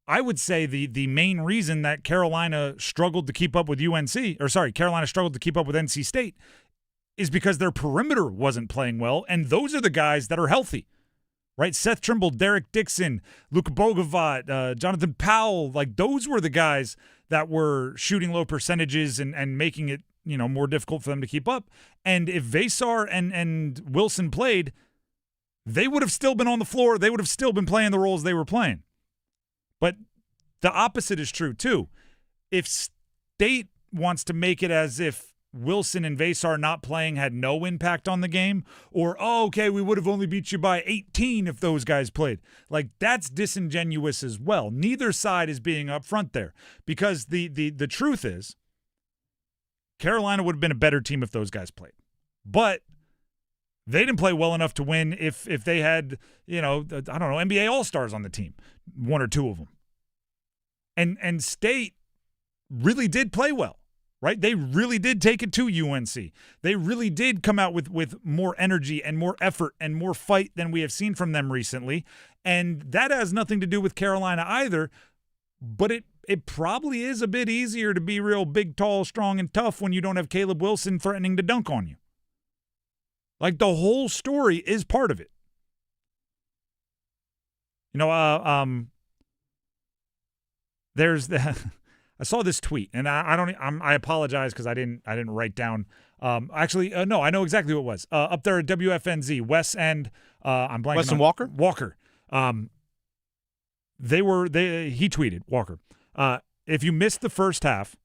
I would say the main reason that Carolina struggled to keep up with Carolina struggled to keep up with NC State is because their perimeter wasn't playing well, and those are the guys that are healthy. Right, Seth Trimble, Derek Dixon, Luka Bogavat, Jonathan Powell, like those were the guys that were shooting low percentages and making it, more difficult for them to keep up. And if Vasar and Wilson played, they would have still been on the floor. They would have still been playing the roles they were playing. But the opposite is true too. If State wants to make it as if Wilson and Vasar not playing had no impact on the game, or, we would have only beat you by 18 if those guys played. Like, that's disingenuous as well. Neither side is being upfront there, because the truth is Carolina would have been a better team if those guys played. But they didn't play well enough to win if they had, NBA All-Stars on the team, one or two of them. And State really did play well. Right? They really did take it to UNC. They really did come out with more energy and more effort and more fight than we have seen from them recently. And that has nothing to do with Carolina either. But it probably is a bit easier to be real big, tall, strong, and tough when you don't have Caleb Wilson threatening to dunk on you. Like, the whole story is part of it. There's the... I saw this tweet, and I apologize because I didn't write down. No, I know exactly what it was. Up there at WFNZ, Wes and I'm blanking. Wes and Walker. Walker. He tweeted, Walker. If you missed the first half,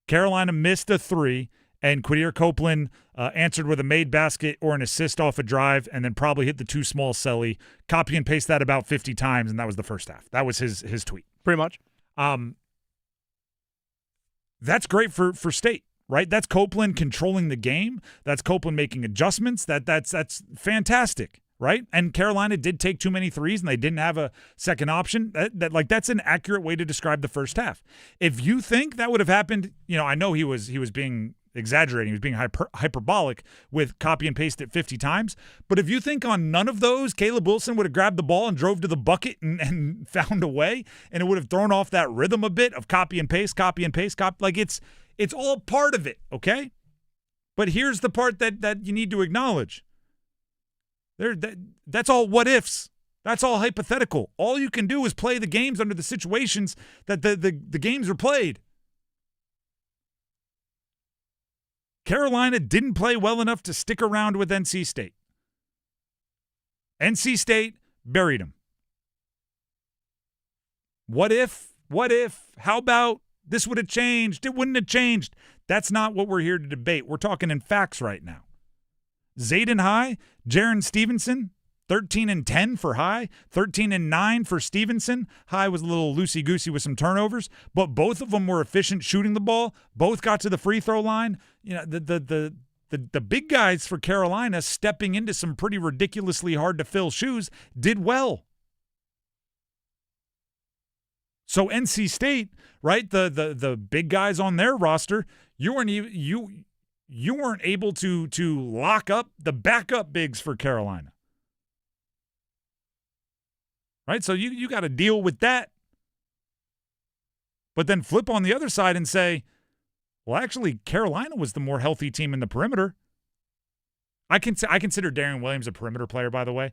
Carolina missed a 3, and Quadir Copeland answered with a made basket or an assist off a drive, and then probably hit the too small celly. Copy and paste that about 50 times, and that was the first half. That was his tweet. Pretty much. That's great for State, right? That's Copeland controlling the game. That's Copeland making adjustments. That's fantastic, right? And Carolina did take too many threes, and they didn't have a second option. That's an accurate way to describe the first half. If you think that would have happened, I know he was being exaggerating. He was being hyperbolic with copy and paste it 50 times. But if you think on none of those, Caleb Wilson would have grabbed the ball and drove to the bucket and found a way, and it would have thrown off that rhythm a bit of copy and paste. Like it's all part of it, okay? But here's the part that you need to acknowledge. That's all what ifs. That's all hypothetical. All you can do is play the games under the situations that the games are played. Carolina didn't play well enough to stick around with NC State. NC State buried them. What if? How about this would have changed? It wouldn't have changed. That's not what we're here to debate. We're talking in facts right now. Zayden High, Jaron Stevenson, 13-10 for High, 13-9 for Stevenson. High was a little loosey-goosey with some turnovers, but both of them were efficient shooting the ball. Both got to the free throw line. The big guys for Carolina stepping into some pretty ridiculously hard to fill shoes did well. So NC State, right? The big guys on their roster, you weren't able to lock up the backup bigs for Carolina. Right? So you got to deal with that. But then flip on the other side and say, well, actually, Carolina was the more healthy team in the perimeter. I consider Darian Williams a perimeter player, by the way.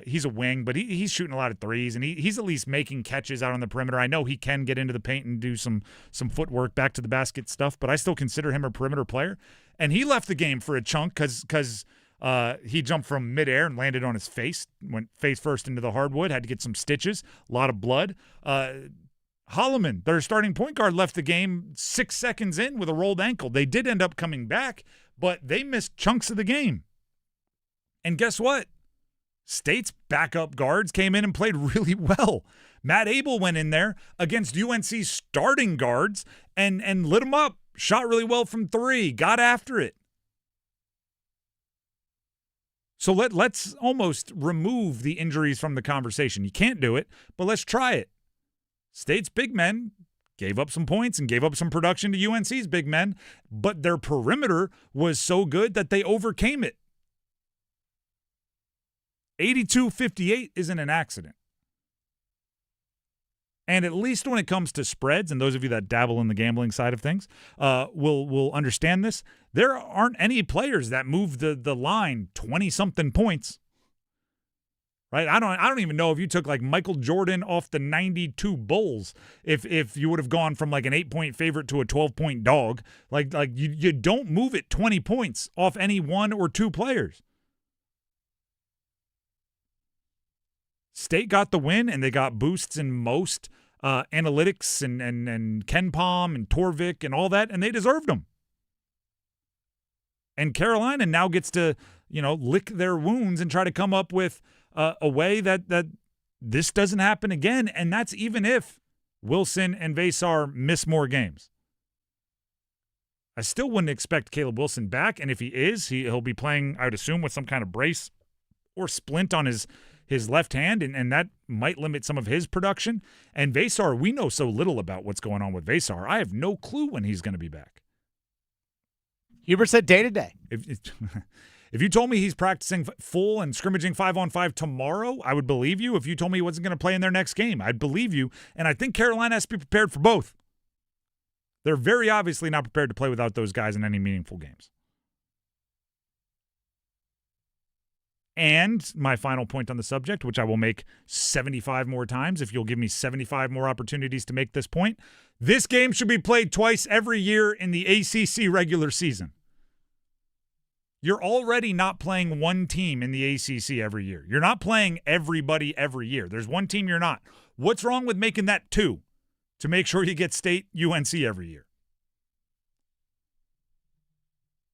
He's a wing, but he's shooting a lot of threes, and he's at least making catches out on the perimeter. I know he can get into the paint and do some footwork, back to the basket stuff, but I still consider him a perimeter player. And he left the game for a chunk because he jumped from midair and landed on his face, went face first into the hardwood, had to get some stitches, a lot of blood. Holloman, their starting point guard, left the game 6 seconds in with a rolled ankle. They did end up coming back, but they missed chunks of the game. And guess what? State's backup guards came in and played really well. Matt Abel went in there against UNC's starting guards and lit them up. Shot really well from three, got after it. So let's almost remove the injuries from the conversation. You can't do it, but let's try it. State's big men gave up some points and gave up some production to UNC's big men, but their perimeter was so good that they overcame it. 82-58 isn't an accident. And at least when it comes to spreads, and those of you that dabble in the gambling side of things will understand this, there aren't any players that move the line 20-something points. Right? I don't even know if you took like Michael Jordan off the 92 Bulls, if you would have gone from like an 8-point favorite to a 12-point dog. Like you don't move it 20 points off any one or two players. State got the win, and they got boosts in most analytics and Ken Pom and Torvik and all that, and they deserved them. And Carolina now gets to, lick their wounds and try to come up with a way that this doesn't happen again, and that's even if Wilson and Vasar miss more games. I still wouldn't expect Caleb Wilson back, and if he is, he'll be playing, I would assume, with some kind of brace or splint on his left hand, and that might limit some of his production. And Vasar, we know so little about what's going on with Vasar. I have no clue when he's going to be back. Hubert said day to day. If you told me he's practicing full and scrimmaging 5-on-5 tomorrow, I would believe you. If you told me he wasn't going to play in their next game, I'd believe you. And I think Carolina has to be prepared for both. They're very obviously not prepared to play without those guys in any meaningful games. And my final point on the subject, which I will make 75 more times if you'll give me 75 more opportunities to make this point, this game should be played twice every year in the ACC regular season. You're already not playing one team in the ACC every year. You're not playing everybody every year. There's one team you're not. What's wrong with making that two to make sure you get State UNC every year?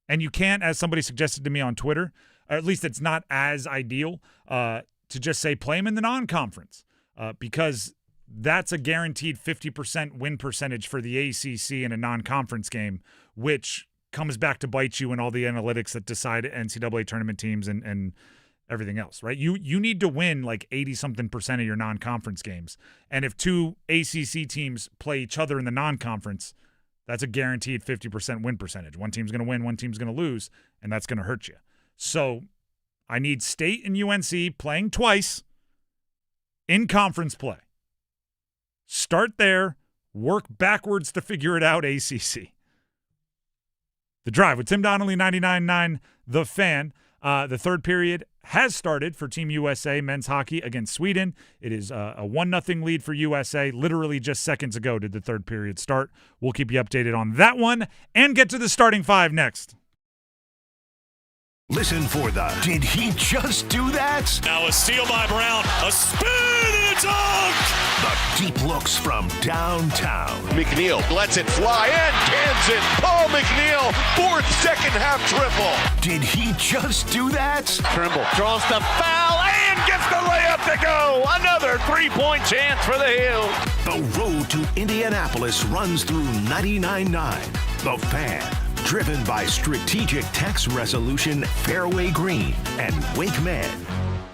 And you can't, as somebody suggested to me on Twitter, or at least it's not as ideal, to just say play them in the non-conference because that's a guaranteed 50% win percentage for the ACC in a non-conference game, which comes back to bite you in all the analytics that decide NCAA tournament teams and everything else, right? You need to win like 80-something% of your non-conference games. And if two ACC teams play each other in the non-conference, that's a guaranteed 50% win percentage. One team's going to win, one team's going to lose, and that's going to hurt you. So I need State and UNC playing twice in conference play. Start there, work backwards to figure it out, ACC. The Drive with Tim Donnelly, 99.9 The Fan. The third period has started for Team USA men's hockey against Sweden. It is a 1-0 lead for USA. Literally just seconds ago did the third period start. We'll keep you updated on that one and get to the starting five next. Listen for the Did He Just Do That? Now a steal by Brown, a spin and a dunk! The deep looks from downtown. McNeil lets it fly and cans it. Paul McNeil, fourth second-half triple. Did he just do that? Trimble draws the foul and gets the layup to go. Another three-point chance for the Hills. The road to Indianapolis runs through 99.9. The Fan. Driven by Strategic Tax Resolution, Fairway Green, and Wake Med.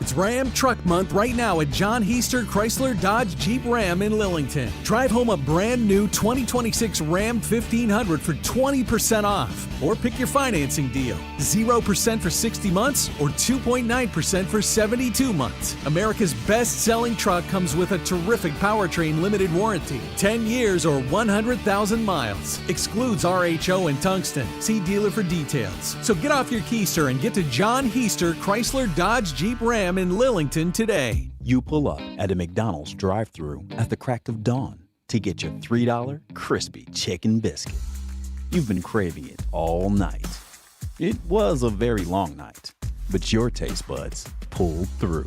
It's Ram Truck Month right now at John Heister Chrysler Dodge Jeep Ram in Lillington. Drive home a brand new 2026 Ram 1500 for 20% off. Or pick your financing deal. 0% for 60 months or 2.9% for 72 months. America's best-selling truck comes with a terrific powertrain limited warranty. 10 years or 100,000 miles. Excludes RHO and tungsten. See dealer for details. So get off your keister and get to John Heister Chrysler Dodge Jeep Ram in Lillington today. You pull up at a McDonald's drive-thru at the crack of dawn to get your $3 crispy chicken biscuit. You've been craving it all night. It was a very long night, but your taste buds pulled through.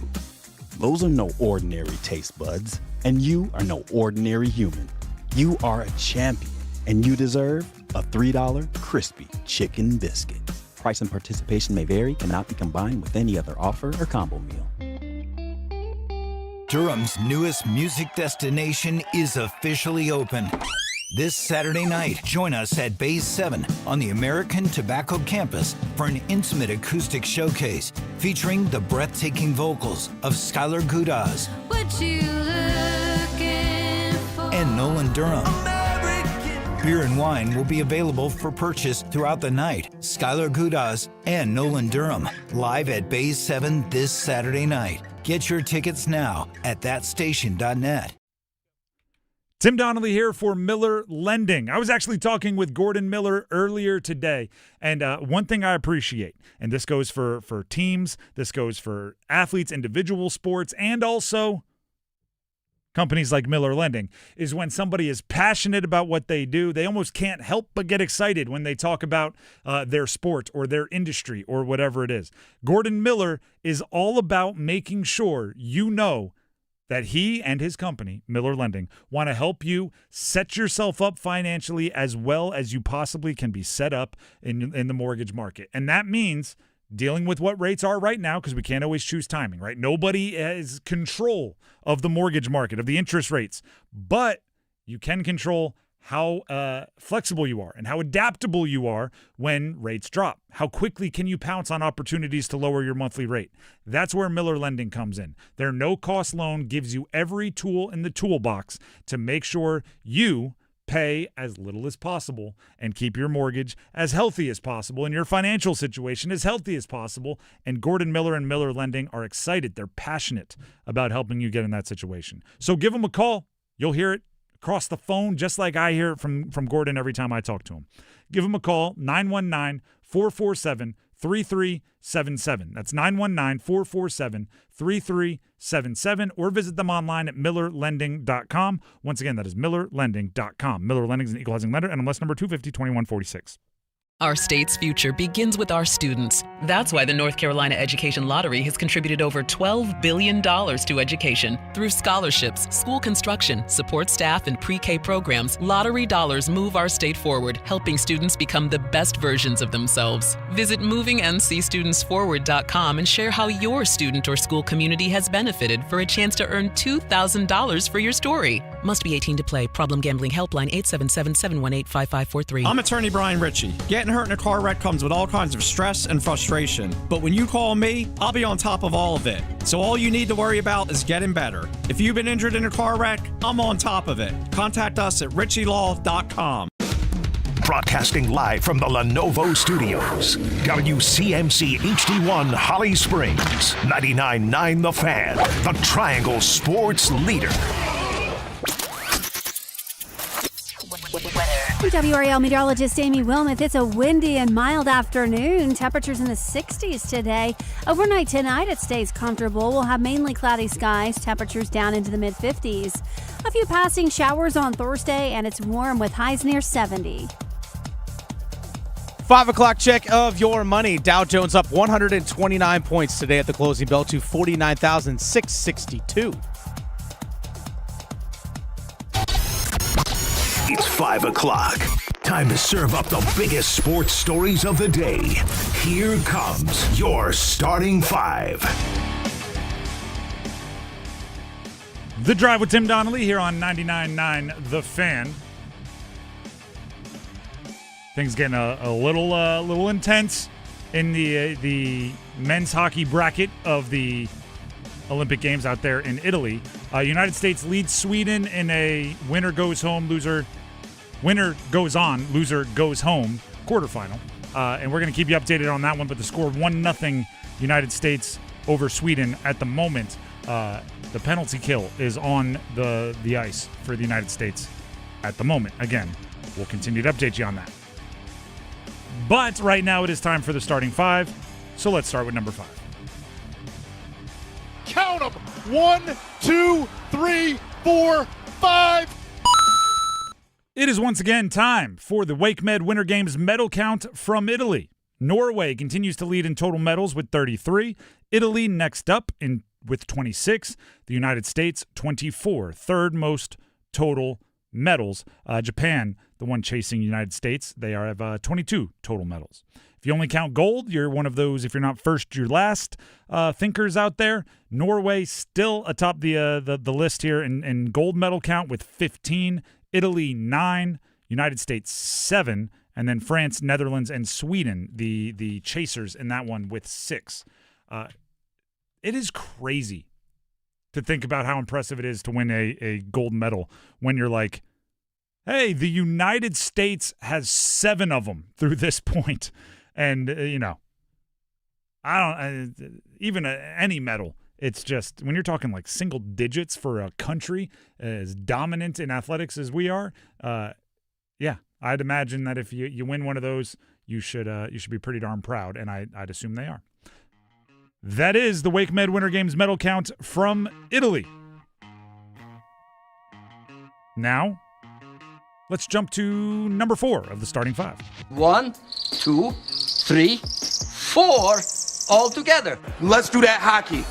Those are no ordinary taste buds, and you are no ordinary human. You are a champion, and you deserve a $3 crispy chicken biscuit. Price and participation may vary, cannot be combined with any other offer or combo meal. Durham's newest music destination is officially open. This Saturday night, join us at Bays 7 on the American Tobacco campus for an intimate acoustic showcase featuring the breathtaking vocals of Skylar Gudaz and Nolan Durham. Beer and wine will be available for purchase throughout the night. Skylar Gudaz and Nolan Durham, live at Bays 7 this Saturday night. Get your tickets now at thatstation.net. Tim Donnelly here for Miller Lending. I was actually talking with Gordon Miller earlier today, and one thing I appreciate, and this goes for teams, this goes for athletes, individual sports, and also companies like Miller Lending, is when somebody is passionate about what they do, they almost can't help but get excited when they talk about their sport or their industry or whatever it is. Gordon Miller is all about making sure you know that he and his company, Miller Lending, want to help you set yourself up financially as well as you possibly can be set up in the mortgage market. And that means dealing with what rates are right now, because we can't always choose timing, right? Nobody has control of the mortgage market, of the interest rates, but you can control how flexible you are and how adaptable you are when rates drop. How quickly can you pounce on opportunities to lower your monthly rate? That's where Miller Lending comes in. Their no-cost loan gives you every tool in the toolbox to make sure you pay as little as possible and keep your mortgage as healthy as possible and your financial situation as healthy as possible. And Gordon Miller and Miller Lending are excited. They're passionate about helping you get in that situation. So give them a call. You'll hear it across the phone, just like I hear it from Gordon every time I talk to him. Give him a call, 919-447-3377. That's 919-447-3377, or visit them online at millerlending.com. Once again, that is millerlending.com. Miller Lending is an equalizing lender, NMLS number 250-2146. Our state's future begins with our students. That's why the North Carolina Education Lottery has contributed over $12 billion to education. Through scholarships, school construction, support staff, and pre-K programs, lottery dollars move our state forward, helping students become the best versions of themselves. Visit movingncstudentsforward.com and share how your student or school community has benefited for a chance to earn $2,000 for your story. Must be 18 to play. Problem Gambling Helpline 877-718-5543. I'm attorney Brian Ritchie. Getting hurt in a car wreck comes with all kinds of stress and frustration. But when you call me, I'll be on top of all of it. So all you need to worry about is getting better. If you've been injured in a car wreck, I'm on top of it. Contact us at richielaw.com. Broadcasting live from the Lenovo Studios. WCMC HD1 Holly Springs. 99.9 The Fan. The Triangle Sports Leader. WRAL meteorologist Amy Wilmoth. It's a windy and mild afternoon. Temperatures in the 60s today. Overnight tonight, it stays comfortable. We'll have mainly cloudy skies. Temperatures down into the mid-50s. A few passing showers on Thursday, and it's warm with highs near 70. 5 o'clock check of your money. Dow Jones up 129 points today at the closing bell to 49,662. It's 5 o'clock. Time to serve up the biggest sports stories of the day. Here comes your starting five. The Drive with Tim Donnelly here on 99.9 The Fan. Things getting a little intense in the men's hockey bracket of the Olympic Games out there in Italy. United States leads Sweden in a winner goes on, loser goes home quarterfinal. And we're going to keep you updated on that one, but the score 1-0 United States over Sweden at the moment. The penalty kill is on the ice for the United States at the moment. Again, we'll continue to update you on that. But right now it is time for the starting five, so let's start with number 5. Count them. 1, 2, 3, 4, 5. It is once again time for the WakeMed Winter Games medal count from Italy. Norway continues to lead in total medals with 33. Italy next up with 26. The United States, 24. Third most total medals. Japan, the one chasing United States, they have 22 total medals. If you only count gold, you're one of those, if you're not first, you're last thinkers out there. Norway still atop the list here in gold medal count with 15. Italy, 9. United States, 7. And then France, Netherlands, and Sweden, the chasers in that one with 6. It is crazy to think about how impressive it is to win a gold medal when you're like, hey, the United States has 7 of them through this point. And, any medal, it's just when you're talking like single digits for a country as dominant in athletics as we are, I'd imagine that if you win one of those, you should be pretty darn proud, and I'd assume they are. That is the WakeMed Winter Games medal count from Italy. Now, let's jump to number 4 of the starting 5. 1, 2, 3, 4, all together. Let's do that hockey.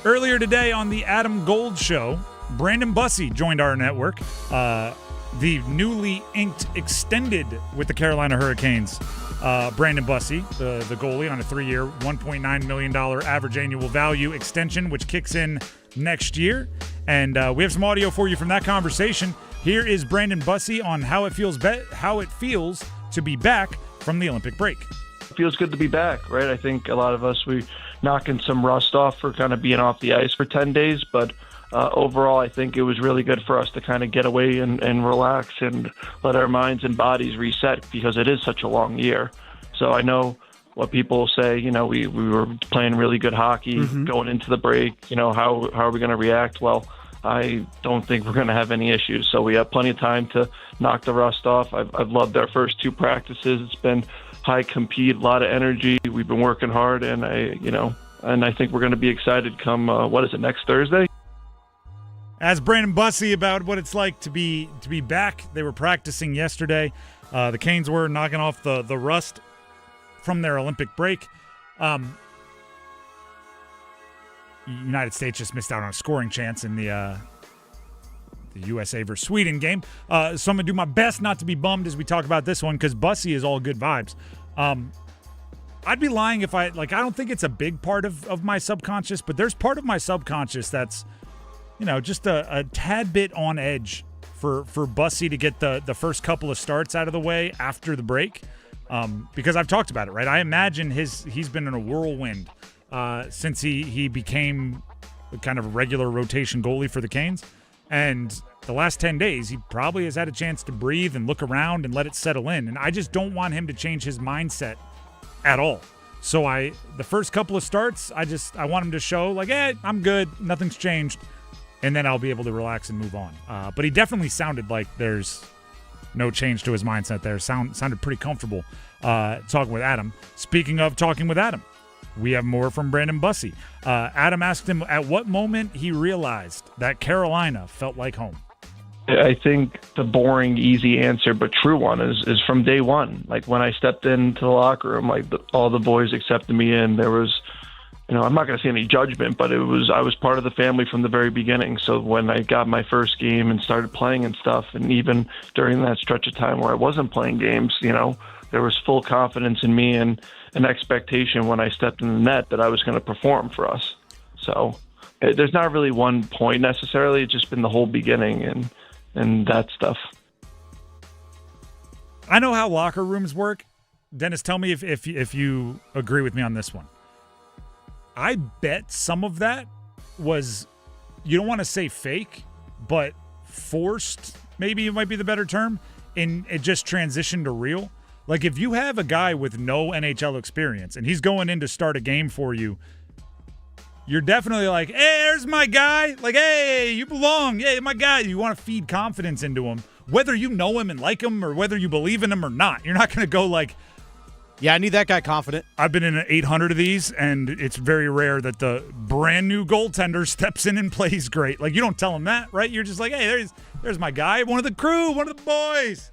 Earlier today on the Adam Gold Show, Brandon Bussi joined our network. The newly inked extended with the Carolina Hurricanes. Brandon Bussi, the goalie, on a 3-year, $1.9 million average annual value extension, which kicks in next year. And we have some audio for you from that conversation. Here is Brandon Bussi on how it feels to be back from the Olympic break. It feels good to be back, right? I think a lot of us, we knocking some rust off for kind of being off the ice for 10 days, but overall, I think it was really good for us to kind of get away and relax and let our minds and bodies reset because it is such a long year. So I know what people say, we were playing really good hockey going into the break. How are we going to react? Well, I don't think we're going to have any issues. So we have plenty of time to knock the rust off. I've loved our first 2 practices. It's been high compete, a lot of energy. We've been working hard, and I think we're going to be excited come, next Thursday? As Brandon Bussi about what it's like to be back. They were practicing yesterday. The Canes were knocking off the rust from their Olympic break. United States just missed out on a scoring chance in the USA versus Sweden game. So I'm going to do my best not to be bummed as we talk about this one because Bussi is all good vibes. I'd be lying if I don't think it's a big part of my subconscious, but there's part of my subconscious that's, just a tad bit on edge for Bussi to get the first couple of starts out of the way after the break. because I've talked about it, right? I imagine he's been in a whirlwind since he became kind of a regular rotation goalie for the Canes. And the last 10 days, he probably has had a chance to breathe and look around and let it settle in. And I just don't want him to change his mindset at all. So the first couple of starts, I want him to show like, hey, I'm good, nothing's changed. And then I'll be able to relax and move on. But he definitely sounded like there's no change to his mindset there. Sounded pretty comfortable talking with Adam. Speaking of talking with Adam, we have more from Brandon Bussi. Adam asked him at what moment he realized that Carolina felt like home. I think the boring, easy answer, but true one is from day one. Like when I stepped into the locker room, like all the boys accepted me in. There was, I'm not going to say any judgment, but I was part of the family from the very beginning. So when I got my first game and started playing and stuff, and even during that stretch of time where I wasn't playing games, there was full confidence in me and an expectation when I stepped in the net that I was going to perform for us. So there's not really one point necessarily. It's just been the whole beginning and that stuff. I know how locker rooms work. Dennis, tell me if you agree with me on this one. I bet some of that was, you don't want to say fake, but forced, maybe it might be the better term, and it just transitioned to real. Like if you have a guy with no NHL experience and he's going in to start a game for you, you're definitely like, hey, there's my guy. Like, hey, you belong. Hey, my guy. You want to feed confidence into him, whether you know him and like him or whether you believe in him or not. You're not going to go like, yeah, I need that guy confident. I've been in 800 of these, and it's very rare that the brand new goaltender steps in and plays great. Like, you don't tell him that, right? You're just like, hey, there's my guy, one of the crew, one of the boys.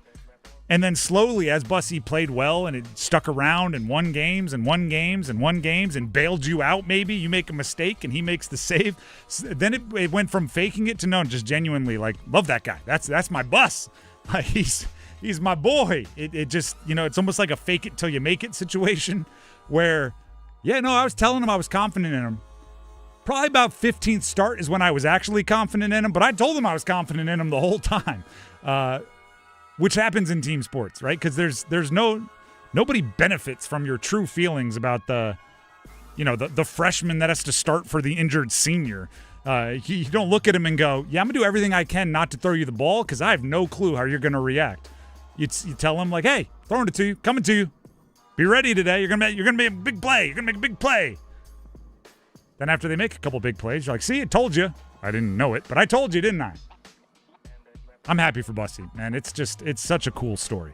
And then slowly, as Bussi played well and it stuck around and won games and bailed you out, maybe you make a mistake and he makes the save. Then it went from faking it to no, just genuinely like, love that guy. That's my bus. He's my boy. It just, it's almost like a fake it till you make it situation where, I was telling him I was confident in him. Probably about 15th start is when I was actually confident in him, but I told him I was confident in him the whole time. Which happens in team sports, right? Because there's nobody benefits from your true feelings about the freshman that has to start for the injured senior. You don't look at him and go, yeah, I'm going to do everything I can not to throw you the ball because I have no clue how you're going to react. You tell him like, hey, throwing it to you, coming to you. Be ready today. You're gonna make a big play. You're gonna make a big play. Then after they make a couple big plays, you're like, see, I told you. I didn't know it, but I told you, didn't I? I'm happy for Bussi, man. It's such a cool story.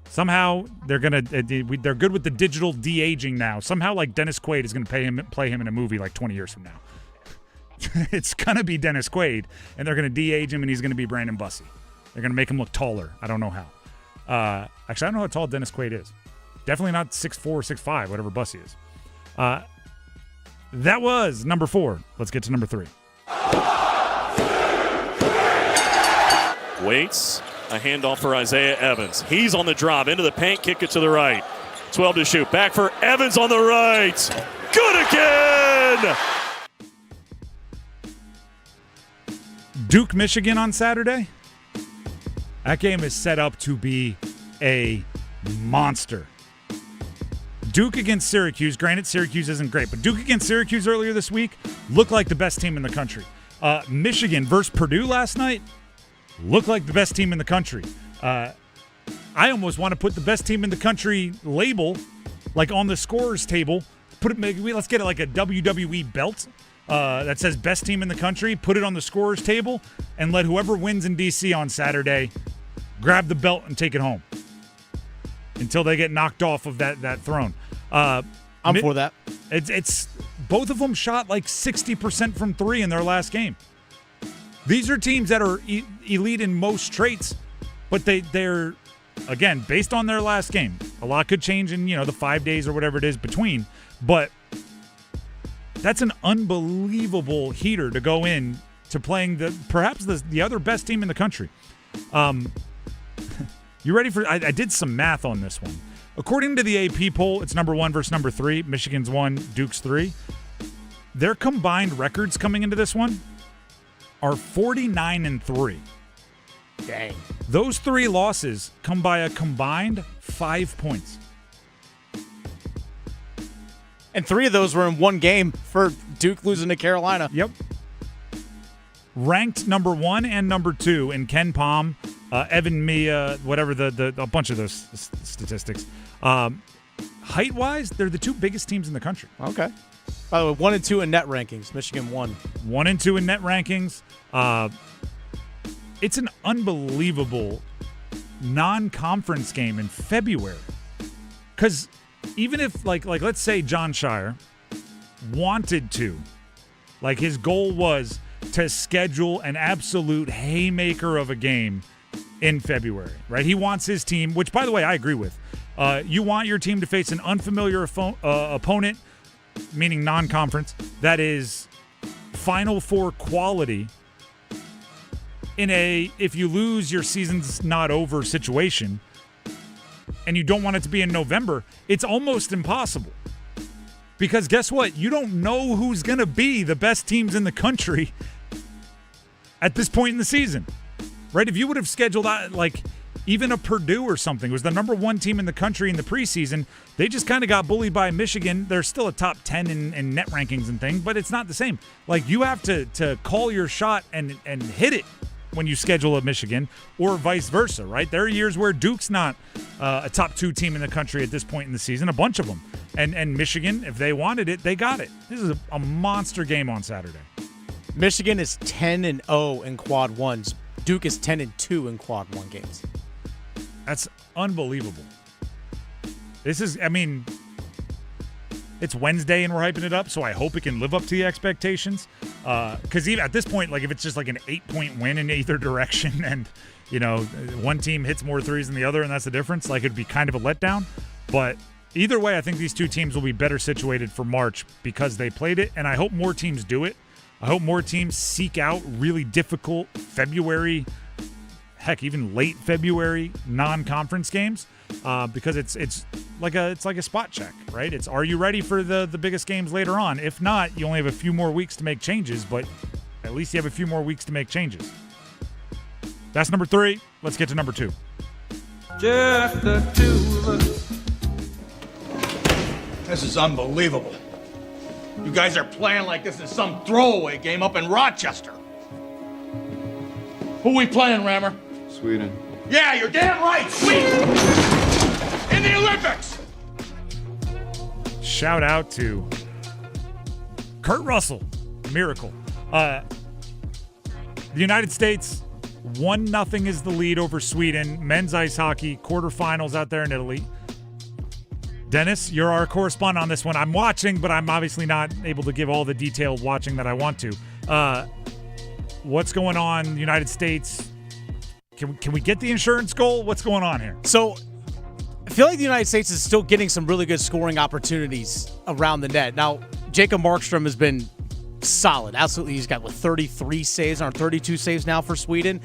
Somehow they're good with the digital de-aging now. Somehow like Dennis Quaid is gonna play him in a movie like 20 years from now. It's gonna be Dennis Quaid, and they're gonna de-age him, and he's gonna be Brandon Bussi. They're gonna make him look taller. I don't know how. Actually, I don't know how tall Dennis Quaid is. Definitely not 6'4", 6'5", whatever Bussi is. That was number 4. Let's get to number 3. Waits, a handoff for Isaiah Evans. He's on the drop, into the paint, kick it to the right. 12 to shoot, back for Evans on the right. Good again! Duke, Michigan on Saturday. That game is set up to be a monster. Duke against Syracuse. Granted, Syracuse isn't great, but Duke against Syracuse earlier this week looked like the best team in the country. Michigan versus Purdue last night looked like the best team in the country. I almost want to put the best team in the country label like on the scorer's table. Let's get it like a WWE belt that says best team in the country. Put it on the scorer's table and let whoever wins in DC on Saturday grab the belt and take it home until they get knocked off of that throne. I'm for that. It's both of them shot like 60% from 3 in their last game. These are teams that are elite in most traits, but they're again based on their last game. A lot could change in the 5 days or whatever it is between, but that's an unbelievable heater to go in to playing perhaps the other best team in the country. You ready for? I did some math on this one. According to the AP poll, it's number 1 versus number 3. Michigan's 1, Duke's 3. Their combined records coming into this one are 49-3. Dang. Those 3 losses come by a combined 5 points. And 3 of those were in one game for Duke losing to Carolina. Yep. Ranked number 1 and number 2 in Ken Palm, Evan Mia, whatever, a bunch of those statistics. Height-wise, they're the 2 biggest teams in the country. Okay. By the way, 1 and 2 in net rankings. Michigan 1. 1 and 2 in net rankings. It's an unbelievable non-conference game in February. Because even if, like let's say John Shire wanted to, like his goal was to schedule an absolute haymaker of a game in February, right? He wants his team, which, by the way, I agree with. You want your team to face an unfamiliar opponent, meaning non-conference, that is Final Four quality in a if you lose, your season's not over situation, and you don't want it to be in November. It's almost impossible. Because guess what? You don't know who's going to be the best teams in the country at this point in the season, right? If you would have scheduled out, like, even a Purdue or something was the number 1 team in the country in the preseason, they just kind of got bullied by Michigan. They're still a top 10 in net rankings and things, but it's not the same. Like, you have to call your shot and hit it when you schedule a Michigan, or vice versa, right? There are years where Duke's not a top 2 team in the country at this point in the season, a bunch of them. And Michigan, if they wanted it, they got it. This is a monster game on Saturday. Michigan is 10-0 in quad ones. Duke is 10-2 in quad 1 games. That's unbelievable. This is, I mean, it's Wednesday and we're hyping it up, so I hope it can live up to the expectations. Because even at this point, like, if it's just like an 8-point win in either direction and, you know, one team hits more threes than the other and that's the difference, like, it'd be kind of a letdown. But either way, I think these 2 teams will be better situated for March because they played it, and I hope more teams do it. I hope more teams seek out really difficult February, heck, even late February non-conference games, because it's like a spot check, right? It's, are you ready for the biggest games later on? If not, you only have a few more weeks to make changes, but at least you have a few more weeks to make changes. That's number 3. Let's get to number 2. Just the 2 of us. This is unbelievable. You guys are playing like this is some throwaway game up in Rochester. Who we playing, Rammer? Sweden. Yeah, you're damn right, Sweden! In the Olympics! Shout out to Kurt Russell, miracle. The United States, 1-0 is the lead over Sweden. Men's ice hockey, quarterfinals out there in Italy. Dennis, you're our correspondent on this one. I'm watching, but I'm obviously not able to give all the detailed watching that I want to. What's going on, United States? Can we get the insurance goal? What's going on here? So I feel like the United States is still getting some really good scoring opportunities around the net. Now, Jacob Markstrom has been solid. Absolutely. He's got 33 saves or 32 saves now for Sweden.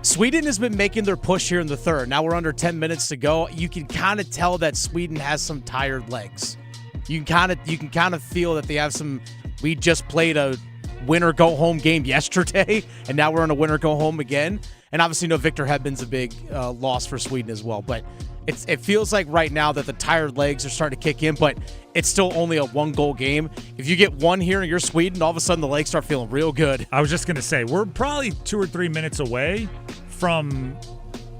Sweden has been making their push here in the third. Now we're under 10 minutes to go. You can kind of tell that Sweden has some tired legs. You can kind of feel that they have some. We just played a winner go home game yesterday, and now we're on a winner go home again. And obviously, Victor Hedman's a big loss for Sweden as well. But it feels like right now that the tired legs are starting to kick in, but it's still only a 1-goal game. If you get one here and you're Sweden, all of a sudden the legs start feeling real good. I was just going to say, we're probably 2 or 3 minutes away from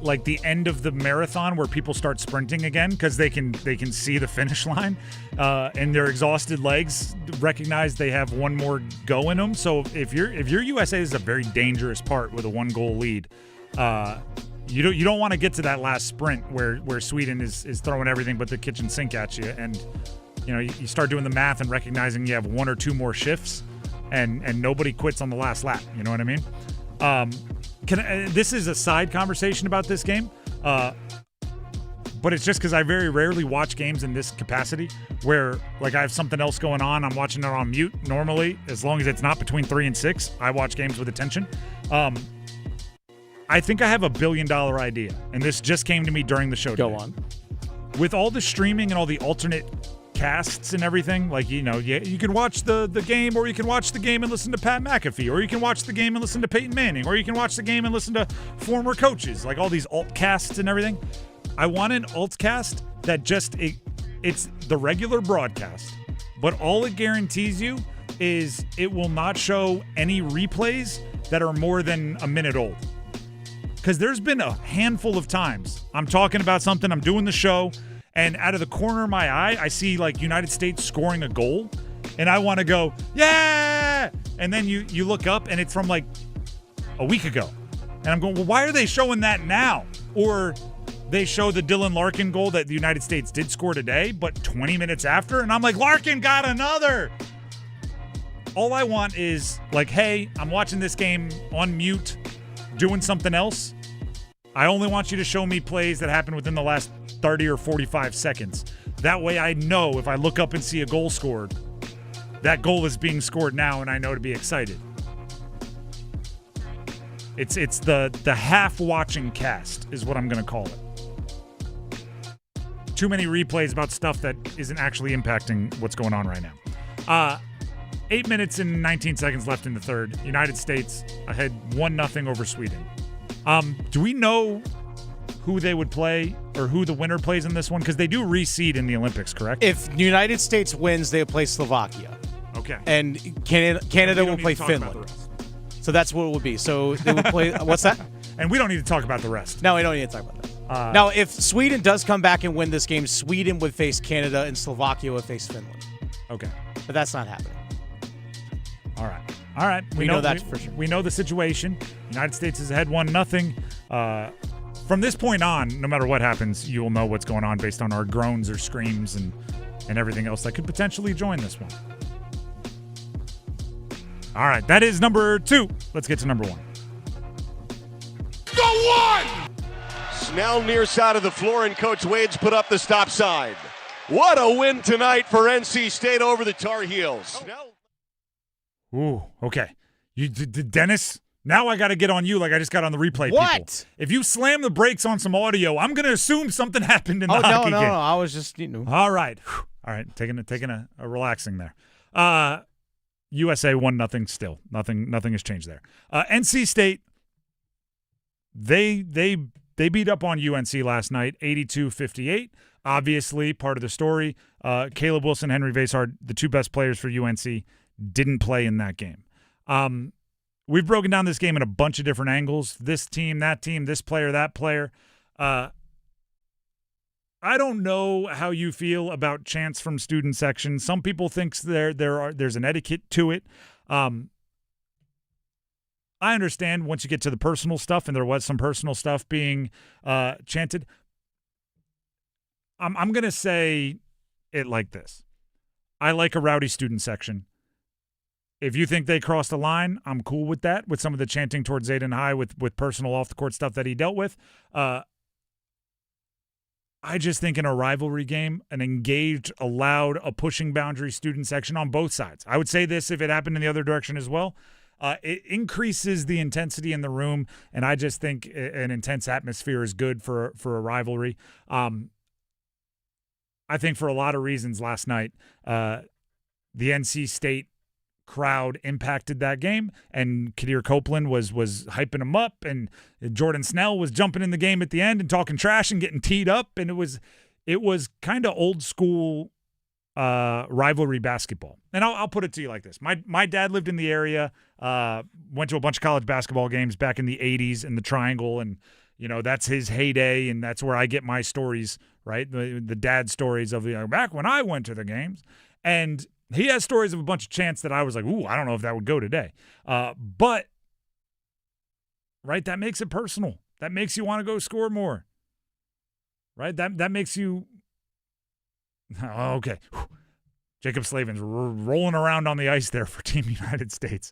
like the end of the marathon where people start sprinting again because they can see the finish line and their exhausted legs recognize they have one more go in them. So if your USA is a very dangerous part with a 1-goal lead, you don't want to get to that last sprint where Sweden is throwing everything but the kitchen sink at you, and you start doing the math and recognizing you have 1 or 2 more shifts and nobody quits on the last lap. You know what I mean? This is a side conversation about this game, but it's just because I very rarely watch games in this capacity where, like, I have something else going on. I'm watching it on mute normally. As long as it's not between 3 and 6, I watch games with attention. I think I have a $1 billion idea, and this just came to me during the show today. Go on. With all the streaming and all the alternate casts and everything. Like, you can watch the game, or you can watch the game and listen to Pat McAfee, or you can watch the game and listen to Peyton Manning, or you can watch the game and listen to former coaches, like all these alt casts and everything. I want an alt cast that it's the regular broadcast, but all it guarantees you is it will not show any replays that are more than a minute old. Because there's been a handful of times I'm talking about something, I'm doing the show, and out of the corner of my eye, I see like United States scoring a goal, and I want to go, yeah! And then you look up, and it's from like a week ago. And I'm going, well, why are they showing that now? Or they show the Dylan Larkin goal that the United States did score today, but 20 minutes after, and I'm like, Larkin got another! All I want is like, hey, I'm watching this game on mute, doing something else. I only want you to show me plays that happened within the last 30 or 45 seconds. That way I know if I look up and see a goal scored, that goal is being scored now, and I know to be excited. It's the half-watching cast is what I'm going to call it. Too many replays about stuff that isn't actually impacting what's going on right now. 8 minutes and 19 seconds left in the third. United States ahead 1-0 over Sweden. Do we know who they would play or who the winner plays in this one? Because they do reseed in the Olympics, correct? If the United States wins, they will play Slovakia. Okay. And Canada will play Finland. So that's what it would be. So they would play. What's that? And we don't need to talk about the rest. No, we don't need to talk about that. Now, if Sweden does come back and win this game, Sweden would face Canada and Slovakia would face Finland. Okay. But that's not happening. All right. We know that for sure. We know the situation. United States is ahead 1-0. From this point on, no matter what happens, you will know what's going on based on our groans or screams and everything else that could potentially join this one. All right, that is number 2. Let's get to number 1. Go one! Snell near side of the floor, and Coach Wade's put up the stop sign. What a win tonight for NC State over the Tar Heels. Ooh, okay. Dennis, now I got to get on you like I just got on the replay people. What? If you slam the brakes on some audio, I'm going to assume something happened in the hockey game. No. I was just, All right. All right, taking a relaxing there. USA 1-0 still. Nothing has changed there. NC State, they beat up on UNC last night, 82-58. Obviously, part of the story, Caleb Wilson, Henry Vasard, the two best players for UNC, didn't play in that game. We've broken down this game in a bunch of different angles. This team, this player, that player. I don't know how you feel about chants from student section. Some people think there's an etiquette to it. I understand once you get to the personal stuff, and there was some personal stuff being chanted. I'm going to say it like this. I like a rowdy student section. If you think they crossed the line, I'm cool with that, with some of the chanting towards Zayden High with personal off-the-court stuff that he dealt with. I just think in a rivalry game, an engaged, a loud, a pushing boundary student section on both sides. I would say this if it happened in the other direction as well. It increases the intensity in the room, and I just think an intense atmosphere is good for a rivalry. I think for a lot of reasons last night, the NC State crowd impacted that game, and Kadir Copeland was hyping him up, and Jordan Snell was jumping in the game at the end and talking trash and getting teed up, and it was kind of old school rivalry basketball. And I'll put it to you like this. My dad lived in the area, went to a bunch of college basketball games back in the 80s in the Triangle, and that's his heyday, and that's where I get my stories, right? The dad stories of back when I went to the games. And he has stories of a bunch of chants that I was like, ooh, I don't know if that would go today. But, right, that makes it personal. That makes you want to go score more. Right? That makes you – okay. Jacob Slavin's rolling around on the ice there for Team United States.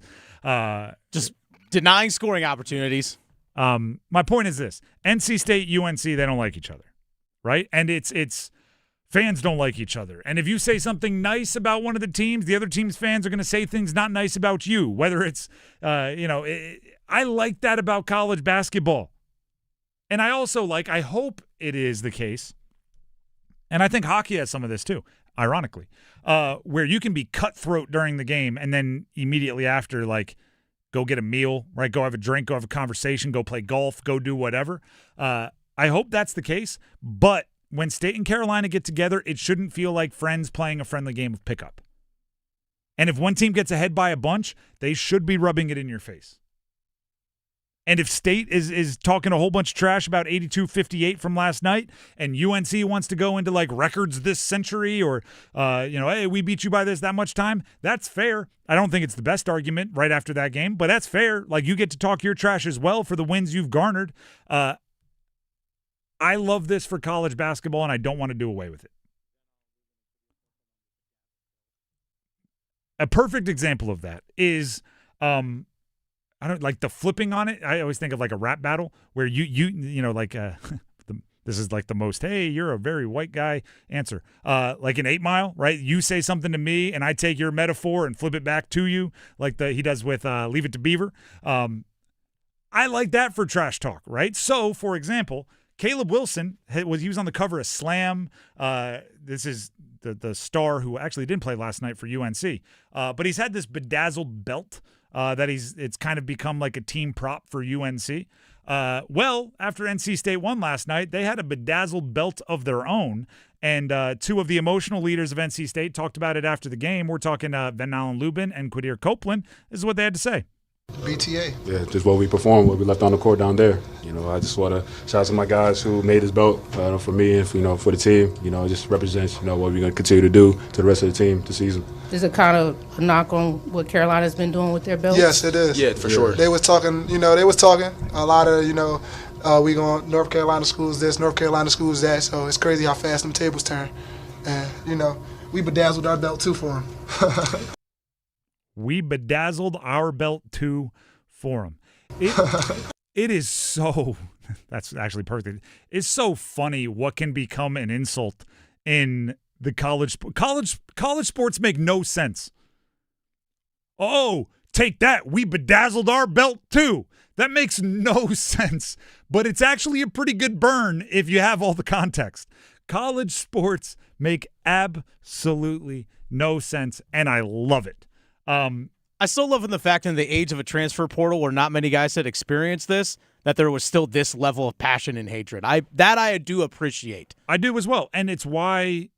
Just denying scoring opportunities. My point is this. NC State, UNC, they don't like each other. Right? And it's fans don't like each other. And if you say something nice about one of the teams, the other team's fans are going to say things not nice about you, whether it's, I like that about college basketball. And I also I hope it is the case And I think hockey has some of this too, ironically, where you can be cutthroat during the game and then immediately after, like, go get a meal, right? Go have a drink, go have a conversation, go play golf, go do whatever. I hope that's the case. But when State and Carolina get together, it shouldn't feel like friends playing a friendly game of pickup. And if one team gets ahead by a bunch, they should be rubbing it in your face. And if State is talking a whole bunch of trash about 82-58 from last night, and UNC wants to go into like records this century, or hey, we beat you by that much time, that's fair. I don't think it's the best argument right after that game, but that's fair. Like, you get to talk your trash as well for the wins you've garnered. I love this for college basketball, and I don't want to do away with it. A perfect example of that is I don't like the flipping on it. I always think of like a rap battle where this is like the most, hey, you're a very white guy answer. Like an 8 Mile, right? You say something to me and I take your metaphor and flip it back to you, like he does with Leave It to Beaver. I like that for trash talk, right? So, for example, Caleb Wilson he was on the cover of Slam. This is the star who actually didn't play last night for UNC, but he's had this bedazzled belt that it's kind of become like a team prop for UNC. Well, after NC State won last night, they had a bedazzled belt of their own, and two of the emotional leaders of NC State talked about it after the game. We're talking Van Allen Lubin and Quadir Copeland. This is what they had to say. BTA. Yeah, just what we performed, what we left on the court down there. I just want to shout out to my guys who made this belt for me and for the team. It just represents what we're going to continue to do to the rest of the team this season. Is it kind of a knock on what Carolina's been doing with their belt? Yes, it is. Yeah, for sure. They was talking. They was talking a lot of. We going North Carolina schools this, North Carolina schools that. So it's crazy how fast them tables turn. And we bedazzled our belt too for them. We bedazzled our belt too for him. It is so – that's actually perfect. It's so funny what can become an insult in the college sports make no sense. Oh, take that. We bedazzled our belt too. That makes no sense, but it's actually a pretty good burn if you have all the context. College sports make absolutely no sense, and I love it. I still love in the fact in the age of a transfer portal where not many guys had experienced this, that there was still this level of passion and hatred. I do appreciate. I do as well. And it's why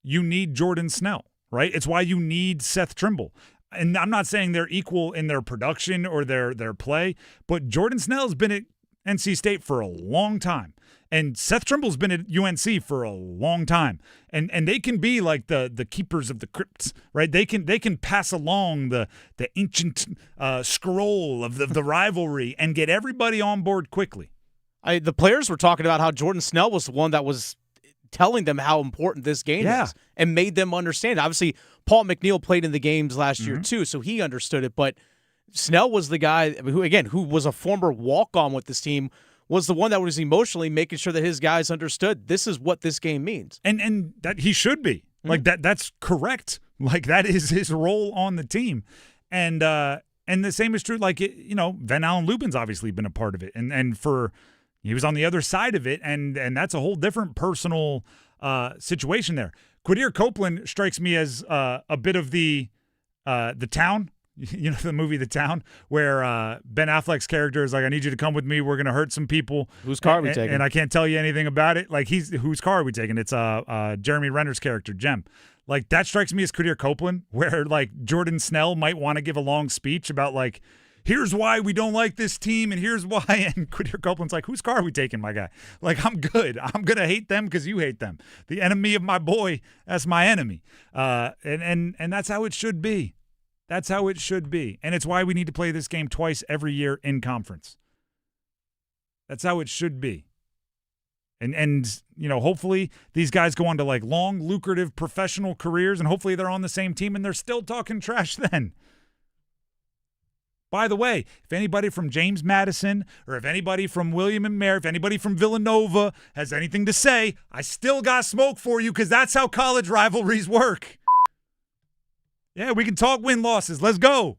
you need Jordan Snell, right? It's why you need Seth Trimble. And I'm not saying they're equal in their production or their play, but Jordan Snell's been at NC State for a long time. And Seth Trimble's been at UNC for a long time. And they can be like the keepers of the crypts, right? They can pass along the ancient scroll of the rivalry and get everybody on board quickly. The players were talking about how Jordan Snell was the one that was telling them how important this game is and made them understand. Obviously, Paul McNeil played in the games last year too, so he understood it. But Snell was the guy who was a former walk-on with this team, was the one that was emotionally making sure that his guys understood this is what this game means. And that he should be. Like that's correct. Like that is his role on the team. And the same is true, like Van Allen Lubin's obviously been a part of it. And he was on the other side of it, and that's a whole different personal situation there. Quadir Copeland strikes me as a bit of the Town. The movie The Town, where Ben Affleck's character is like, I need you to come with me. We're going to hurt some people. Whose car are we taking? And I can't tell you anything about it. Like, whose car are we taking? It's Jeremy Renner's character, Jem. Like, that strikes me as Quadir Copeland, where, like, Jordan Snell might want to give a long speech about, like, here's why we don't like this team and here's why. And Quadir Copeland's like, whose car are we taking, my guy? Like, I'm good. I'm going to hate them because you hate them. The enemy of my boy, that's my enemy. And that's how it should be. That's how it should be. And it's why we need to play this game twice every year in conference. That's how it should be. And hopefully these guys go on to like long, lucrative professional careers, and hopefully they're on the same team and they're still talking trash then. By the way, if anybody from James Madison or if anybody from William and Mary, if anybody from Villanova has anything to say, I still got smoke for you because that's how college rivalries work. Yeah, we can talk win-losses. Let's go.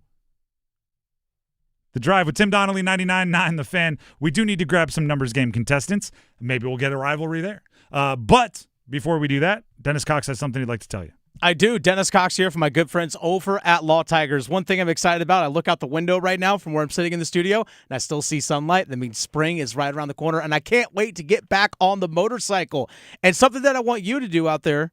The Drive with Tim Donnelly, 99.9 The Fan. We do need to grab some numbers game contestants. Maybe we'll get a rivalry there. But before we do that, Dennis Cox has something he'd like to tell you. I do. Dennis Cox here from my good friends over at Law Tigers. One thing I'm excited about, I look out the window right now from where I'm sitting in the studio, and I still see sunlight. That means spring is right around the corner, and I can't wait to get back on the motorcycle. And something that I want you to do out there,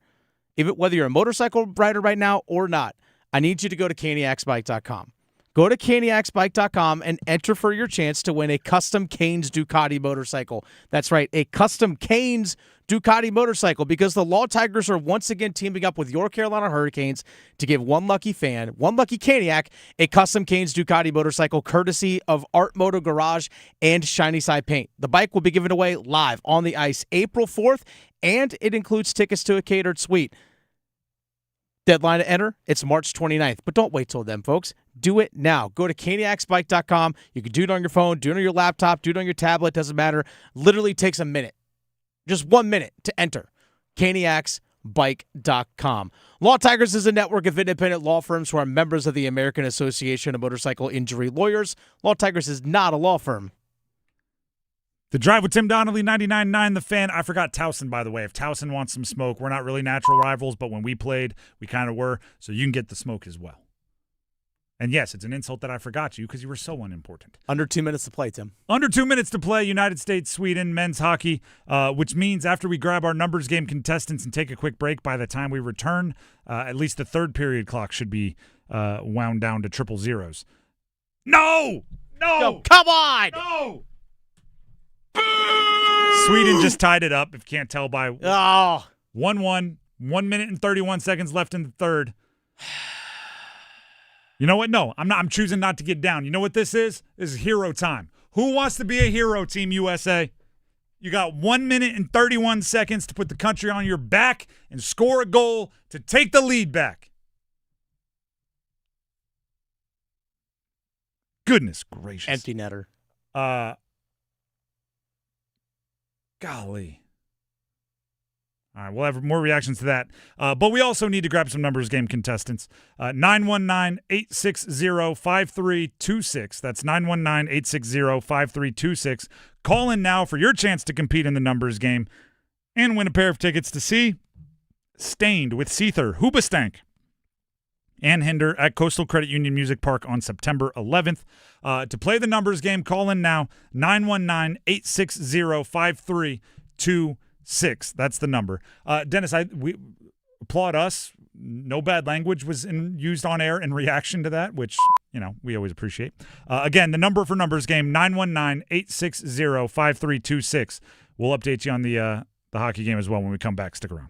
even whether you're a motorcycle rider right now or not, I need you to go to caniacsbike.com. Go to caniacsbike.com and enter for your chance to win a custom Canes Ducati motorcycle. That's right, a custom Canes Ducati motorcycle, because the Law Tigers are once again teaming up with your Carolina Hurricanes to give one lucky fan, one lucky Caniac, a custom Canes Ducati motorcycle courtesy of Art Moto Garage and Shiny Side Paint. The bike will be given away live on the ice April 4th, and it includes tickets to a catered suite. Deadline to enter, it's March 29th. But don't wait till then, folks. Do it now. Go to caniacsbike.com. You can do it on your phone, do it on your laptop, do it on your tablet. Doesn't matter. Literally takes a minute. Just 1 minute to enter. caniacsbike.com. Law Tigers is a network of independent law firms who are members of the American Association of Motorcycle Injury Lawyers. Law Tigers is not a law firm. The Drive with Tim Donnelly, 99.9 The Fan. I forgot Towson, by the way. If Towson wants some smoke, we're not really natural rivals, but when we played, we kind of were, so you can get the smoke as well. And yes, it's an insult that I forgot you because you were so unimportant. Under 2 minutes to play, Tim. Under 2 minutes to play, United States, Sweden, men's hockey, which means after we grab our numbers game contestants and take a quick break, by the time we return, at least the third period clock should be wound down to triple zeros. No! No! Come on! No! Sweden just tied it up, if you can't tell, by 1-1. 1 minute and 31 seconds left in the third. You know what? No, I'm choosing not to get down. You know what this is? This is hero time. Who wants to be a hero, Team USA? You got 1 minute and 31 seconds to put the country on your back and score a goal to take the lead back. Goodness gracious. Empty netter. Golly. All right, we'll have more reactions to that. But we also need to grab some numbers game contestants. 919-860-5326. That's 919-860-5326. Call in now for your chance to compete in the numbers game and win a pair of tickets to see Stained with Seether, Hoobastank, and Hinder at Coastal Credit Union Music Park on September 11th. To play the numbers game, call in now, 919-860-5326. That's the number. Dennis, we applaud us. No bad language was used on air in reaction to that, which, we always appreciate. Again, the number for numbers game, 919-860-5326. We'll update you on the hockey game as well when we come back. Stick around.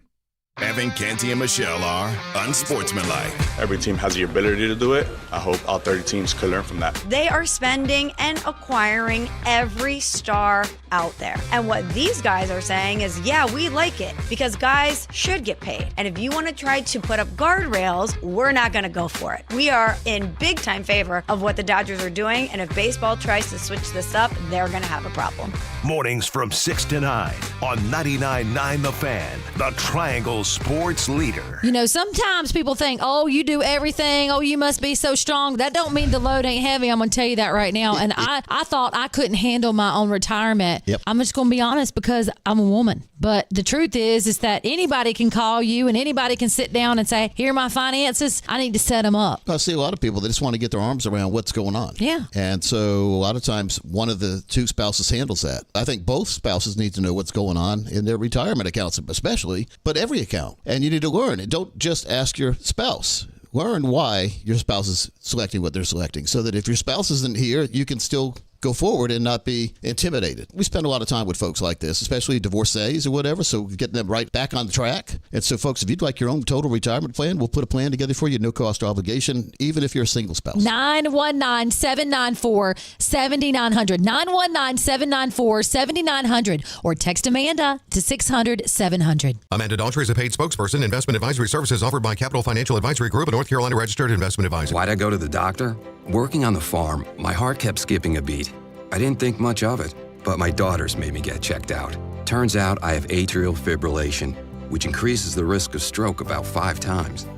Evan, Canty, and Michelle are unsportsmanlike. Every team has the ability to do it. I hope all 30 teams could learn from that. They are spending and acquiring every star out there. And what these guys are saying is, yeah, we like it because guys should get paid. And if you want to try to put up guardrails, we're not going to go for it. We are in big time favor of what the Dodgers are doing. And if baseball tries to switch this up, they're going to have a problem. Mornings from 6 to 9 on 99.9 The Fan, the Triangle sports leader. Sometimes people think, oh, you do everything. Oh, you must be so strong. That don't mean the load ain't heavy. I'm going to tell you that right now. And I thought I couldn't handle my own retirement. Yep. I'm just going to be honest because I'm a woman. But the truth is that anybody can call you and anybody can sit down and say, here are my finances. I need to set them up. I see a lot of people, they just want to get their arms around what's going on. Yeah. And so a lot of times one of the two spouses handles that. I think both spouses need to know what's going on in their retirement accounts, especially, but every account. And you need to learn. And don't just ask your spouse. Learn why your spouse is selecting what they're selecting so that if your spouse isn't here, you can still go forward and not be intimidated. We spend a lot of time with folks like this, especially divorcees or whatever, so getting them right back on the track. And so, folks, if you'd like your own total retirement plan, we'll put a plan together for you, no cost or obligation, even if you're a single spouse. 919-794-7900. 919-794-7900. Or text Amanda to 600-700. Amanda Daughtry is a paid spokesperson. Investment advisory services offered by Capital Financial Advisory Group, a North Carolina registered investment advisor. Why'd I go to the doctor? Working on the farm, my heart kept skipping a beat. I didn't think much of it, but my daughters made me get checked out. Turns out I have atrial fibrillation, which increases the risk of stroke about 5 times.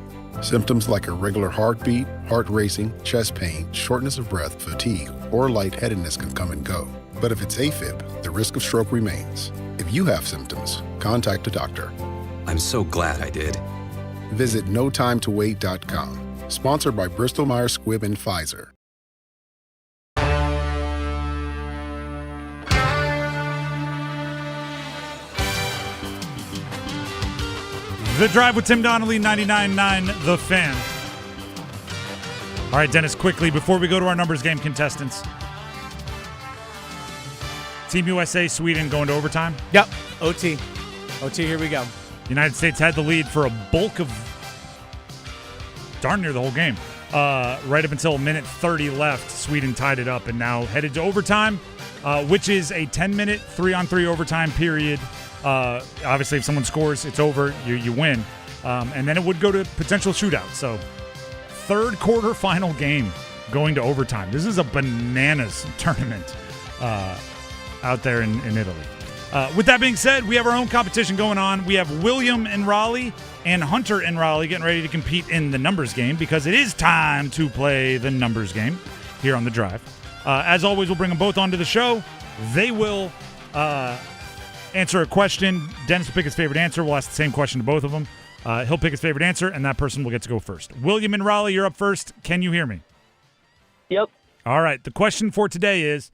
Symptoms like irregular heartbeat, heart racing, chest pain, shortness of breath, fatigue, or lightheadedness can come and go. But if it's AFib, the risk of stroke remains. If you have symptoms, contact a doctor. I'm so glad I did. Visit notimetowait.com. Sponsored by Bristol Myers Squibb and Pfizer. The Drive with Tim Donnelly, 99.9 The Fan. All right, Dennis, quickly, before we go to our numbers game contestants. Team USA, Sweden going to overtime? Yep, OT. OT, here we go. United States had the lead for a bulk of darn near the whole game. Right up until minute 30 left, Sweden tied it up and now headed to overtime, which is a 10-minute 3-on-3 overtime period. Obviously, if someone scores, it's over. You win. And then it would go to potential shootout. So, third quarter final game going to overtime. This is a bananas tournament out there in Italy. With that being said, we have our own competition going on. We have William in Raleigh and Hunter in Raleigh getting ready to compete in the numbers game because it is time to play the numbers game here on The Drive. As always, we'll bring them both onto the show. They will answer a question. Dennis will pick his favorite answer. We'll ask the same question to both of them. He'll pick his favorite answer, and that person will get to go first. William in Raleigh, you're up first. Can you hear me? Yep. All right. The question for today is,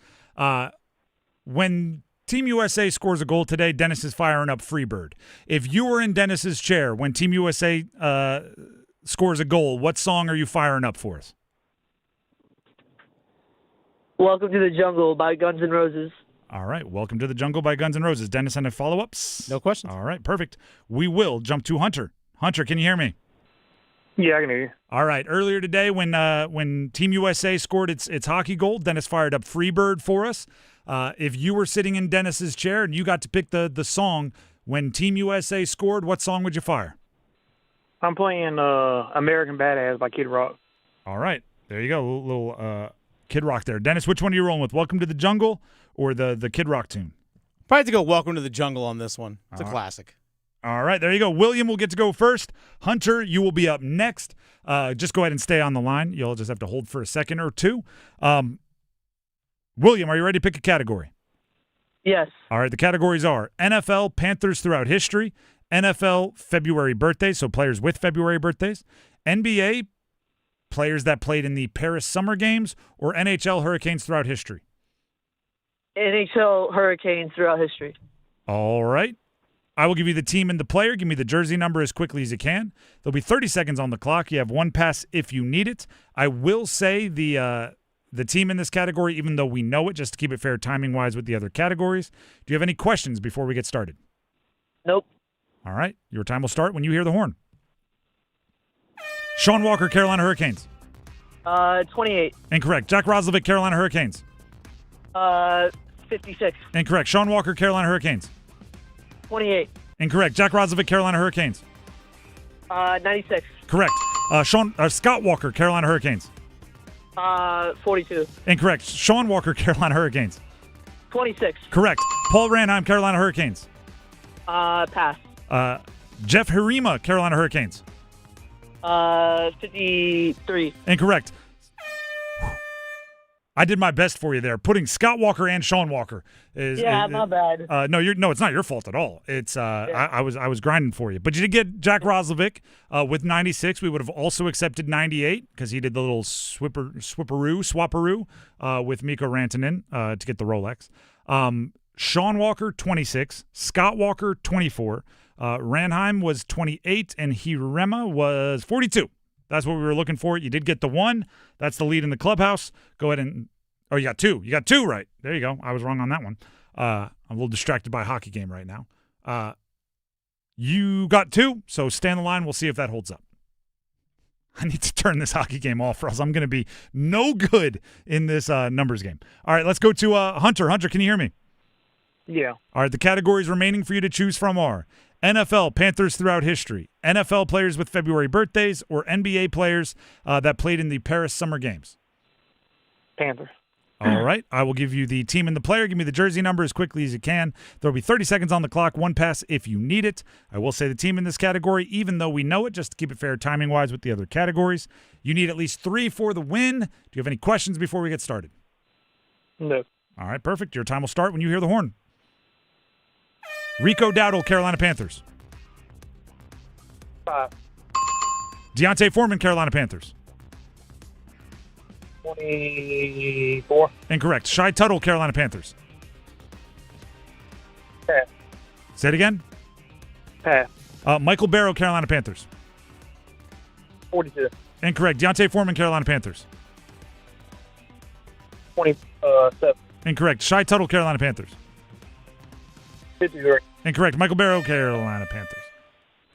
when Team USA scores a goal today, Dennis is firing up Freebird. If you were in Dennis's chair when Team USA scores a goal, what song are you firing up for us? Welcome to the Jungle by Guns N' Roses. All right. Welcome to the Jungle by Guns N' Roses. Dennis, any follow-ups? No questions. All right. Perfect. We will jump to Hunter. Hunter, can you hear me? Yeah, I can hear you. All right. Earlier today when Team USA scored its hockey goal, Dennis fired up Freebird for us. If you were sitting in Dennis's chair and you got to pick the song when Team USA scored, what song would you fire? I'm playing American Badass by Kid Rock. All right. There you go. A little Kid Rock there. Dennis, which one are you rolling with? Welcome to the Jungle or the Kid Rock tune? Probably have to go Welcome to the Jungle on this one. It's a classic. All right. There you go. William will get to go first. Hunter, you will be up next. Just go ahead and stay on the line. You'll just have to hold for a second or two. William, are you ready to pick a category? Yes. All right, the categories are NFL Panthers throughout history, NFL February birthdays, so players with February birthdays, NBA players that played in the Paris Summer Games, or NHL Hurricanes throughout history. NHL Hurricanes throughout history. All right. I will give you the team and the player. Give me the jersey number as quickly as you can. There'll be 30 seconds on the clock. You have one pass if you need it. I will say the team in this category, even though we know it, just to keep it fair timing-wise with the other categories. Do you have any questions before we get started? Nope. All right. Your time will start when you hear the horn. Sean Walker, Carolina Hurricanes. 28. Incorrect. Jack Roslovic, Carolina Hurricanes. 56. Incorrect. Sean Walker, Carolina Hurricanes. 28. Incorrect. Jack Roslovic, Carolina Hurricanes. 96. Correct. Scott Walker, Carolina Hurricanes. 42. Incorrect. Sean Walker, Carolina Hurricanes. 26. Correct. Paul Ranheim, Carolina Hurricanes. Pass. Jeff Hirima, Carolina Hurricanes. 53. Incorrect. I did my best for you there. Putting Scott Walker and Sean Walker is my bad. No, it's not your fault at all. It's I was grinding for you, but you did get Jack Roslovic with 96. We would have also accepted 98 because he did the little swapperoo with Mikko Rantanen to get the Rolex. Sean Walker 26, Scott Walker 24, Ranheim was 28, and Hirema was 42. That's what we were looking for. You did get the one. That's the lead in the clubhouse. Go ahead and – you got two. You got two right. There you go. I was wrong on that one. I'm a little distracted by a hockey game right now. You got two, so stay on the line. We'll see if that holds up. I need to turn this hockey game off or else I'm going to be no good in this numbers game. All right, let's go to Hunter. Hunter, can you hear me? Yeah. All right, the categories remaining for you to choose from are NFL Panthers throughout history, NFL players with February birthdays, or NBA players that played in the Paris Summer Games. Panthers. All right. I will give you the team and the player. Give me the jersey number as quickly as you can. There will be 30 seconds on the clock, one pass if you need it. I will say the team in this category, even though we know it, just to keep it fair timing-wise with the other categories. You need at least 3 for the win. Do you have any questions before we get started? No. All right, perfect. Your time will start when you hear the horn. Rico Dowdle, Carolina Panthers. 5. Deontay Foreman, Carolina Panthers. 24. Incorrect. Shai Tuttle, Carolina Panthers. Pass. Say it again. Pass. Michael Barrow, Carolina Panthers. 42. Incorrect. Deontay Foreman, Carolina Panthers. 27. Incorrect. Shai Tuttle, Carolina Panthers. 53. Incorrect. Michael Barrow, Carolina Panthers.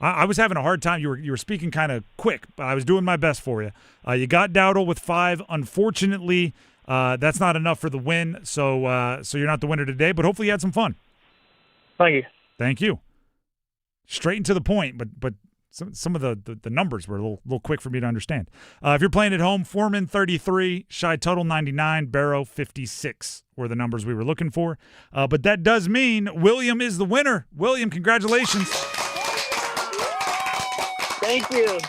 I was having a hard time. You were speaking kind of quick, but I was doing my best for you. You got Dowdle with 5. Unfortunately, that's not enough for the win, so you're not the winner today, but hopefully you had some fun. Thank you. Thank you. Straight and to the point, but some of the numbers were a little quick for me to understand. If you're playing at home, Foreman 33, Shai Tuttle 99, Barrow 56 were the numbers we were looking for. But that does mean William is the winner. William, congratulations. Thank you.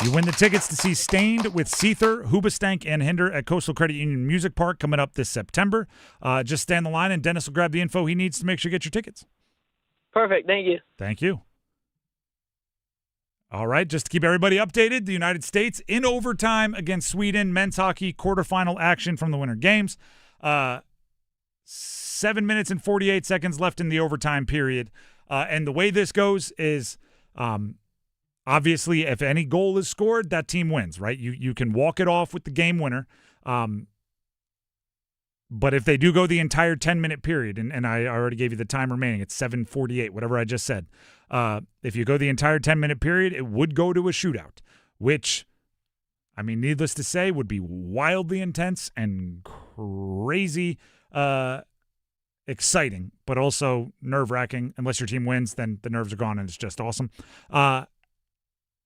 You win the tickets to see Stained with Seether, Hoobastank, and Hinder at Coastal Credit Union Music Park coming up this September. Just stand in the line, and Dennis will grab the info he needs to make sure you get your tickets. Perfect. Thank you. Thank you. All right, just to keep everybody updated, the United States in overtime against Sweden, men's hockey quarterfinal action from the Winter Games. 7 minutes and 48 seconds left in the overtime period. And the way this goes is obviously if any goal is scored, that team wins, right? You can walk it off with the game winner. But if they do go the entire 10-minute period, and I already gave you the time remaining, it's 7:48, whatever I just said. If you go the entire 10-minute period, it would go to a shootout, which, I mean, needless to say, would be wildly intense and crazy exciting, but also nerve-wracking. Unless your team wins, then the nerves are gone, and it's just awesome.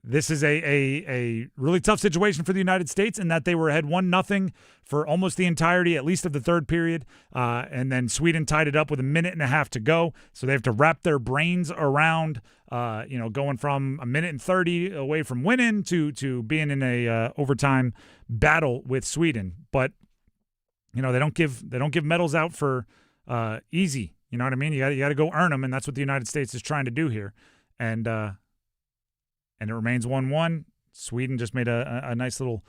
This is a really tough situation for the United States in that they were ahead 1-0 for almost the entirety, at least of the third period, and then Sweden tied it up with 1.5 minutes to go. So they have to wrap their brains around, going from 1:30 away from winning to being in a overtime battle with Sweden. But they don't give medals out for easy. You know what I mean? You got to go earn them, and that's what the United States is trying to do here. And it remains 1-1. Sweden just made a nice little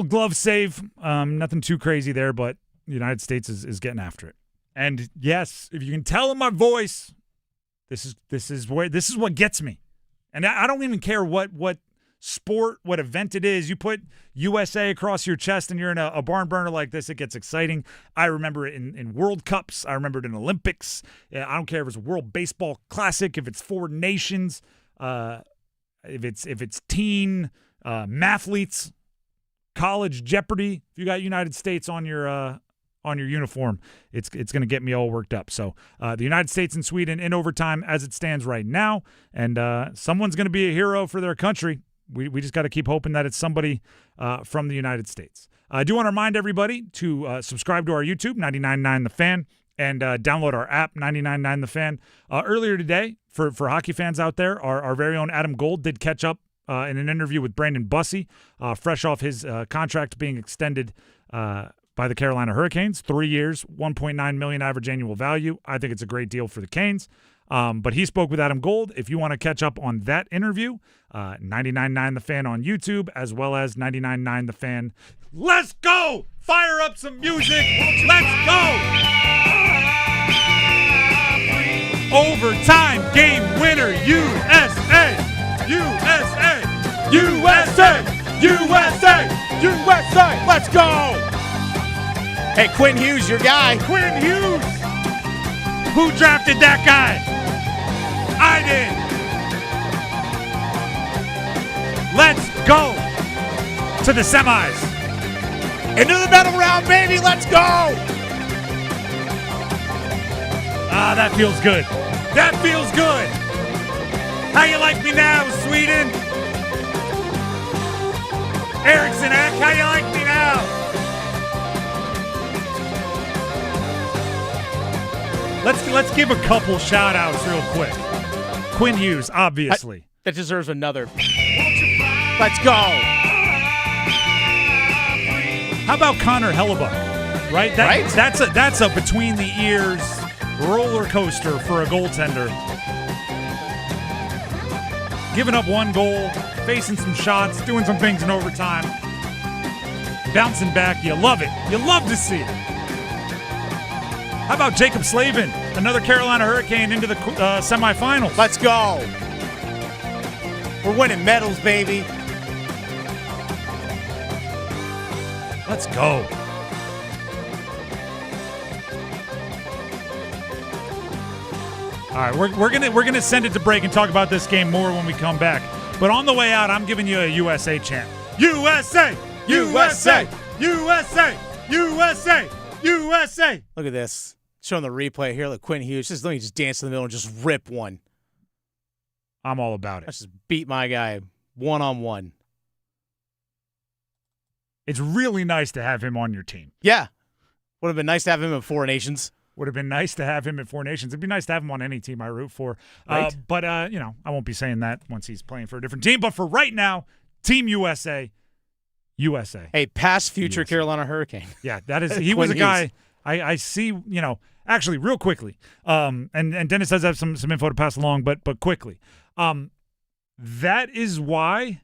glove save. Nothing too crazy there, but the United States is getting after it. And yes, if you can tell in my voice, this is what gets me. And I don't even care what sport, what event it is. You put USA across your chest and you're in a barn burner like this, it gets exciting. I remember it in World Cups. I remember it in Olympics. I don't care if it's a World Baseball Classic, if it's 4 nations, if it's teen mathletes, college Jeopardy. If you got United States on your uniform, it's going to get me all worked up. So the United States and Sweden in overtime as it stands right now, and someone's going to be a hero for their country. We just got to keep hoping that it's somebody from the United States. I do want to remind everybody to subscribe to our YouTube, 99.9 The Fan, and download our app, 99.9 The Fan. Earlier today, for hockey fans out there, our very own Adam Gold did catch up in an interview with Brandon Bussi, fresh off his contract being extended by the Carolina Hurricanes. 3 years, $1.9 million average annual value. I think it's a great deal for the Canes. But he spoke with Adam Gold. If you want to catch up on that interview, 99.9 The Fan on YouTube, as well as 99.9 The Fan. Let's go! Fire up some music! Let's go! Overtime game winner, USA! USA! USA! USA! USA! Let's go! Hey, Quinn Hughes, your guy. Quinn Hughes! Who drafted that guy? I did. Let's go to the semis. Into the medal round, baby. Let's go. Ah, that feels good. That feels good. How you like me now, Sweden? Eriksson Ek, how you like me now? Let's give a couple shout-outs real quick. Quinn Hughes, obviously. That deserves another. Let's go. How about Connor Hellebuck? Right? That's a between the ears roller coaster for a goaltender. giving up one goal, facing some shots, doing some things in overtime, bouncing back. You love it. You love to see it. How about Jacob Slavin, another Carolina Hurricane into the semifinals? Let's go. We're winning medals, baby. Let's go. All right, we're gonna send it to break and talk about this game more when we come back. But on the way out, I'm giving you a USA chant. USA! USA! USA! USA! USA! Look at this. Showing the replay here. Look, Quinn Hughes. Let me just dance in the middle and just rip one. I'm all about it. Let's just beat my guy one-on-one. It's really nice to have him on your team. Yeah. Would have been nice to have him in Four Nations. Would have been nice to have him at Four Nations. It'd be nice to have him on any team I root for. Right. But I won't be saying that once he's playing for a different team. But for right now, Team USA. USA. Hey, past future USA. Carolina Hurricane. Yeah, that is. He was a guy I see, actually real quickly. And Dennis does have some info to pass along, but quickly. That is why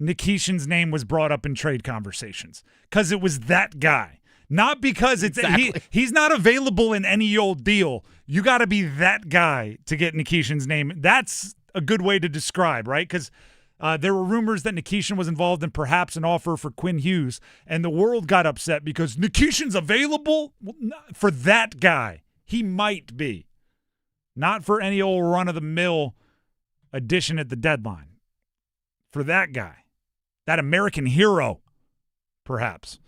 Nikishin's name was brought up in trade conversations, because it was that guy. Not because he's not available in any old deal. You got to be that guy to get Nikishin's name. That's a good way to describe, right? Because there were rumors that Nikishin was involved in perhaps an offer for Quinn Hughes, and the world got upset because Nikishin's available for that guy. He might be. Not for any old run-of-the-mill addition at the deadline. For that guy. That American hero, perhaps.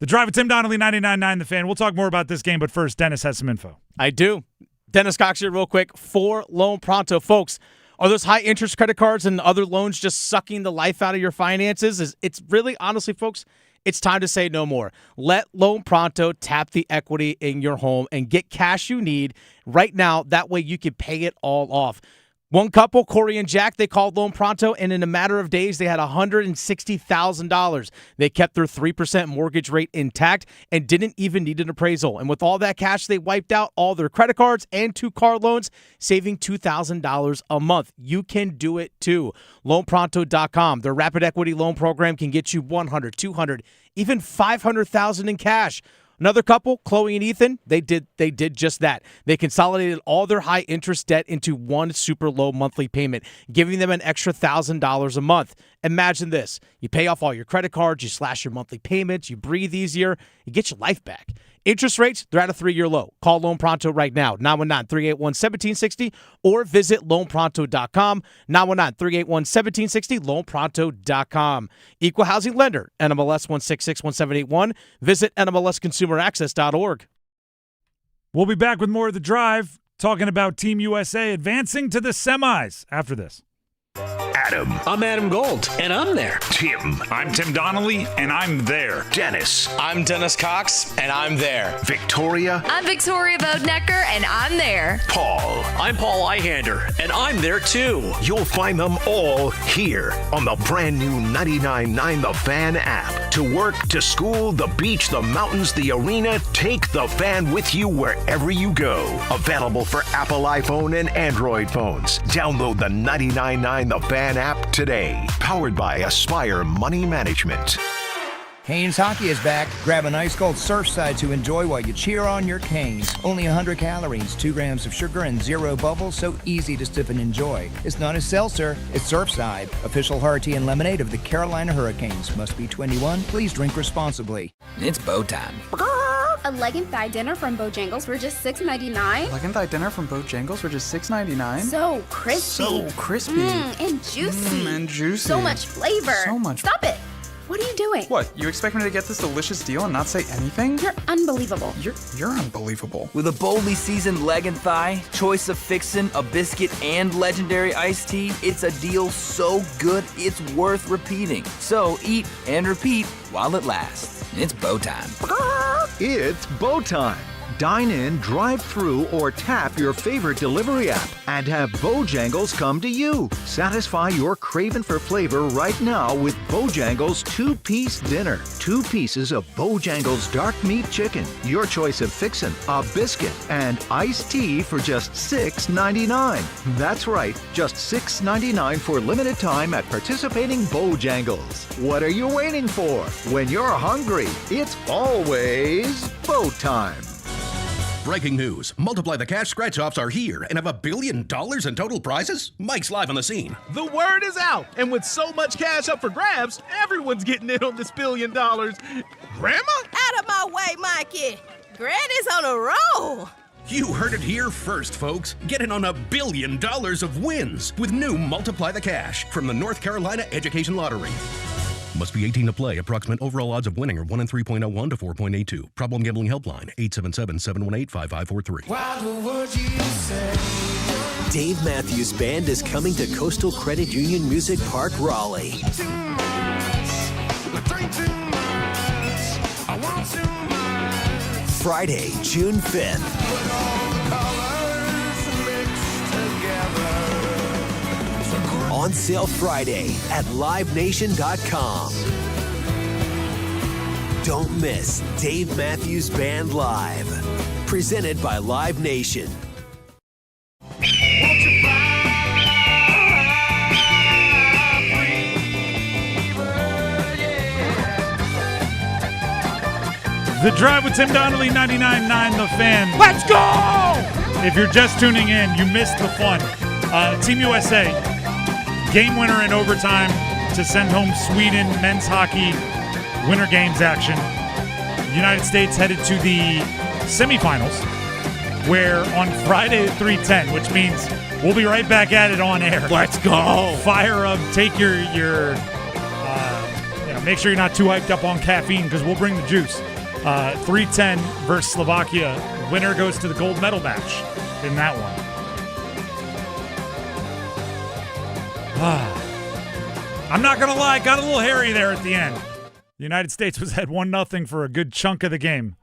The Drive with Tim Donnelly, 99.9 The Fan. We'll talk more about this game, but first, Dennis has some info. I do. Dennis Cox here real quick for Loan Pronto. Folks, are those high-interest credit cards and other loans just sucking the life out of your finances? It's really, honestly, folks, it's time to say no more. Let Loan Pronto tap the equity in your home and get cash you need right now. That way you can pay it all off. One couple, Corey and Jack, they called Loan Pronto, and in a matter of days, they had $160,000. They kept their 3% mortgage rate intact and didn't even need an appraisal. And with all that cash, they wiped out all their credit cards and 2 car loans, saving $2,000 a month. You can do it too. LoanPronto.com. Their rapid equity loan program can get you $100,000, $200,000, even $500,000 in cash. Another couple, Chloe and Ethan, they did just that. They consolidated all their high-interest debt into one super low monthly payment, giving them an extra $1,000 a month. Imagine this. You pay off all your credit cards, you slash your monthly payments, you breathe easier, you get your life back. Interest rates, they're at a 3-year low. Call Loan Pronto right now, 919-381-1760, or visit LoanPronto.com, 919-381-1760, LoanPronto.com. Equal housing lender, NMLS 1661781. Visit NMLSConsumerAccess.org. We'll be back with more of The Drive, talking about Team USA advancing to the semis after this. Adam. I'm Adam Gold, and I'm there. Tim. I'm Tim Donnelly, and I'm there. Dennis. I'm Dennis Cox, and I'm there. Victoria. I'm Victoria Bodenecker, and I'm there. Paul. I'm Paul Eihander, and I'm there too. You'll find them all here on the brand new 99.9 The Fan app. To work, to school, the beach, the mountains, the arena, take The Fan with you wherever you go. Available for Apple iPhone and Android phones. Download the 99.9 The Fan app today. Powered by Aspire Money Management. Canes Hockey is back. Grab an ice cold Surfside to enjoy while you cheer on your Canes. Only 100 calories, 2 grams of sugar, and 0 bubbles, so easy to sip and enjoy. It's not a seltzer, it's Surfside. Official hard tea and lemonade of the Carolina Hurricanes. Must be 21. Please drink responsibly. It's bow time. A leg and thigh dinner from Bojangles for just $6.99. Leg and thigh dinner from Bojangles for just $6.99. So crispy. So crispy. And juicy. And juicy. So much flavor. So much. Stop it. What are you doing? What? You expect me to get this delicious deal and not say anything? You're unbelievable. You're unbelievable. With a boldly seasoned leg and thigh, choice of fixin', a biscuit, and legendary iced tea, it's a deal so good it's worth repeating. So eat and repeat while it lasts. It's bow time. It's bow time. Dine in, drive through, or tap your favorite delivery app and have Bojangles come to you. Satisfy your craving for flavor right now with Bojangles 2-piece dinner. 2 pieces of Bojangles dark meat chicken, your choice of fixin', a biscuit, and iced tea for just $6.99. That's right, just $6.99 for limited time at participating Bojangles. What are you waiting for? When you're hungry, it's always Bo time. Breaking news. Multiply the Cash scratch-offs are here and have $1 billion in total prizes? Mike's live on the scene. The word is out, and with so much cash up for grabs, everyone's getting in on this $1 billion. Grandma? Out of my way, Mikey. Granny's on a roll. You heard it here first, folks. Get in on $1 billion of wins with new Multiply the Cash from the North Carolina Education Lottery. Must be 18 to play. Approximate overall odds of winning are 1 in 3.01 to 4.82. Problem Gambling Helpline, 877-718-5543. Dave Matthews Band is coming to Coastal Credit Union Music Park, Raleigh. Friday, June 5th. On sale Friday at livenation.com. Don't miss Dave Matthews Band Live. Presented by Live Nation. The Drive with Tim Donnelly, 99.9 The Fan. Let's go! If you're just tuning in, you missed the fun. Team USA, game winner in overtime to send home Sweden men's hockey winter games action. The United States headed to the semifinals, where on Friday at 3:10, which means we'll be right back at it on air. Let's go. Fire up, take your make sure you're not too hyped up on caffeine because we'll bring the juice. 3:10 versus Slovakia. Winner goes to the gold medal match in that one. I'm not going to lie, got a little hairy there at the end. The United States was ahead 1-0 for a good chunk of the game.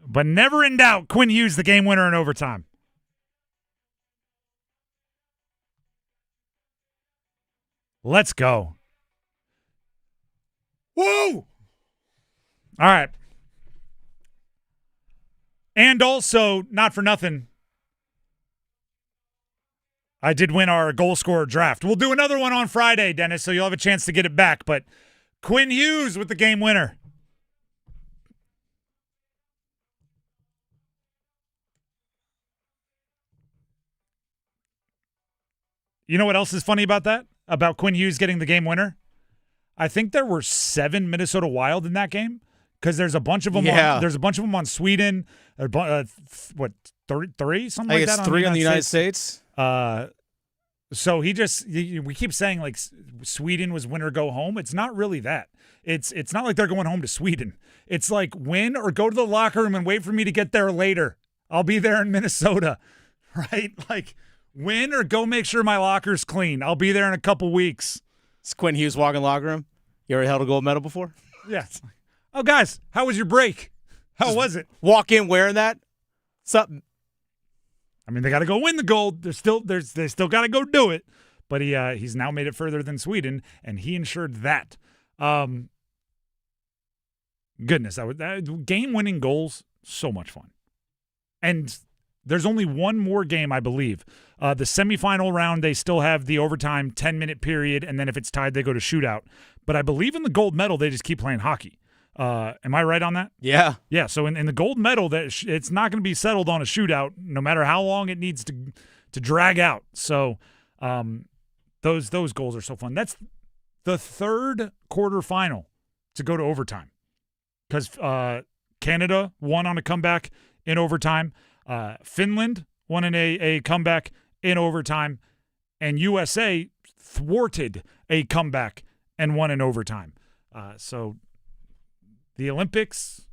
But never in doubt, Quinn Hughes, the game winner in overtime. Let's go. Woo! All right. And also, not for nothing, I did win our goal scorer draft. We'll do another one on Friday, Dennis, so you'll have a chance to get it back. But Quinn Hughes with the game winner. You know what else is funny about that? About Quinn Hughes getting the game winner? I think there were 7 Minnesota Wild in that game because there's a bunch of them. Yeah. There's a bunch of them on Sweden. What, 3 something like that? I guess 3 on the United States. So we keep saying like Sweden was win or go home. It's not really that. It's not like they're going home to Sweden. It's like win or go to the locker room and wait for me to get there later. I'll be there in Minnesota, right? Like win or go make sure my locker's clean. I'll be there in a couple weeks. It's Quinn Hughes walking locker room. You ever held a gold medal before? Yeah. Oh, guys, how was your break? How was it? Walk in wearing that? Something. I mean, they got to go win the gold. They still got to go do it. But he's now made it further than Sweden, and he ensured that. Goodness, game-winning goals, so much fun. And there's only one more game, I believe. The semifinal round, they still have the overtime 10-minute period, and then if it's tied, they go to shootout. But I believe in the gold medal, they just keep playing hockey. Am I right on that? Yeah. Yeah, so in the gold medal, it's not going to be settled on a shootout, no matter how long it needs to drag out. So those goals are so fun. That's the third quarterfinal to go to overtime because Canada won on a comeback in overtime. Finland won in a comeback in overtime, and USA thwarted a comeback and won in overtime. So the Olympics,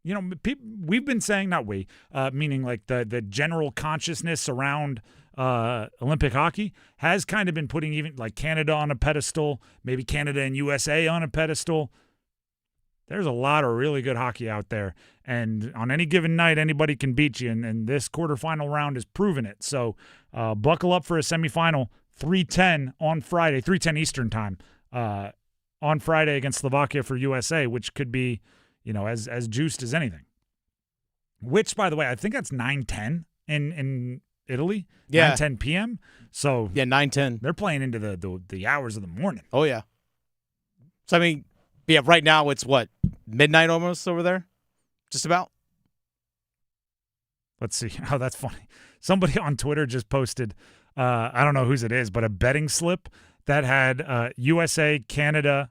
we've been saying, not we, meaning like the general consciousness around Olympic hockey has kind of been putting even like Canada on a pedestal, maybe Canada and USA on a pedestal. there's a lot of really good hockey out there. And on any given night, anybody can beat you. And this quarterfinal round has proven it. So buckle up for a semifinal, 3:10 on Friday, 3:10 Eastern time on Friday against Slovakia for USA, which could be, as juiced as anything. Which, by the way, I think that's 9:10 in Italy. Yeah. 9:10 p.m. So yeah, 9:10. They're playing into the hours of the morning. Oh, yeah. So, right now it's what? Midnight almost over there? Just about? Let's see. Oh, that's funny. Somebody on Twitter just posted, I don't know whose it is, but a betting slip that had USA, Canada,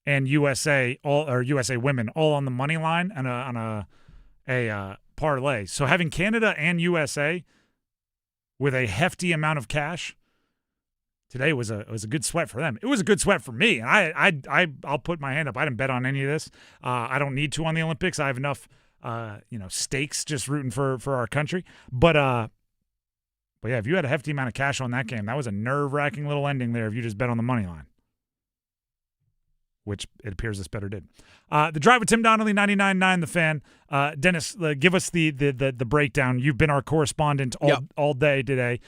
and USA women all on the money line and on a parlay. So having Canada and USA with a hefty amount of cash today was a good sweat for them. It was a good sweat for me, and I'll put my hand up. I didn't bet on any of this. I don't need to on the Olympics. I have enough stakes just rooting for our country. But yeah, if you had a hefty amount of cash on that game, that was a nerve-wracking little ending there if you just bet on the money line, which it appears this better did. The Drive with Tim Donnelly, 99.9 The Fan. Dennis, give us the breakdown. You've been our correspondent all day today.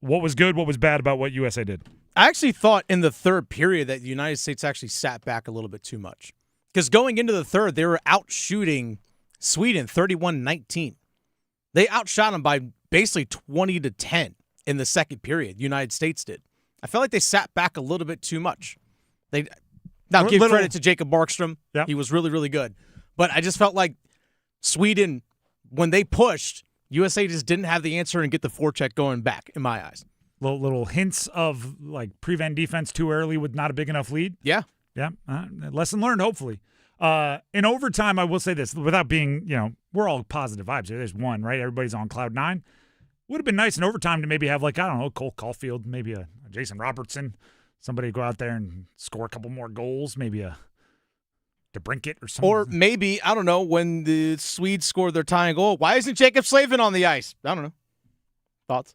What was good? What was bad about what USA did? I actually thought in the third period that the United States actually sat back a little bit too much. Because going into the third, they were out-shooting Sweden 31-19. They outshot them by basically 20-10 in the second period. United States did. I felt like they sat back a little bit too much. Give credit to Jacob Markstrom. Yep. He was really, really good. But I just felt like Sweden, when they pushed, USA just didn't have the answer and get the forecheck going back, in my eyes. Little hints of prevent defense too early with not a big enough lead. Yeah. Yeah. Lesson learned, hopefully. In overtime, I will say this, without being, we're all positive vibes here. There's one, right? Everybody's on cloud nine. Would have been nice in overtime to maybe have, Cole Caulfield, maybe a Jason Robertson, somebody go out there and score a couple more goals, maybe a DeBrincat or something. Or maybe, I don't know, when the Swedes scored their tying goal, why isn't Jacob Slavin on the ice? I don't know. Thoughts?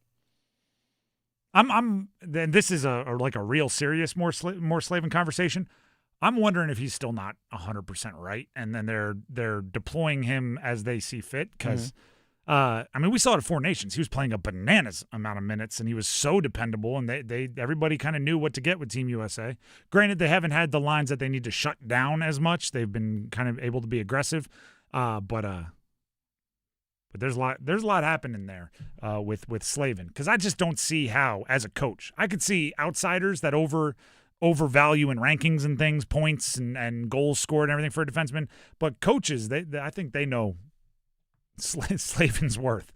This is a real serious more Slavin conversation. I'm wondering if he's still not 100% right, and then they're deploying him as they see fit. Because we saw it at Four Nations. He was playing a bananas amount of minutes, and he was so dependable. And everybody kind of knew what to get with Team USA. Granted, they haven't had the lines that they need to shut down as much. They've been kind of able to be aggressive, but there's a lot happening there with Slavin, because I just don't see how, as a coach, I could see outsiders that overvalue in rankings and things, points and goals scored and everything for a defenseman, but coaches, I think they know Slavin's worth.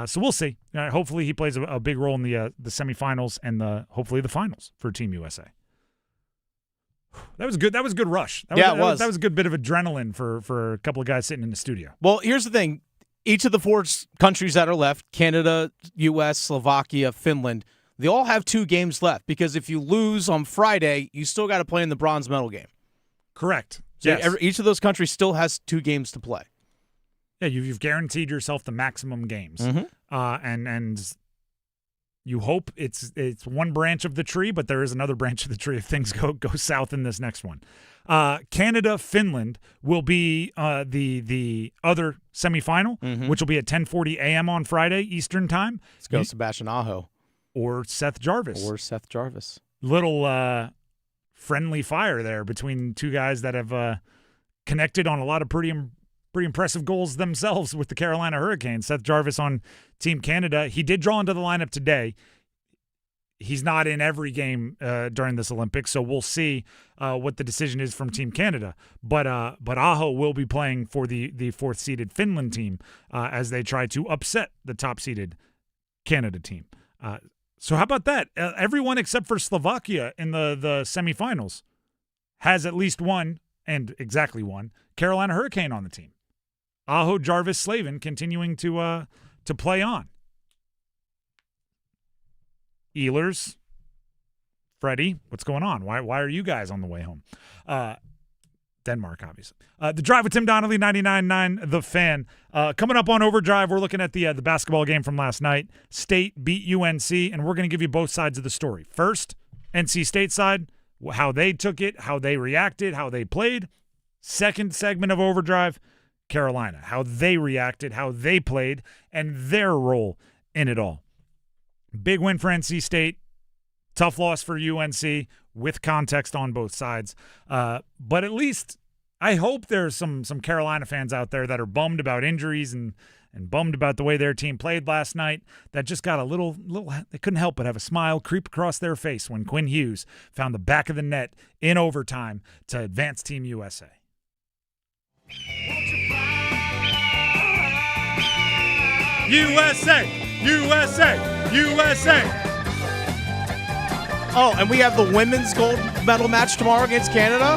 So we'll see. Hopefully he plays a big role in the semifinals and hopefully the finals for Team USA. That was good. That was a good rush. That was a good bit of adrenaline for a couple of guys sitting in the studio. Well, here's the thing. Each of the four countries that are left, Canada, U.S., Slovakia, Finland, they all have 2 games left, because if you lose on Friday, you still got to play in the bronze medal game. Correct. So yes. Each of those countries still has 2 games to play. Yeah, you've guaranteed yourself the maximum games. Mm-hmm. And you hope it's one branch of the tree, but there is another branch of the tree if things go south in this next one. Canada, Finland will be the other semifinal, which will be at 10:40 a.m. on Friday Eastern time. Let's go Sebastian Aho. Or Seth Jarvis. Little friendly fire there between two guys that have connected on a lot of pretty impressive goals themselves with the Carolina Hurricanes. Seth Jarvis on Team Canada. He did draw into the lineup today. He's not in every game during this Olympics, so we'll see what the decision is from Team Canada. But Aho will be playing for the 4th-seeded Finland team as they try to upset the top-seeded Canada team. So how about that? Everyone except for Slovakia in the semifinals has at least one, and exactly one, Carolina Hurricane on the team. Aho, Jarvis, Slavin continuing to play on. Ehlers, Freddie, what's going on? Why are you guys on the way home? Denmark, obviously. The Drive with Tim Donnelly, 99.9 The Fan. Coming up on Overdrive, we're looking at the basketball game from last night. State beat UNC, and we're going to give you both sides of the story. First, NC State side, how they took it, how they reacted, how they played. Second segment of Overdrive, Carolina, how they reacted, how they played, and their role in it all. Big win for NC State. Tough loss for UNC with context on both sides. But at least I hope there's some Carolina fans out there that are bummed about injuries and bummed about the way their team played last night that just got a little they couldn't help but have a smile creep across their face when Quinn Hughes found the back of the net in overtime to advance Team USA. USA! USA! USA! Oh, and we have the women's gold medal match tomorrow against Canada.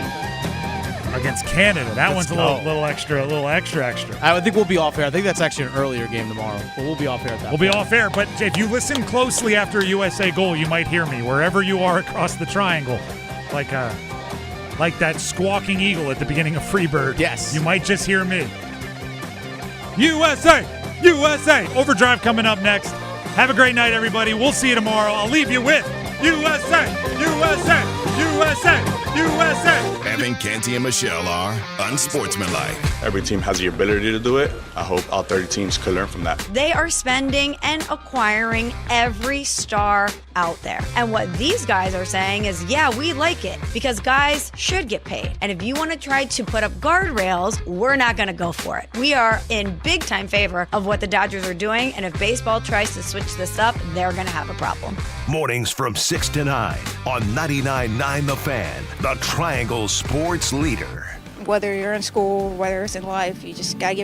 Against Canada. That one's a little extra. I think we'll be off air. I think that's actually an earlier game tomorrow, but we'll be off air at that point. We'll be off air, but if you listen closely after a USA goal, you might hear me wherever you are across the triangle, like that squawking eagle at the beginning of Freebird. Yes. You might just hear me. USA! USA! Overdrive coming up next. Have a great night, everybody. We'll see you tomorrow. I'll leave you with USA! USA! USA! USA! Evan, Canty, and Michelle are unsportsmanlike. Every team has the ability to do it. I hope all 30 teams could learn from that. They are spending and acquiring every star out there. And what these guys are saying is, yeah, we like it because guys should get paid. And if you want to try to put up guardrails, we're not going to go for it. We are in big time favor of what the Dodgers are doing. And if baseball tries to switch this up, they're going to have a problem. Mornings from 6 to 9 on 99.9 The Fan, the Triangle Sports Leader. Whether you're in school, whether it's in life, you just got to give